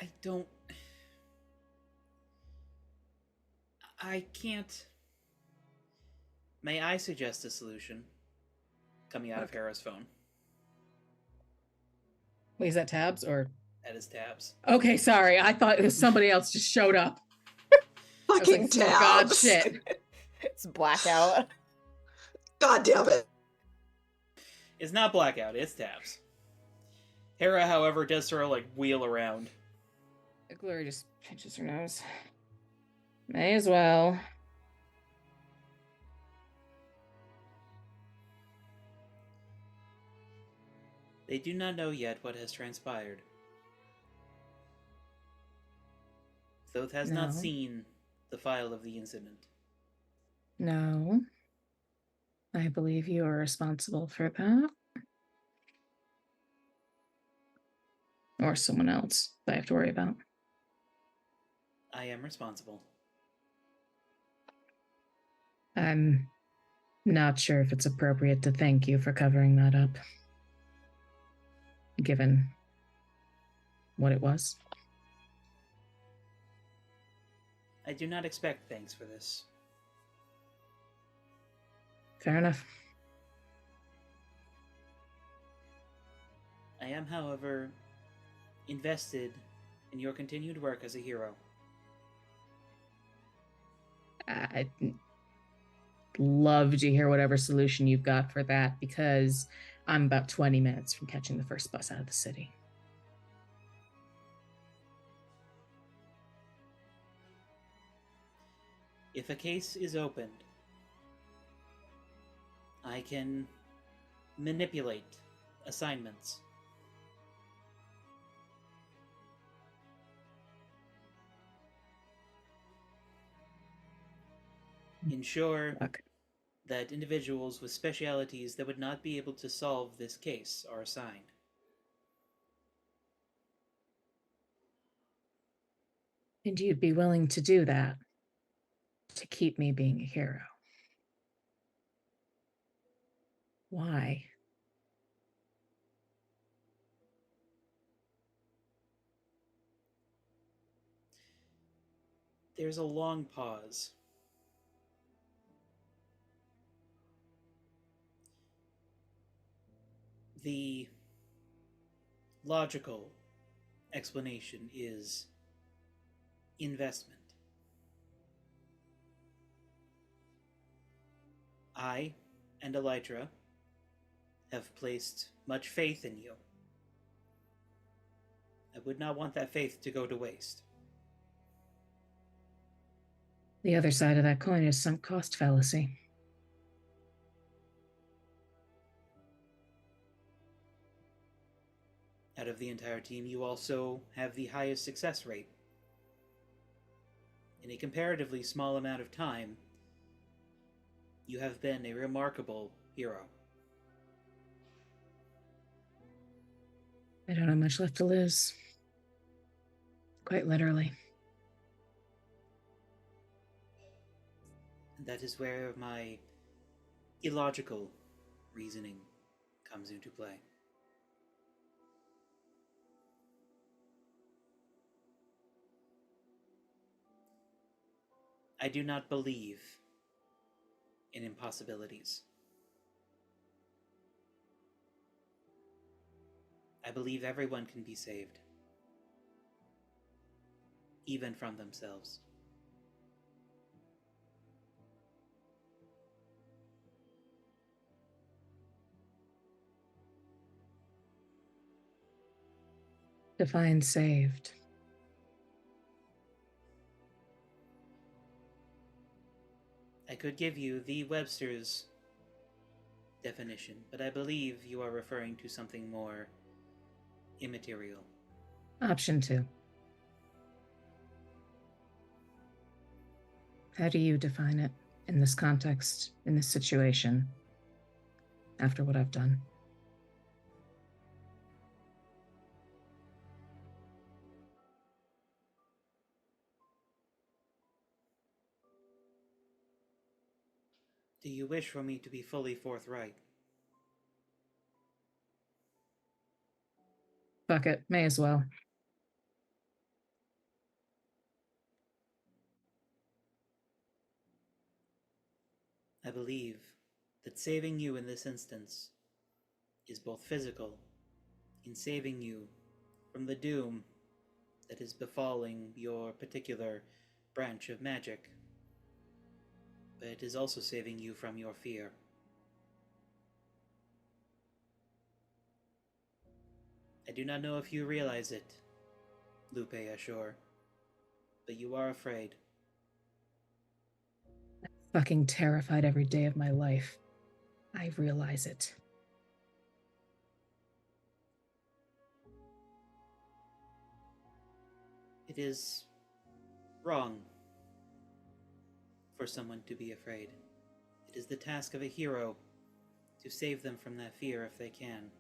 I don't. I can't. May I suggest a solution? Coming out of Okay. Hera's phone. Wait, is that tabs or? That is tabs. Okay, sorry. I thought it was somebody else just showed up. I was Fucking like, oh, God, tabs. shit. It's blackout. God damn it. It's not blackout, it's tabs. Hera, however, does sort of like wheel around. Glory just pinches her nose. May as well. They do not know yet what has transpired. Thoth has No. not seen the file of the incident. No. I believe you are responsible for that. Or someone else that I have to worry about. I am responsible. I'm not sure if it's appropriate to thank you for covering that up. Given what it was. I do not expect thanks for this. Fair enough. I am, however, invested in your continued work as a hero. I'd love to hear whatever solution you've got for that, because I'm about 20 minutes from catching the first bus out of the city. If a case is opened, I can manipulate assignments. Ensure Okay. that individuals with specialities that would not be able to solve this case are assigned. And you'd be willing to do that to keep me being a hero. Why? There's a long pause. The logical explanation is investment. I and Elytra have placed much faith in you. I would not want that faith to go to waste. The other side of that coin is sunk cost fallacy. Out of the entire team, you also have the highest success rate. In a comparatively small amount of time, you have been a remarkable hero. I don't have much left to lose. Quite literally. And that is where my illogical reasoning comes into play. I do not believe in impossibilities. I believe everyone can be saved, even from themselves. Define saved. I could give you the Webster's definition, but I believe you are referring to something more immaterial. Option 2. How do you define it in this context, in this situation, after what I've done? Do you wish for me to be fully forthright? Fuck it, may as well. I believe that saving you in this instance is both physical, in saving you from the doom that is befalling your particular branch of magic, but it is also saving you from your fear. I do not know if you realize it, Lupe Ashore, but you are afraid. Fucking terrified every day of my life. I realize it. It is wrong for someone to be afraid. It is the task of a hero to save them from that fear if they can.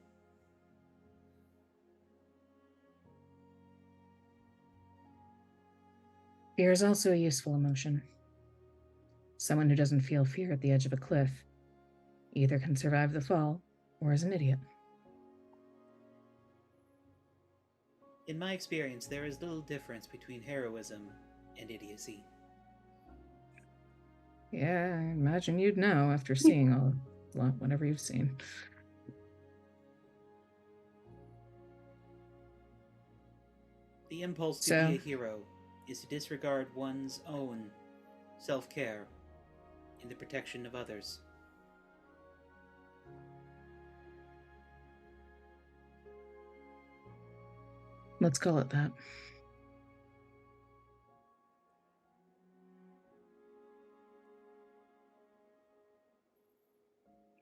Fear is also a useful emotion. Someone who doesn't feel fear at the edge of a cliff either can survive the fall or is an idiot. In my experience, there is little difference between heroism and idiocy. Yeah, I imagine you'd know after seeing whatever you've seen. The impulse to So- be a hero is to disregard one's own self-care in the protection of others. Let's call it that.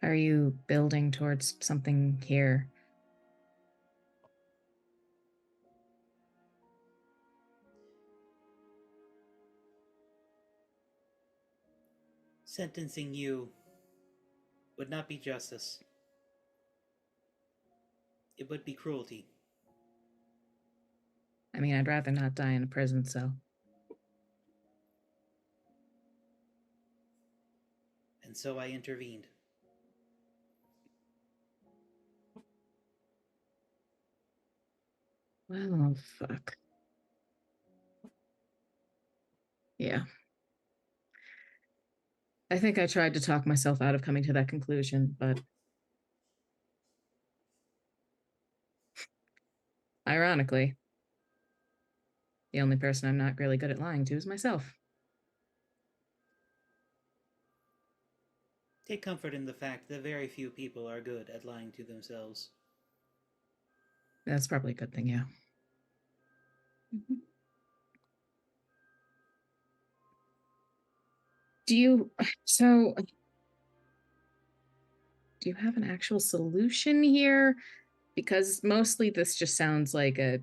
Are you building towards something here? Sentencing you would not be justice. It would be cruelty. I mean, I'd rather not die in a prison cell. And so I intervened. Well, fuck. Yeah. I think I tried to talk myself out of coming to that conclusion, but ironically, the only person I'm not really good at lying to is myself. Take comfort in the fact that very few people are good at lying to themselves. That's probably a good thing, yeah. Mhm. Do you so do you have an actual solution here? Because mostly this just sounds like a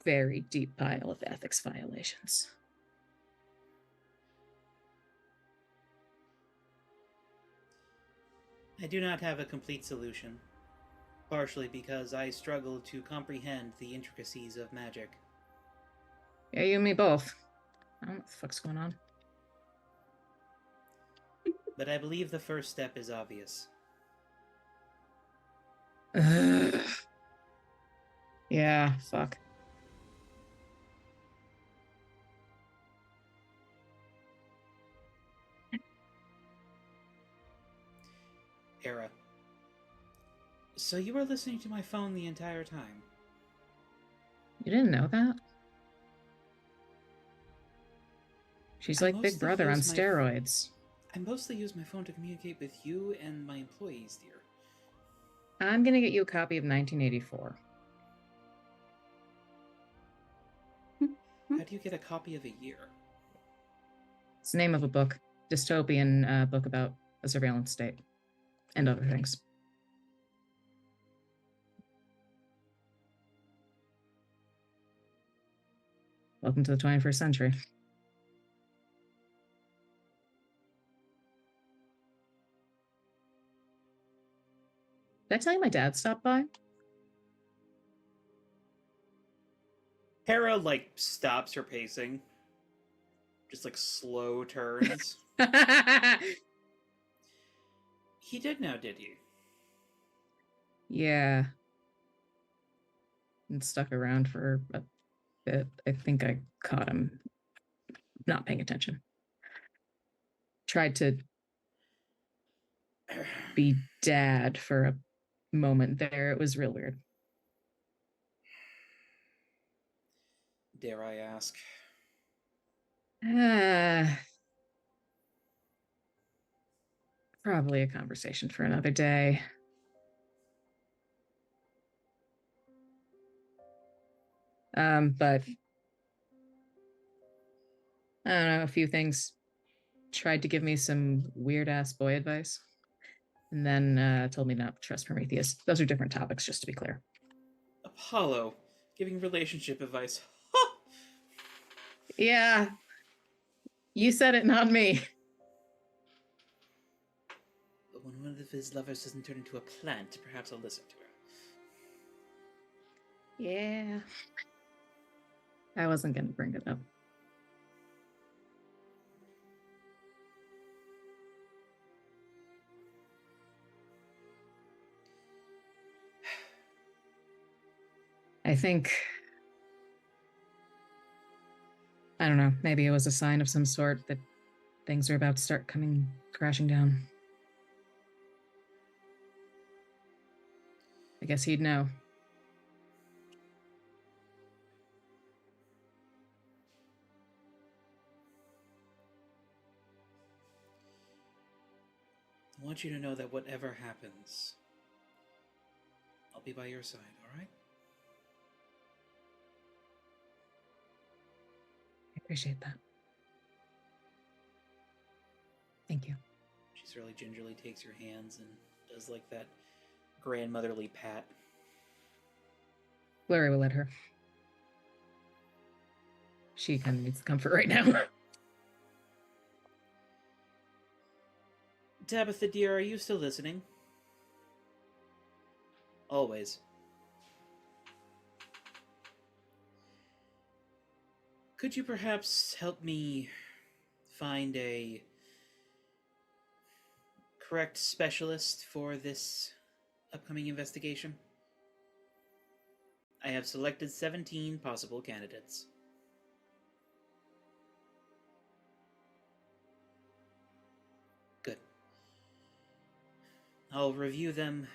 very deep pile of ethics violations. I do not have a complete solution, partially because I struggle to comprehend the intricacies of magic. Yeah, you and me both. I don't know what the fuck's going on. But I believe the first step is obvious. Yeah, fuck. Era. So you were listening to my phone the entire time? You didn't know that? She's I like Big mostly Brother on use my- steroids. I mostly use my phone to communicate with you and my employees, dear. I'm gonna get you a copy of 1984. How do you get a copy of a year? It's the name of a book, dystopian book about a surveillance state and other things. Welcome to the 21st century. Did I tell you my dad stopped by? Hera, stops her pacing. Just, slow turns. He did now, did he? Yeah. And stuck around for a bit. I think I caught him not paying attention. Tried to be dad for a moment there. It was real weird. Dare I ask? Probably a conversation for another day. But I don't know, a few things. Tried to give me some weird ass boy advice, and then told me not to trust Prometheus. Those are different topics, just to be clear. Apollo, giving relationship advice. Yeah, you said it, not me. But when one of his lovers doesn't turn into a plant, perhaps I'll listen to her. Yeah. I wasn't going to bring it up. I think, I don't know, maybe it was a sign of some sort that things are about to start coming crashing down. I guess he'd know. I want you to know that whatever happens, I'll be by your side, alright? I appreciate that. Thank you. She really gingerly takes your hands and does that grandmotherly pat. Glory will let her. She kind of needs the comfort right now. Tabitha, dear, are you still listening? Always. Could you perhaps help me find a correct specialist for this upcoming investigation? I have selected 17 possible candidates. I'll review them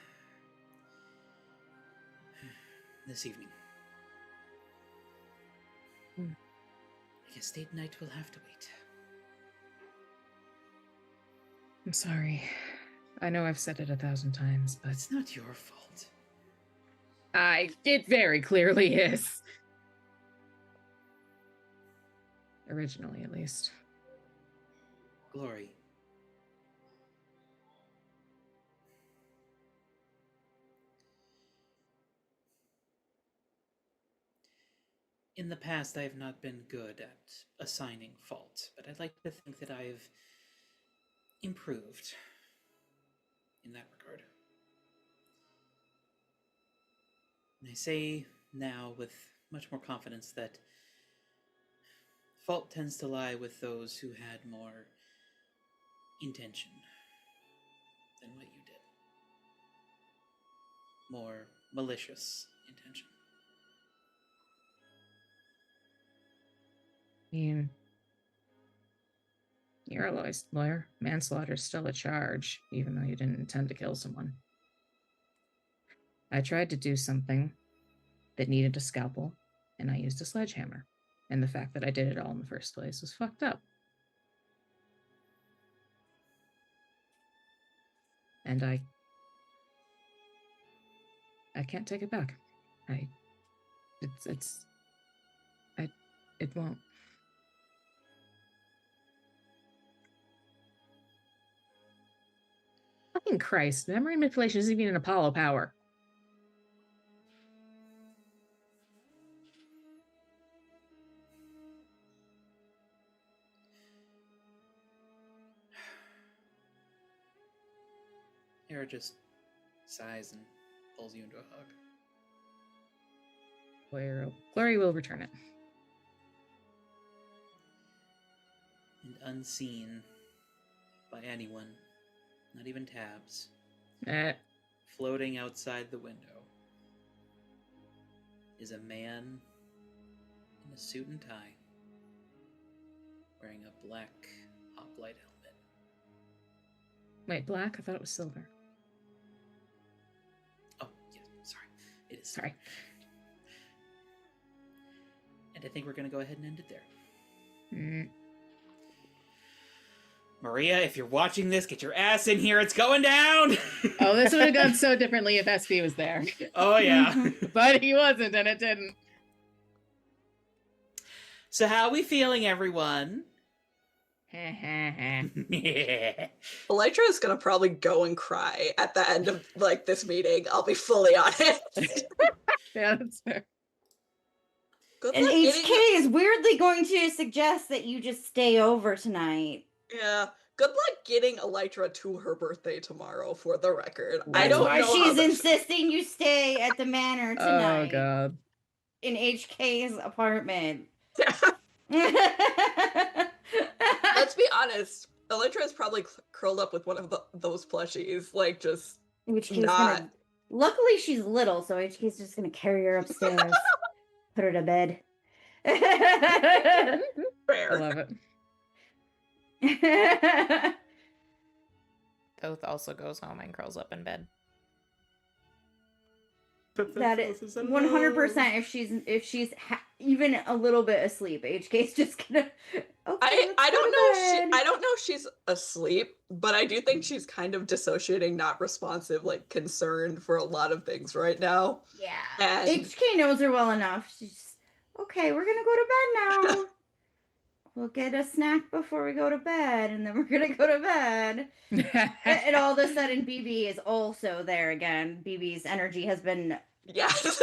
this evening. I guess date night will have to wait. I'm sorry. I know I've said it 1,000 times, but It's not your fault. it very clearly is. Originally, at least. Glory. In the past, I have not been good at assigning fault, but I'd like to think that I've improved in that regard. And I say now with much more confidence that fault tends to lie with those who had more intention than what you did. More malicious intention. I mean, you're a lawyer. Manslaughter is still a charge, even though you didn't intend to kill someone. I tried to do something that needed a scalpel, and I used a sledgehammer. And the fact that I did it all in the first place was fucked up. And I can't take it back. It won't. Fucking Christ, memory manipulation isn't even an Apollo power. Hera just sighs and pulls you into a hug. Glory will return it. And unseen by anyone, not even Tabs, floating outside the window is a man in a suit and tie, wearing a black hoplite helmet. Wait, black? I thought it was silver. Oh, yeah, sorry. It is. Sorry. And I think we're going to go ahead and end it there. Mm. Maria, if you're watching this, get your ass in here. It's going down. Oh, this would have gone so differently if SB was there. Oh, yeah. But he wasn't, and it didn't. So how are we feeling, everyone? Elytra is gonna probably go and cry at the end of like this meeting. I'll be fully honest. Yeah, that's fair. Good And luck HK getting- is weirdly going to suggest that you just stay over tonight. Yeah. Good luck getting Elytra to her birthday tomorrow, for the record. I That's don't why know how she's that- insisting you stay at the manor tonight. Oh, God. In HK's apartment. Let's be honest. Elytra is probably curled up with one of those plushies, like just HK's not. gonna. Luckily, she's little, so HK's just gonna carry her upstairs, put her to bed. I Fair. love it. Thoth also goes home and curls up in bed. That is 100%. If she's even a little bit asleep, HK's just gonna. Okay, I don't know. I don't know if she's asleep, but I do think she's kind of dissociating, not responsive, like concerned for a lot of things right now. Yeah. And HK knows her well enough. She's okay. We're gonna go to bed now. We'll get a snack before we go to bed, and then we're gonna go to bed. And all of a sudden, BB is also there again. BB's energy has been yes.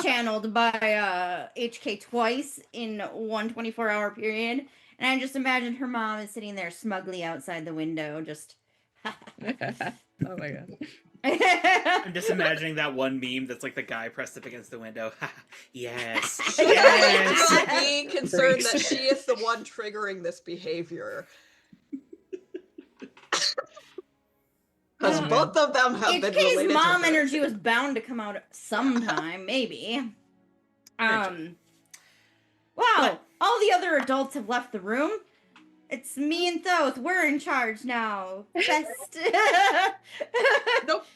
channeled by HK twice in one 24-hour period. And I just imagine her mom is sitting there smugly outside the window, just. Oh my God. I'm just imagining that one meme that's like the guy pressed up against the window. Yes. Yes. Being concerned that she is the one triggering this behavior. Because Oh, both of them have been HK's related mom to her. energy was bound to come out sometime, maybe. Wow, But- all the other adults have left the room. It's me and Thoth. We're in charge now. Best. Nope.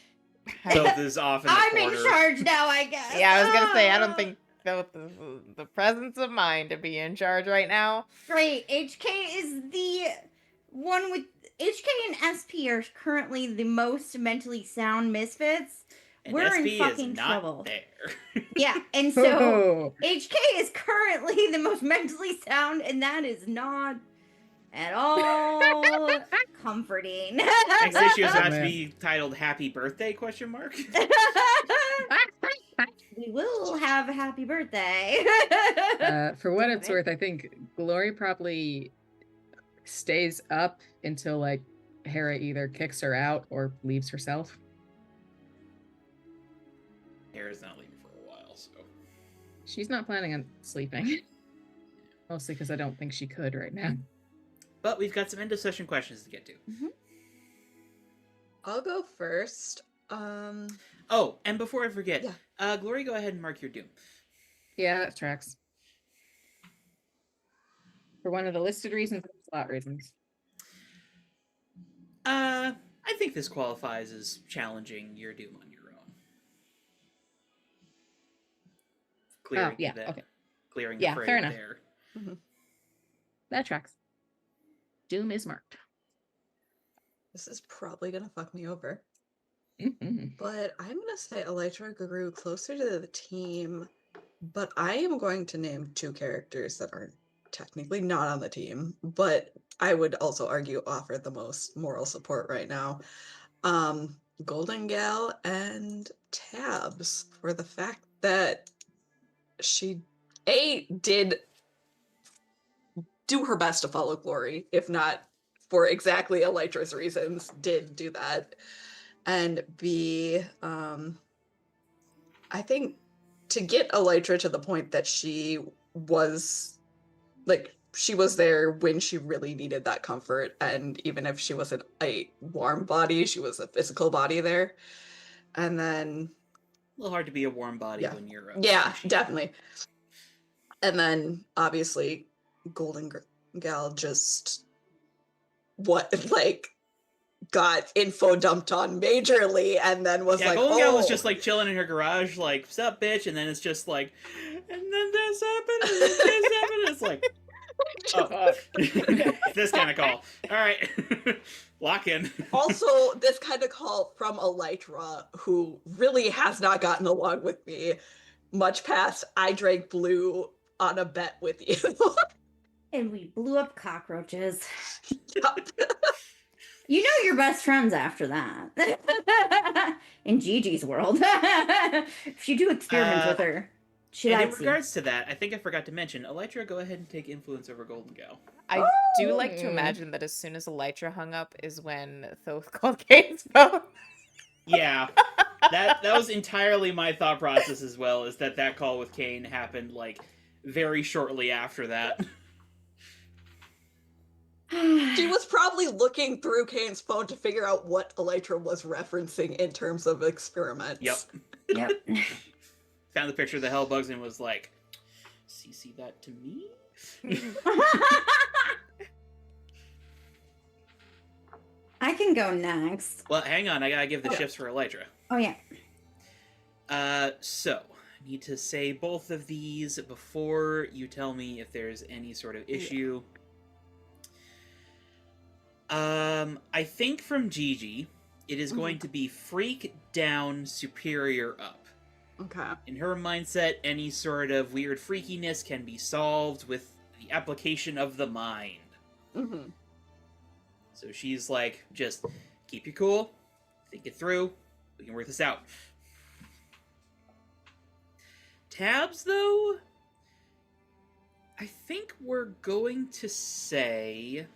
Thoth is off in the I'm corner. in charge now, I guess. Yeah, I was gonna say I don't Ah. think the presence of mind to be in charge right now. Great. HK is the one with HK and SP are currently the most mentally sound misfits. And We're in SB fucking is not trouble. there. Yeah, and so Oh, HK is currently the most mentally sound, and that is not at all comforting. Next issue is Oh, about to man. be titled "Happy Birthday?" ? We will have a happy birthday. For what Damn it's it. worth, I think Glory probably stays up until like Hera either kicks her out or leaves herself. Hera's not leaving for a while, so She's not planning on sleeping. Mostly because I don't think she could right now. but we've got some end of session questions to get to. I'll go first. Oh, and before I forget, Yeah. Glory, go ahead and mark your doom. Yeah, that tracks. For one of the listed reasons, slot reasons. I think this qualifies as challenging your doom on your own. Clearing yeah, the, okay. Clearing Yeah, the fray fair enough. there. That tracks. Doom is marked. This is probably gonna fuck me over. Mhm. But I'm gonna say Elytra grew closer to the team, but I am going to name two characters that aren't technically not on the team, but I would also argue offer the most moral support right now. Golden Gal and Tabs, for the fact that she did do her best to follow Glory, if not for exactly Elytra's reasons, did do that. And B, I think to get Elytra to the point that she was there when she really needed that comfort, and even if she wasn't a warm body, she was a physical body there. And then A little hard to be a warm body Yeah. when you're yeah, machine. definitely. And then obviously Golden Gal just got info dumped on majorly, and then was Yeah, like, Golden Gal was "Oh." just like chilling in her garage, like, "Sup, bitch?" And then it's just like, and then this happened, and then this happened. It's like, oh, this kind of call. All right, lock in. Also, this kind of call from Elytra, who really has not gotten along with me much past I drank blue on a bet with you. And we blew up cockroaches. Yup. You know you're best friends after that. In Gigi's world. If you do experiments with her, she And in likes you. regards to that, I think I forgot to mention, Elytra, go ahead and take influence over Golden Gal. I do like to Oh. imagine that as soon as Elytra hung up is when Thoth called Kane's phone. Yeah, that was entirely my thought process as well. Is that call with Kane happened like very shortly after that. She was probably looking through Kane's phone to figure out what Elytra was referencing in terms of experiments. Yep. Yep. Found the picture of the Hellbugs and was like, "CC that to me." I can go next. Well, hang on, I gotta give the shifts for Elytra. Oh yeah. So I need to say both of these before you tell me if there's any sort of issue. I think from Gigi, it is going to be freak down, superior up. Okay. In her mindset, any sort of weird freakiness can be solved with the application of the mind. Mm-hmm. So she's like, just keep your cool, think it through, we can work this out. Tabs, though, I think we're going to say...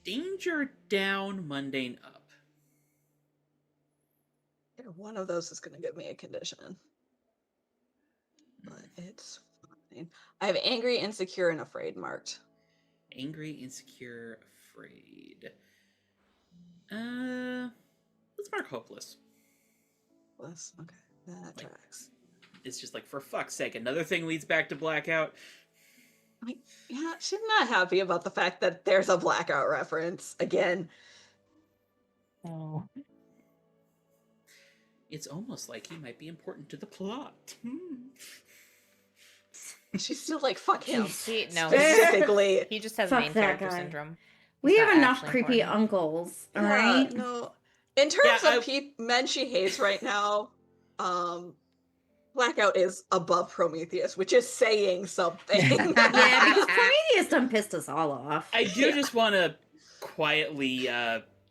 Danger down, mundane up. Yeah, one of those is going to give me a condition. But it's fine. I have angry, insecure, and afraid marked. Angry, insecure, afraid. Let's mark hopeless. Plus, okay, that tracks. It's just like, for fuck's sake, another thing leads back to Blackout. Like, yeah, she's not happy about the fact that there's a Blackout reference again. Oh. It's almost like he might be important to the plot. She's still like, fuck him. No, Specifically. he just has Fuck main that character guy. syndrome. We He's have not enough actually creepy important. uncles, all Yeah, right? no. In terms Yeah, of men she hates right now, Blackout is above Prometheus, which is saying something. Yeah, because Prometheus done pissed us all off. I do just want to quietly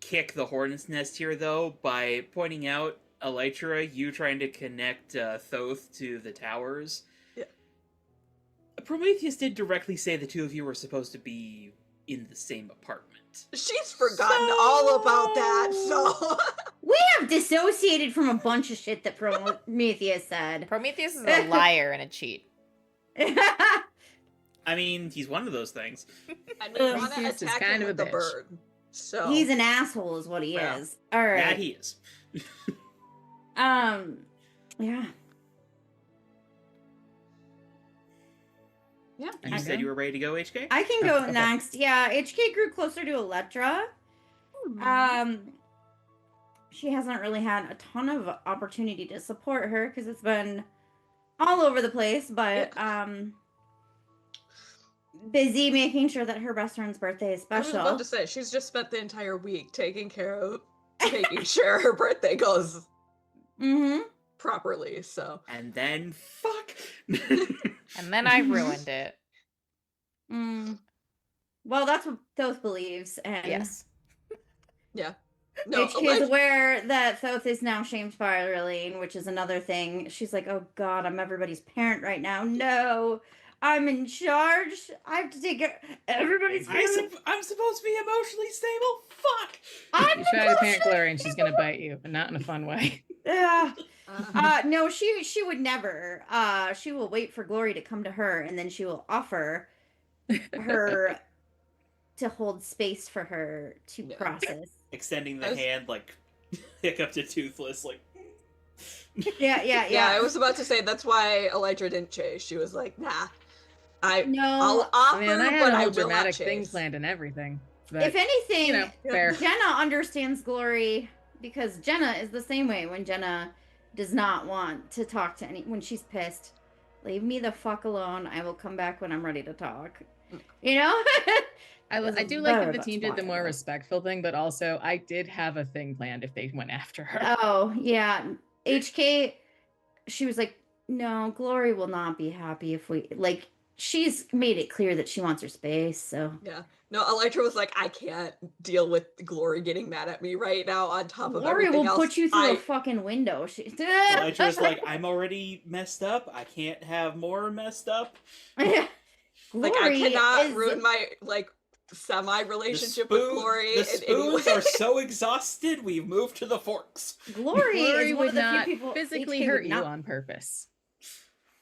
kick the hornet's nest here, though, by pointing out, Elytra, you trying to connect Thoth to the towers. Yeah. Prometheus did directly say the two of you were supposed to be in the same apartment. She's forgotten all about that, so... We have dissociated from a bunch of shit that Prometheus said. Prometheus is a liar and a cheat. I mean, he's one of those things. And we want to Prometheus is attack kind him of with a the bitch. bird. So... He's an asshole is what he Yeah. is. All right. That he is. Yeah. Yeah. You said you were ready to go, HK? I can Oh, go okay. next. Yeah, HK grew closer to Electra. She hasn't really had a ton of opportunity to support her because it's been all over the place, but busy making sure that her best friend's birthday is I was special. about to say, she's just spent the entire week taking care of making sure her birthday goes Mm-hmm. properly, so... And then, fuck! And then I ruined it. Well, that's what Thoth believes, and Yes. Yeah. No, HK is aware that Thoth is now shamed spiraling, which is another thing. She's like, oh god, I'm everybody's parent right now. No, I'm in charge. I have to take care of everybody's parent. I'm supposed to be emotionally stable? Fuck! I'm You try to parent Glory and she's gonna bite you, but not in a fun way. Yeah. Uh, No, she would never. She will wait for Glory to come to her, and then she will offer her to hold space for her to Yeah. process. Extending the I was- hand, like, hiccup to Toothless, like... Yeah. yeah, I was about to say, that's why Elytra didn't chase. She was like, nah, I'll No. offer, Man, I had but a I whole will not dramatic chase. thing planned and everything. But, If anything, you know, fair. Jenna understands Glory because Jenna is the same way when Jenna does not want to talk to when she's pissed. Leave me the fuck alone. I will come back when I'm ready to talk. You know? I do like that the team did the more respectful thing, but also I did have a thing planned if they went after her. Oh, yeah. HK, she was like, no, Glory will not be happy if we, like, she's made it clear that she wants her space, so. Yeah. No, Elytra was like, I can't deal with Glory getting mad at me right now on top of Glory everything will else. put you through a fucking window. Elytra's like, I'm already messed up. I can't have more messed up. Like, I cannot is- ruin my, like, semi-relationship with Glory. The in any spoons way. are so exhausted, we've moved to the forks. Glory Glory is one would of the not few people physically HK hurt would you not on purpose.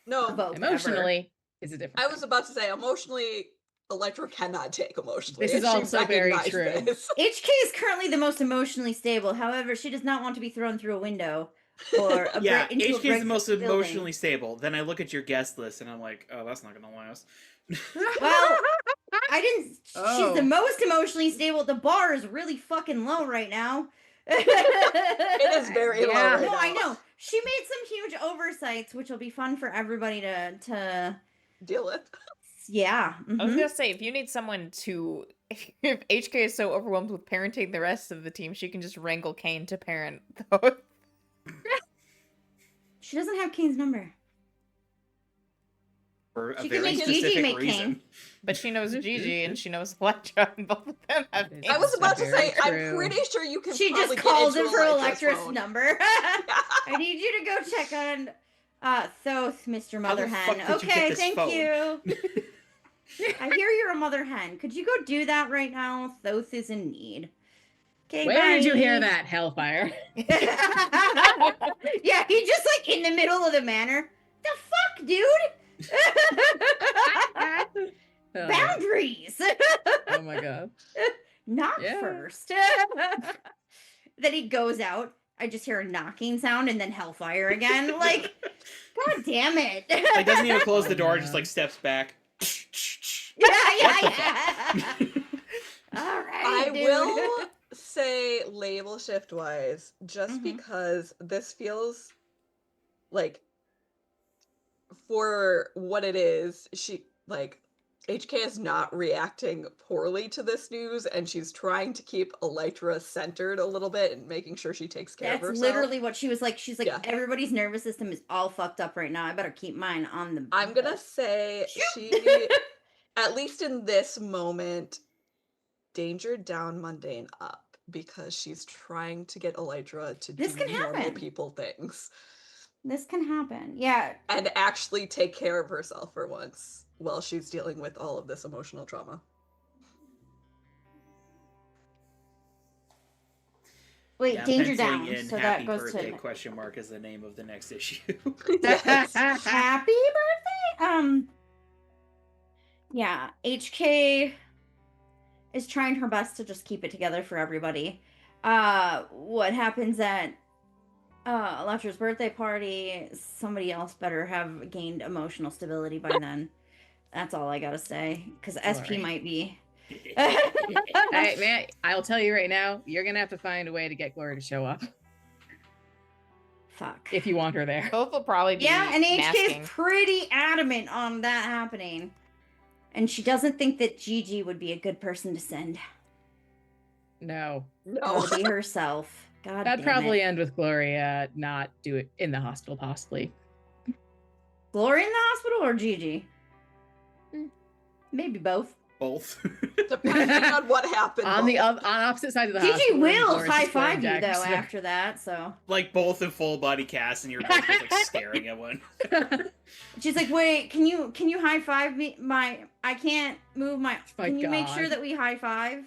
No, provoke ever. Emotionally is a different I thing. was about to say, emotionally, Elytra cannot take emotionally. This is and she also very recognized true. this. HK is currently the most emotionally stable. However, she does not want to be thrown through a window or Yeah, into a HK is the brick most building. emotionally stable. Then I look at your guest list and I'm like, oh, that's not gonna last. Well, I didn't. Oh. She's the most emotionally stable. The bar is really fucking low right now. It is very low Yeah. right No, now. I know. She made some huge oversights, which will be fun for everybody to Deal with. yeah. I was mhm. gonna say, if you need someone to, if HK is so overwhelmed with parenting the rest of the team, she can just wrangle Kane to parent those. She doesn't have Kane's number. For a She can very make Gigi specific make reason. Kane. But she knows Gigi and she knows Electra, and both of them have That is names. I was about to very say, I'm true. pretty sure you can She probably just get called into in for Elytra's Electra's phone. number. I need you to go check on Thoth, Mr. How the Mother fuck Hen. did you get Okay, this thank phone? you. I hear you're a mother hen. Could you go do that right now? Thoth is in need. Okay, Where did you hear bye. that, Hellfire? Yeah, he just like in the middle of the manor. The fuck, dude? Oh, Boundaries. oh my god. Not Yeah. first. Then he goes out I just hear a knocking sound and then hellfire again. Like, god damn it. Like, doesn't even close the door, just Yeah. like steps back. Yeah. All right, I dude. will say label shift wise, just Mhm. because this feels like for what it is, HK is not reacting poorly to this news, and she's trying to keep Elytra centered a little bit and making sure she takes care of That's herself. literally what she was like. She's like, Yeah. everybody's nervous system is all fucked up right now. I better keep mine on the. I'm gonna say she, at least in this moment, danger down, mundane up, because she's trying to get Elytra to This do can normal happen. people things This can happen. Yeah. and actually take care of herself for once while she's dealing with all of this emotional trauma. Wait, Yeah, I'm danger penciling down. in So happy that goes birthday to question mark as the name of the next issue. Yes. happy birthday. Yeah, HK is trying her best to just keep it together for everybody. What happens at Electra's birthday party? Somebody else better have gained emotional stability by then. That's all I gotta say. Because SP Glory. might be. Hey, man, I'll tell you right now, you're gonna have to find a way to get Glory to show up Fuck. if you want her there. Both will probably be Yeah, and HK masking. is pretty adamant on that happening. And she doesn't think that Gigi would be a good person to send. No, No. It'll be herself. God that'd damn probably it. end with Gloria not do it in the hospital, possibly. Glory in the hospital or Gigi? Maybe both. Both. Depending on what happened. On both. on opposite sides of the Gigi hospital. will Gloria's high just wearing five you though daggers. after that, so Like both in full body cast, and you're both just like staring at one. she's like, "Wait, can you high five me? I can't move my. My Can you make sure God. that we high five?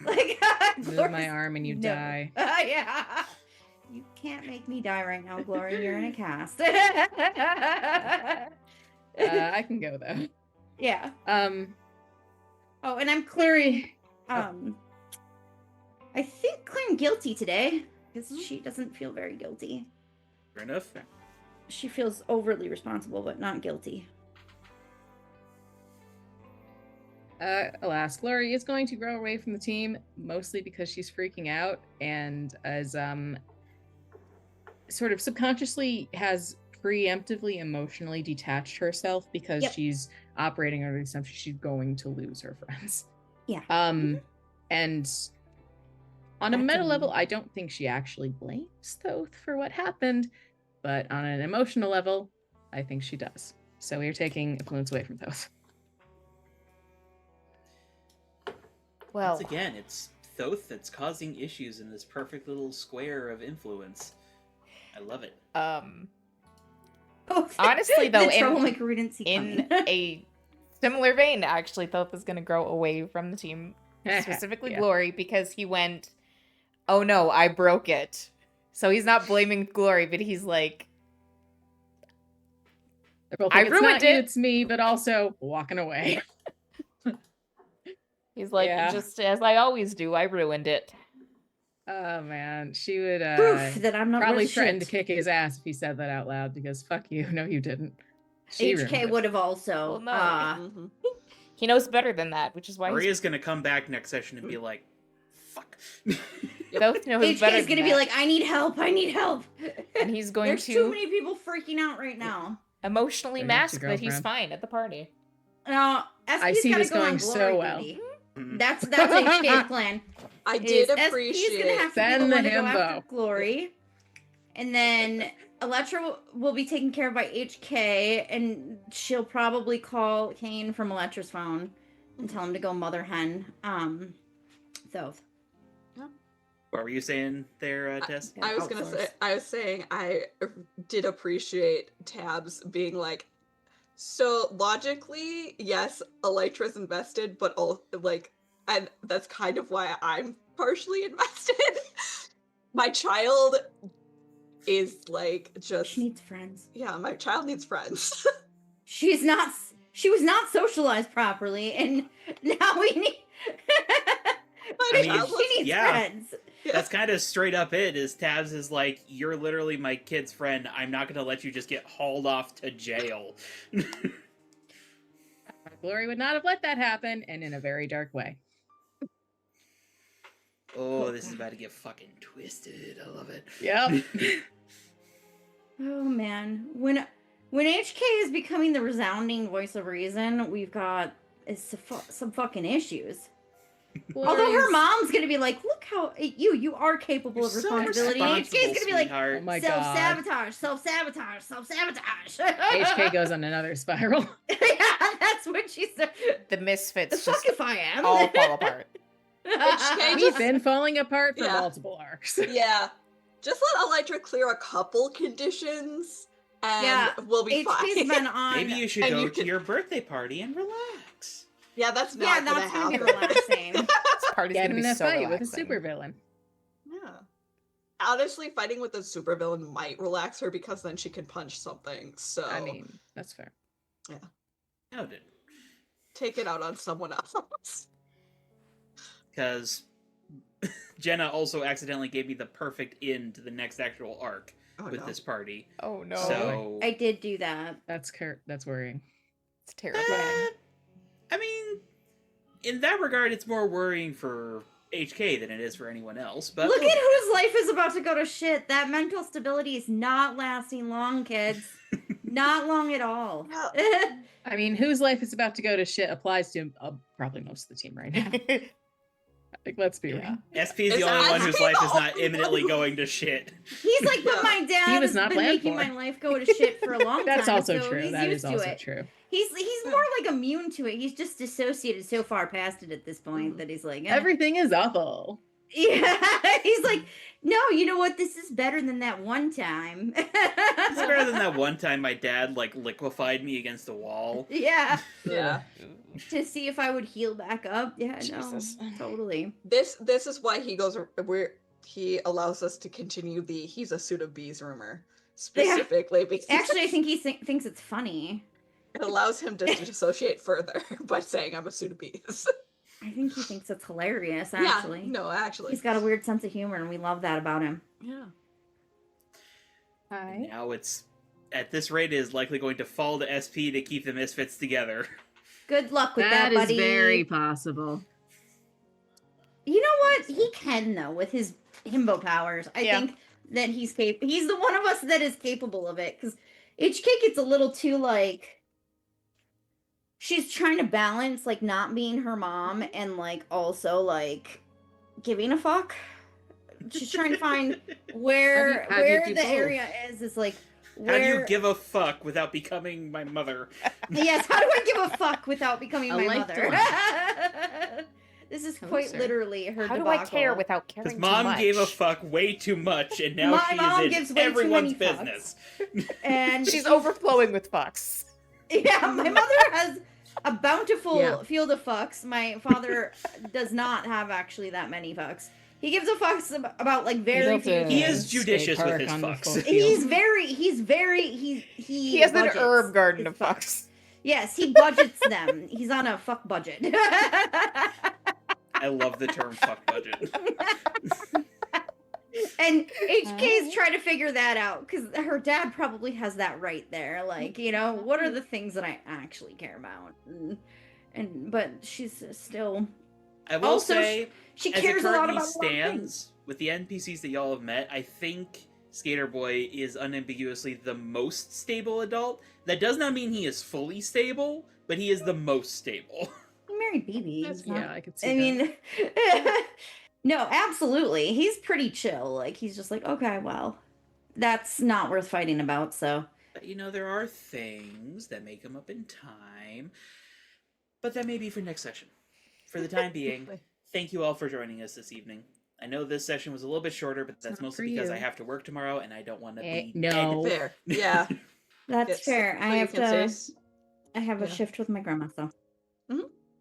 Like, Move Gloria's- my arm and you no. die. Yeah, you can't make me die right now, Gloria. You're in a cast. I can go though. Yeah. Oh, and I'm Glory. I think clearing guilty today because she doesn't feel very guilty. Fair enough. She feels overly responsible, but not guilty. Alas, Glory is going to grow away from the team, mostly because she's freaking out and as sort of subconsciously has preemptively emotionally detached herself because Yep. she's operating under the assumption she's going to lose her friends. Yeah. And on a That's meta level, a- I don't think she actually blames Thoth for what happened, but on an emotional level, I think she does. So we are taking influence away from Thoth. Well, Once again, it's Thoth that's causing issues in this perfect little square of influence. I love it. Honestly, though, the in- troublemaker we didn't see in coming. a similar vein, actually, Thoth is going to grow away from the team, specifically Yeah. Glory, because he went, "Oh no, I broke it." So he's not blaming Glory, but he's like, They're both I like, it's ruined not you, it. it's me, but also walking away. he's like, Yeah. just as I always do, I ruined it. Oh man, she would Proof that I'm not probably worth threaten to shit. kick his ass if he said that out loud because fuck you, no you didn't. She ruined HK it. would have also. Well, no. Mhm. He knows better than that, which is why Maria's gonna come back next session and be like, fuck. Thoth knows HK better is than gonna be that. like, I need help, I need help. And he's going There's to- too many people freaking out right now. emotionally Bring up mask your that he's girlfriend. fine at the party. Now, I SP's see gotta this go on going glory so well. duty. Mhm. That's HK's plan. I did is SP's appreciate. gonna have to be Send the the one to go himbo. after Glory, and then Electra will be taken care of by HK, and she'll probably call Kane from Electra's phone and tell him to go mother hen. Thoth. What were you saying there, Tess? Yeah, I was gonna say, outsource. I was saying I did appreciate Tabs being like, so logically, yes, Elytra's invested, but all like, and that's kind of why I'm partially invested. My child is like just, She needs friends. yeah, my child needs friends. She was not socialized properly, and now we need. My I mean, child she needs yeah. friends. That's kind of straight up it, is Tabs is like, you're literally my kid's friend. I'm not going to let you just get hauled off to jail. Glory would not have let that happen, and in a very dark way. Oh, this is about to get fucking twisted. I love it. Yep. Oh man, when HK is becoming the resounding voice of reason, we've got some fucking issues. Although her mom's gonna be like, "Look how you are capable of You're so responsibility." And HK's gonna be like, sweetheart. Oh my god. "Self-sabotage, self-sabotage, self-sabotage." HK goes on another spiral. Yeah, that's what she said. The The misfits fuck just if I am. all fall apart. HK We've just been falling apart for Yeah. multiple arcs. yeah. Just let Elytra clear a couple conditions, and Yeah, we'll be HK's fine. been on. Maybe you should And go you to could- your birthday party and relax. Yeah, that's not Yeah, gonna that's gonna be happen. relaxing. This party's Get gonna in be a so fight with a relaxing. supervillain. Yeah. Honestly, fighting with a supervillain might relax her because then she can punch something. So I mean, that's fair. Noted. take it out on someone else. Because Jenna also accidentally gave me the perfect end to the next actual arc Oh, with no. this party. Oh no. So, I did do that. That's worrying. It's terrifying. I mean, in that regard, it's more worrying for HK than it is for anyone else. But Look at whose life is about to go to shit. That mental stability is not lasting long, kids. Not long at all. I mean, whose life is about to go to shit applies to probably most of the team right now. Like, let's be Yeah. real. SP is the Is only one SP whose life the is not only imminently one? going to shit. He's like, but Yeah. my dad He was has not been planned making for. my life go to shit for a long That's time. also so true. He's That used is to also it. true. He's more like immune to it. He's just dissociated so far past it at this point that he's like, Everything is awful. yeah. He's like, no, you know what? This is better than that one time. It's better than that one time my dad, like, liquefied me against a wall. Yeah, Yeah. to see if I would heal back up. Yeah, Jesus. no, totally. This is why he goes where he allows us to continue the he's a suit of bees rumor specifically because Actually, I think he thinks it's funny. it allows him to dissociate further by saying I'm a suit of bees. I think he thinks it's hilarious, actually. Yeah, no, actually. He's got a weird sense of humor, and we love that about him. Yeah. And now it's, at this rate, it is likely going to fall to SP to keep the Misfits together. Good luck with That that, is buddy. very possible. You know what? He can, though, with his himbo powers. I Yeah. think that he's the one of us that is capable of it, because HK gets a little too, like... She's trying to balance, like, not being her mom and, like, also, like, giving a fuck. She's trying to find where How do you do the both? area is like How do you where give a fuck without becoming my mother? yes, how do I give a fuck without becoming A my life mother? dilemma. This is Hello, quite sir. literally her How do I debacle. care without caring Because too mom much? gave a fuck way too much, and now My mom she gives is way in too everyone's many fucks. business. And She's overflowing with fucks. yeah, my mother has a bountiful Yeah. field of fucks. My father does not have actually that many fucks. He gives a fucks about like very built few. a He things. is judicious skate with his park on the fucks. full He's field. he He has an budgets herb garden his of fucks. Yes, he budgets them. He's on a fuck budget. I love the term fuck budget. And HK's trying to figure that out because her dad probably has that right there. Like, you know, what are the things that I actually care about? But she's still. I will Also, say, She as cares it a lot currently about a lot of things. stands, with the NPCs that y'all have met, I think Skater Boy is unambiguously the most stable adult. That does not mean he is fully stable, but he is the most stable. He married BB. He's not- Yeah, I could see I that. mean, no, absolutely. He's pretty chill. Like, he's just like, okay, well, that's not worth fighting about. So, But, you know, there are things that may come up in time, but that may be for next session. For the time being, thank you all for joining us this evening. I know this session was a little bit shorter, but that's not mostly for because you. I have to work tomorrow and I don't want to be no. dead. Fair. Yeah. that's Yes, fair. so I you have can to. say- I have a yeah. shift with my grandma, so.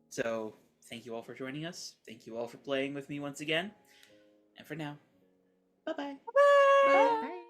So, thank you all for joining us. Thank you all for playing with me once again. And for now, bye-bye. Bye. Bye.